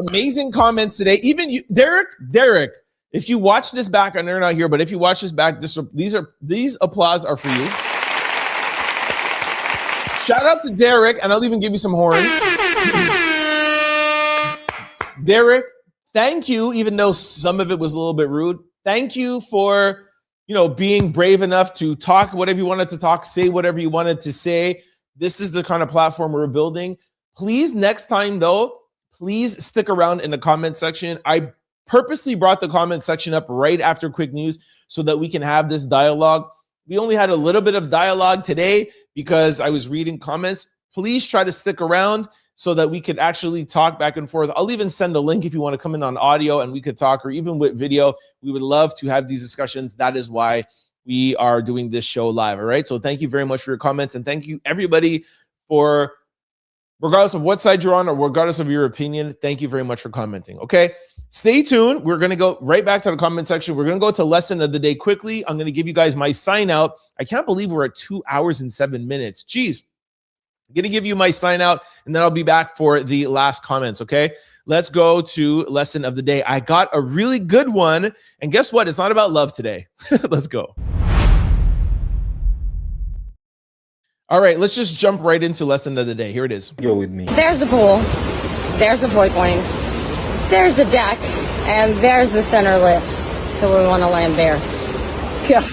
Amazing comments today. Even you, Derek, if you watch this back, I know you're not here, but if you watch this back, these applause are for you. Shout out to Derek, and I'll even give you some horns. Derek, thank you, even though some of it was a little bit rude. Thank you for, being brave enough to talk whatever you wanted to talk, say whatever you wanted to say. This is the kind of platform we're building. Please, next time, though, please stick around in the comment section. I purposely brought the comment section up right after quick news so that we can have this dialogue. We only had a little bit of dialogue today because I was reading comments. Please try to stick around so that we could actually talk back and forth. I'll even send a link if you want to come in on audio and we could talk, or even with video. We would love to have these discussions. That is why we are doing this show live. All right. So thank you very much for your comments. And thank you, everybody, for, regardless of what side you're on or regardless of your opinion, thank you very much for commenting. Okay. Stay tuned. We're going to go right back to the comment section. We're going to go to lesson of the day quickly. I'm going to give you guys my sign out. I can't believe we're at 2 hours and 7 minutes. Jeez. I'm going to give you my sign out, and then I'll be back for the last comments. Okay. Let's go to lesson of the day. I got a really good one. And guess what? It's not about love today. Let's go. All right. Let's just jump right into lesson of the day. Here it is. Go with me. There's the pool. There's the void point. There's the deck, and there's the center lift. So we want to land there. Yeah.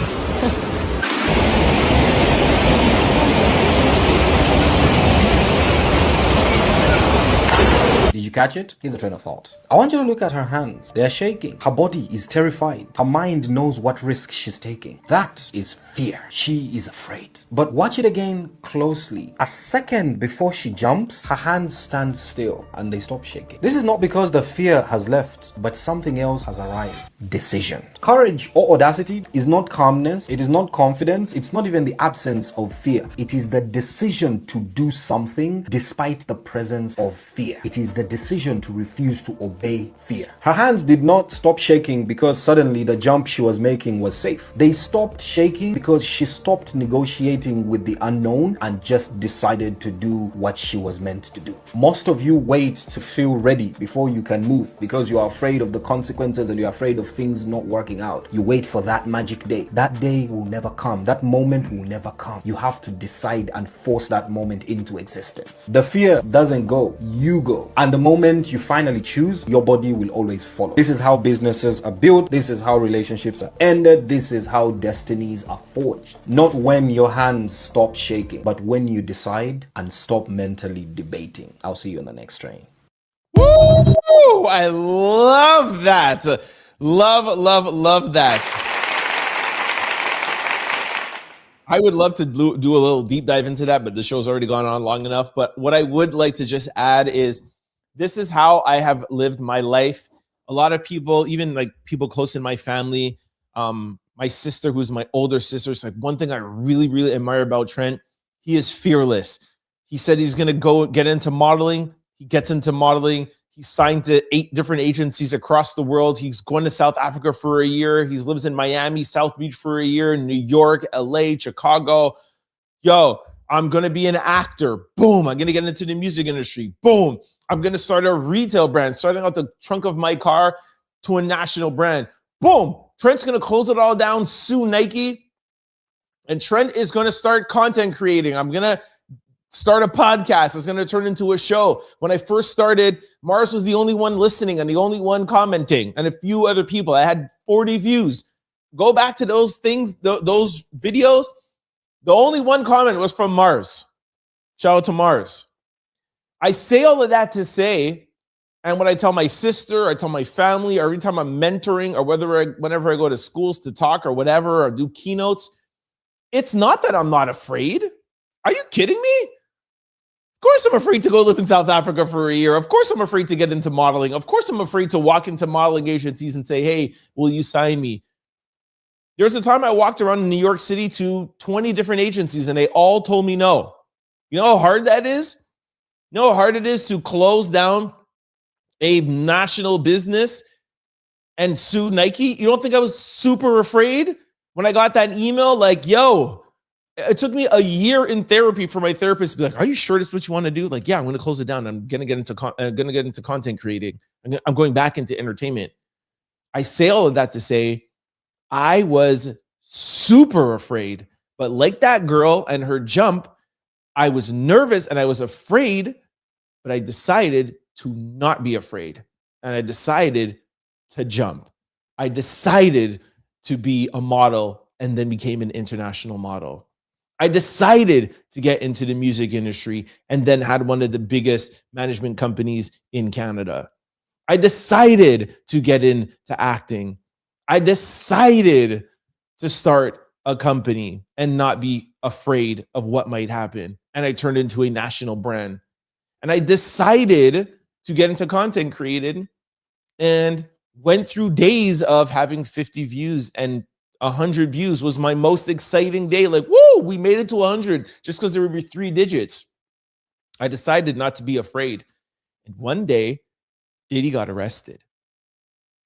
Did you catch it? Here's a train of thought. I want you to look at her hands. They're shaking. Her body is terrified. Her mind knows what risk she's taking. That is fear. She is afraid. But watch it again closely. A second before she jumps, her hands stand still and they stop shaking. This is not because the fear has left, but something else has arrived. Decision. Courage or audacity is not calmness. It is not confidence. It's not even the absence of fear. It is the decision to do something despite the presence of fear. It is the decision to refuse to obey fear. Her hands did not stop shaking because suddenly the jump she was making was safe. They stopped shaking because she stopped negotiating with the unknown and just decided to do what she was meant to do. Most of you wait to feel ready before you can move because you are afraid of the consequences and you're afraid of things not working out. You wait for that magic day. That day will never come. That moment will never come. You have to decide and force that moment into existence. The fear doesn't go. You go. And the moment you finally choose, your body will always follow. This is how businesses are built. This is how relationships are ended. This is how destinies are forged. Not when your hands stop shaking, but when you decide and stop mentally debating. I'll see you on the next train. Woo! I love that. Love that. I would love to do a little deep dive into that, but the show's already gone on long enough. But what I would like to just add is this is how I have lived my life. A lot of people, even like people close in my family, my sister, who's my older sister, is like one thing I really, really admire about Trent. He is fearless. He said he's going to go get into modeling. He gets into modeling. He's signed to 8 different agencies across the world. He's going to South Africa for a year. He lives in Miami, South Beach for a year, New York, LA, Chicago. Yo, I'm going to be an actor. Boom. I'm going to get into the music industry. Boom. I'm going to start a retail brand, starting out the trunk of my car to a national brand. Boom. Trent's going to close it all down, sue Nike. And Trent is going to start content creating. I'm going to start a podcast. It's going to turn into a show. When I first started, Mars was the only one listening and the only one commenting, and a few other people. I had 40 views. Go back to those things, those videos. The only one comment was from Mars. Shout out to Mars. I say all of that to say, and when I tell my sister, I tell my family, or every time I'm mentoring, or whenever I go to schools to talk or whatever, or do keynotes, it's not that I'm not afraid. Are you kidding me? Of course I'm afraid to go live in South Africa for a year. Of course I'm afraid to get into modeling. Of course I'm afraid to walk into modeling agencies and say, hey, will you sign me? There's a time I walked around in New York City to 20 different agencies and they all told me no. You know how hard that is? You know how hard it is to close down a national business and sue Nike? You don't think I was super afraid when I got that email like, yo, it took me a year in therapy for my therapist to be like, are you sure this is what you want to do? Like, yeah, I'm going to close it down. I'm going to get into content creating. I'm going back into entertainment. I say all of that to say I was super afraid, but like that girl and her jump, I was nervous and I was afraid, but I decided to not be afraid. And I decided to jump. I decided to be a model and then became an international model. I decided to get into the music industry and then had one of the biggest management companies in Canada. I decided to get into acting. I decided to start a company and not be afraid of what might happen. And I turned into a national brand. And I decided to get into content creating and went through days of having 50 views, and 100 views was my most exciting day. Like, whoa, we made it to 100 just because there would be 3 digits. I decided not to be afraid. And one day, Diddy got arrested.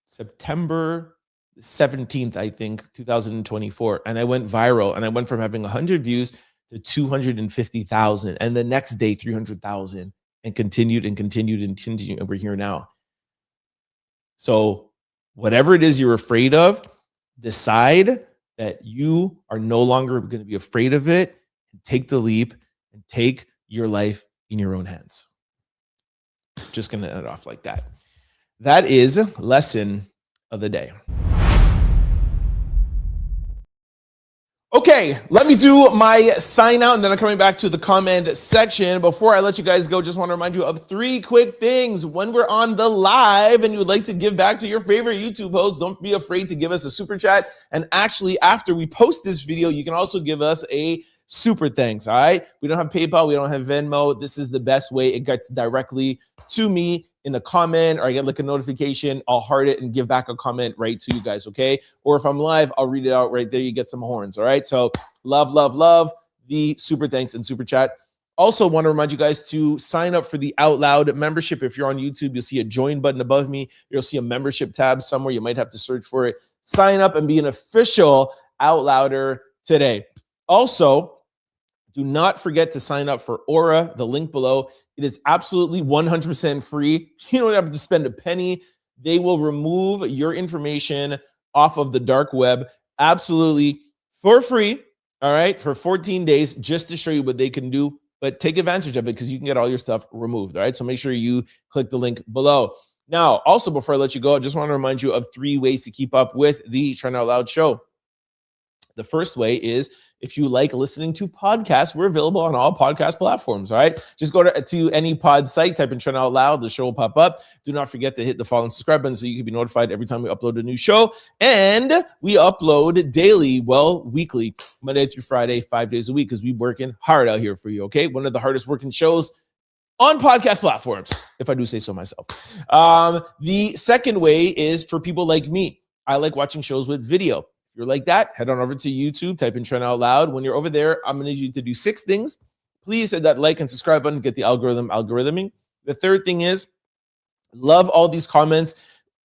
September 17th, I think, 2024. And I went viral, and I went from having 100 views to 250,000. And the next day, 300,000, and continued. And we're here now. So whatever it is you're afraid of, decide that you are no longer going to be afraid of it, and take the leap and take your life in your own hands. Just going to end it off like that. That is lesson of the day. Okay, let me do my sign out and then I'm coming back to the comment section. Before I let you guys go, just want to remind you of 3 quick things. When we're on the live and you would like to give back to your favorite YouTube host, don't be afraid to give us a super chat. And actually, after we post this video, you can also give us a super thanks, all right? We don't have PayPal, we don't have Venmo. This is the best way. It gets directly to me in a comment, or I get like a notification. I'll heart it and give back a comment right to you guys, okay? Or if I'm live, I'll read it out right there. You get some horns, all right? So love the super thanks and super chat. Also want to remind you guys to sign up for the Out Loud membership. If you're on YouTube, you'll see a join button above me. You'll see a membership tab somewhere. You might have to search for it. Sign up and be an official Out Louder today. Also, do not forget to sign up for Aura, the link below. It is absolutely 100% free. You don't have to spend a penny. They will remove your information off of the dark web absolutely for free, all right, for 14 days, just to show you what they can do. but take advantage of it because you can get all your stuff removed. All right. So make sure you click the link below. Now, also, before I let you go, I just want to remind you of 3 ways to keep up with the Trend Out Loud show. The first way is if you like listening to podcasts, we're available on all podcast platforms. All right. Just go to any pod site, type in Trend Out Loud, the show will pop up. Do not forget to hit the follow and subscribe button so you can be notified every time we upload a new show. And we upload daily, weekly, Monday through Friday, 5 days a week, because we're working hard out here for you. Okay. One of the hardest working shows on podcast platforms, if I do say so myself. The second way is for people like me. I like watching shows with video. If you're like that, head on over to YouTube, type in Trend Out Loud. When you're over there, I'm going to need you to do 6 things. Please hit that like and subscribe button, get the algorithming. The third thing is, love all these comments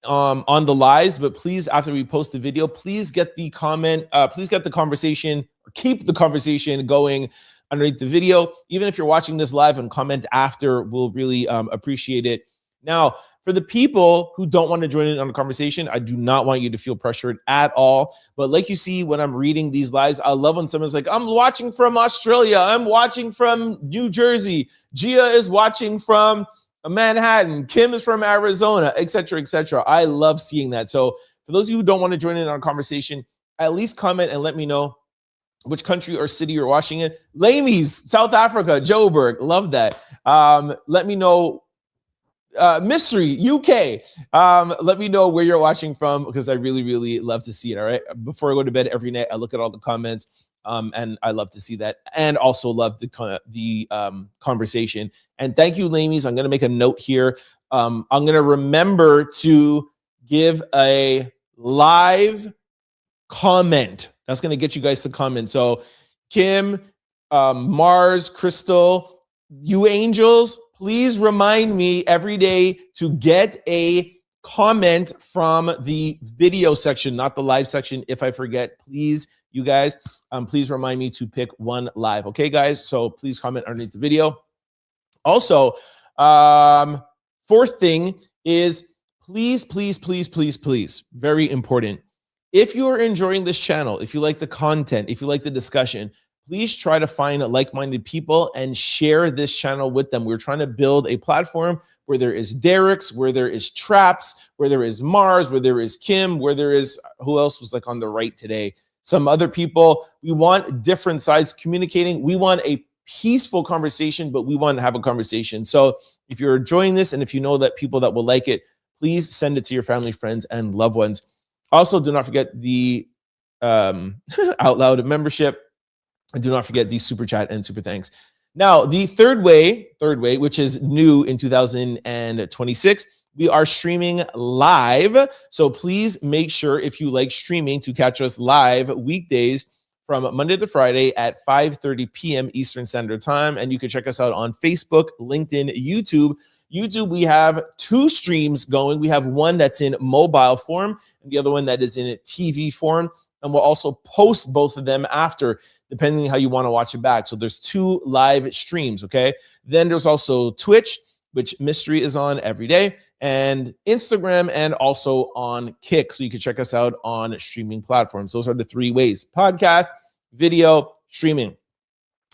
on the lives, but please, after we post the video, please get the conversation, or keep the conversation going underneath the video. Even if you're watching this live and comment after, we'll really appreciate it. Now, for the people who don't want to join in on the conversation, I do not want you to feel pressured at all. But like you see when I'm reading these lives, I love when someone's like, I'm watching from Australia. I'm watching from New Jersey. Gia is watching from Manhattan. Kim is from Arizona, etc., etc. I love seeing that. So for those of you who don't want to join in on a conversation, at least comment and let me know which country or city you're watching in. Lamies, South Africa, Joburg. Love that. Let me know. Mystery, UK. Let me know where you're watching from because I really, really love to see it. All right. Before I go to bed every night, I look at all the comments and I love to see that, and also love the conversation. And thank you, Lamies. I'm going to make a note here. I'm going to remember to give a live comment. That's going to get you guys to comment. So Kim, Mars, Crystal, you angels, please remind me every day to get a comment from the video section, not the live section. If I forget, please, you guys, please remind me to pick one live. Okay, guys? So please comment underneath the video. Also, fourth thing is please, very important. If you're enjoying this channel, if you like the content, if you like the discussion, please try to find like-minded people and share this channel with them. We're trying to build a platform where there is Derek's, where there is Traps, where there is Mars, where there is Kim, where there is, who else was like on the right today? Some other people. We want different sides communicating. We want a peaceful conversation, but we want to have a conversation. So if you're enjoying this and if you know that people that will like it, please send it to your family, friends, and loved ones. Also, do not forget the Out Loud membership. And do not forget the super chat and super thanks. Now, the third way, which is new in 2026, we are streaming live. So please make sure, if you like streaming, to catch us live weekdays from Monday to Friday at 5:30 p.m. Eastern Standard Time. And you can check us out on Facebook, LinkedIn, YouTube. YouTube, we have 2 streams going. We have one that's in mobile form and the other one that is in a TV form. And we'll also post both of them after, depending on how you want to watch it back. So there's 2 live streams, okay? Then there's also Twitch, which Mystery is on every day, and Instagram, and also on Kick. So you can check us out on streaming platforms. Those are the 3 ways: podcast, video, streaming.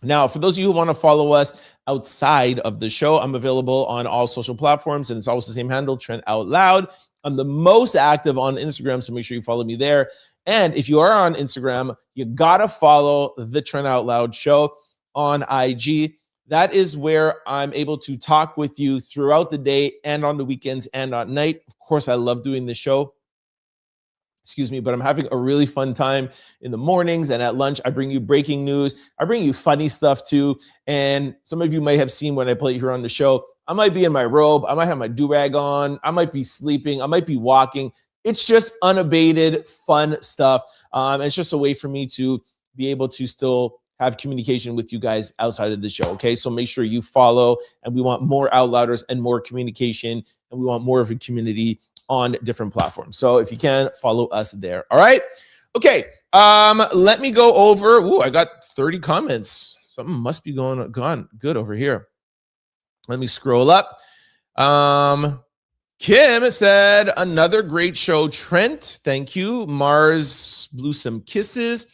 Now, for those of you who want to follow us outside of the show, I'm available on all social platforms, and it's always the same handle, Trend Out Loud. I'm the most active on Instagram, so make sure you follow me there. And if you are on Instagram, you gotta follow the Trend Out Loud show on IG. That is where I'm able to talk with you throughout the day and on the weekends and at night. Of course, I love doing the show. But I'm having a really fun time in the mornings and at lunch. I bring you breaking news. I bring you funny stuff too. And some of you might have seen when I play here on the show, I might be in my robe. I might have my do-rag on. I might be sleeping. I might be walking. It's just unabated, fun stuff. It's just a way for me to be able to still have communication with you guys outside of the show, okay? So make sure you follow, and we want more Out Louders and more communication, and we want more of a community on different platforms. So if you can, follow us there, all right? Okay, let me go over. Ooh, I got 30 comments. Something must be going good over here. Let me scroll up. Kim said, another great show, Trent. Thank you. Mars blew some kisses.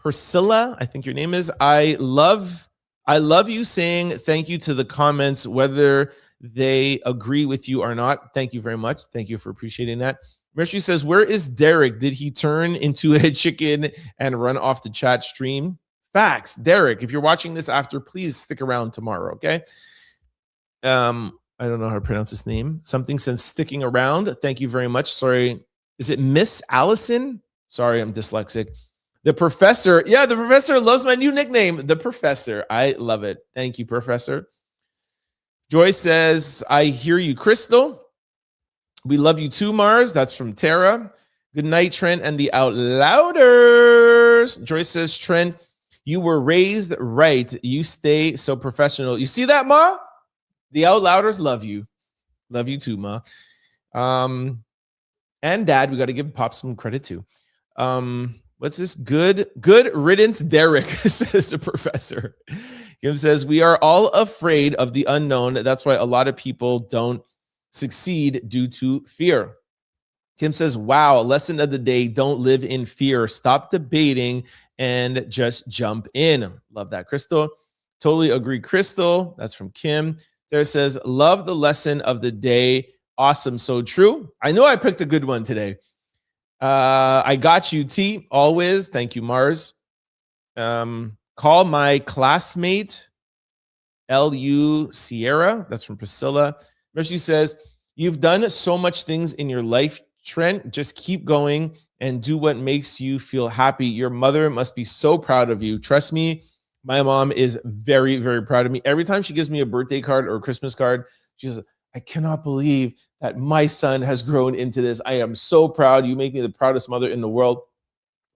Priscilla, I think your name is. I love you saying thank you to the comments, whether they agree with you or not. Thank you very much. Thank you for appreciating that. Mercy says, where is Derek? Did he turn into a chicken and run off the chat stream? Facts. Derek, if you're watching this after, please stick around tomorrow, okay? I don't know how to pronounce his name. Something says sticking around. Thank you very much. Sorry. Is it Miss Allison? Sorry, I'm dyslexic. The Professor. Yeah, the Professor loves my new nickname, the Professor. I love it. Thank you, Professor. Joy says, I hear you, Crystal. We love you too, Mars. That's from Tara. Good night, Trent and the Out Louders. Joy says, Trent, you were raised right. You stay so professional. You see that, Ma? The Out Louders love you. Love you too, Ma. And Dad, we got to give Pop some credit too. What's this? Good riddance, Derek, says the Professor. Kim says, we are all afraid of the unknown. That's why a lot of people don't succeed due to fear. Kim says, wow, lesson of the day, don't live in fear. Stop debating and just jump in. Love that, Crystal. Totally agree, Crystal. That's from Kim. There says, love the lesson of the day. Awesome, so true. I know I picked a good one today. I got you, T, always. Thank you, Mars. Call my classmate, L.U. Sierra. That's from Priscilla. Mercy says, you've done so much things in your life, Trent. Just keep going and do what makes you feel happy. Your mother must be so proud of you. Trust me, my mom is very, very proud of me. Every time she gives me a birthday card or a Christmas card, she says, I cannot believe that my son has grown into this. I am so proud. You make me the proudest mother in the world.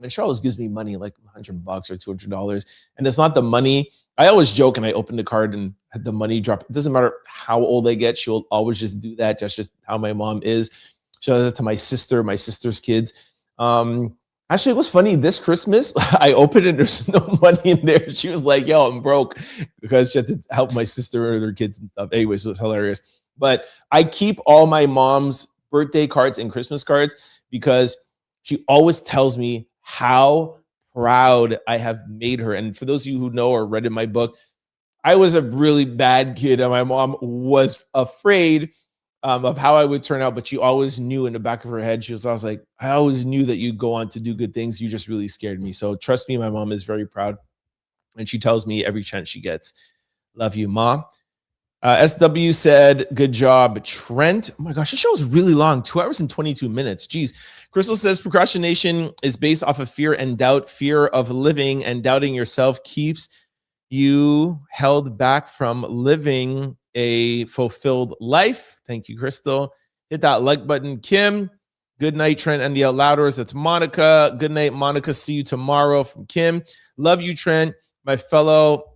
And she always gives me money, like $100 or $200. And it's not the money. I always joke and I open the card and had the money drop. It doesn't matter how old I get. She'll always just do that. That's just how my mom is. She does it to my sister's kids. Actually, it was funny. This Christmas, I opened it and there's no money in there. She was like, yo, I'm broke, because she had to help my sister and her kids and stuff. Anyways, it was hilarious. But I keep all my mom's birthday cards and Christmas cards because she always tells me how proud I have made her. And for those of you who know or read in my book, I was a really bad kid and my mom was afraid of how I would turn out, but she always knew in the back of her head, I was like, I always knew that you'd go on to do good things. You just really scared me. So trust me, my mom is very proud. And she tells me every chance she gets. Love you, Mom. SW said, good job, Trent. Oh my gosh, this show is really long, 2 hours and 22 minutes. Jeez. Crystal says procrastination is based off of fear and doubt. Fear of living and doubting yourself keeps you held back from living a fulfilled life. Thank you, Crystal. Hit that like button, Kim. Good night, Trent and the Out Louders. That's Monica. Good night, Monica. See you tomorrow from Kim. Love you, Trent. My fellow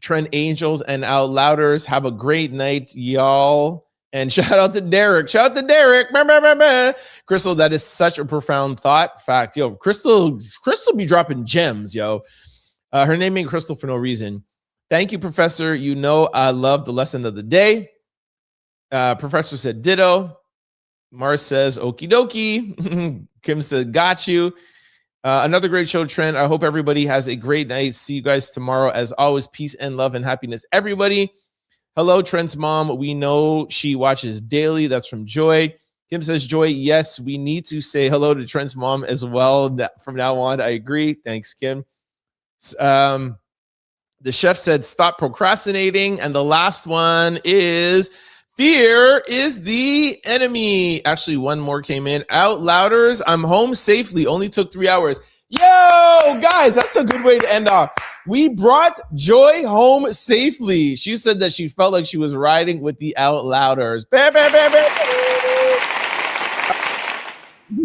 Trent Angels and Out Louders. Have a great night, y'all. And shout out to Derek. Shout out to Derek. Crystal, that is such a profound thought. Fact, yo, Crystal be dropping gems, yo. Her name ain't Crystal for no reason. Thank you, Professor. You know I love the lesson of the day. Professor said ditto. Mars says okie dokie. Kim said got you. Another great show, Trent. I hope everybody has a great night. See you guys tomorrow. As always, peace and love and happiness, everybody. Hello, Trent's mom. We know she watches daily. That's from Joy. Kim says, Joy, yes, we need to say hello to Trent's mom as well. From now on, I agree. Thanks, Kim. The chef said, stop procrastinating. And the last one is fear is the enemy. Actually, one more came in. Out Louders, I'm home safely. Only took 3 hours. Yo, guys, that's a good way to end off. We brought Joy home safely. She said that she felt like she was riding with the Out Louders. We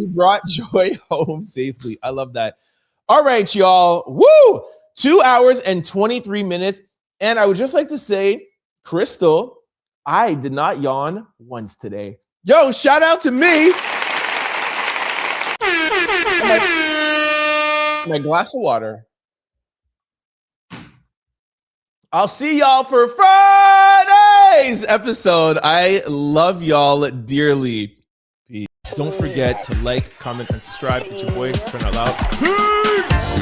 brought Joy home safely. I love that. All right, y'all. Woo! 2 hours and 23 minutes. And I would just like to say, Crystal, I did not yawn once today. Yo, shout out to me. My glass of water. I'll see y'all for Friday's episode. I love y'all dearly. Peace. Don't forget to like, comment, and subscribe. It's your boy, Trent Out Loud. Peace!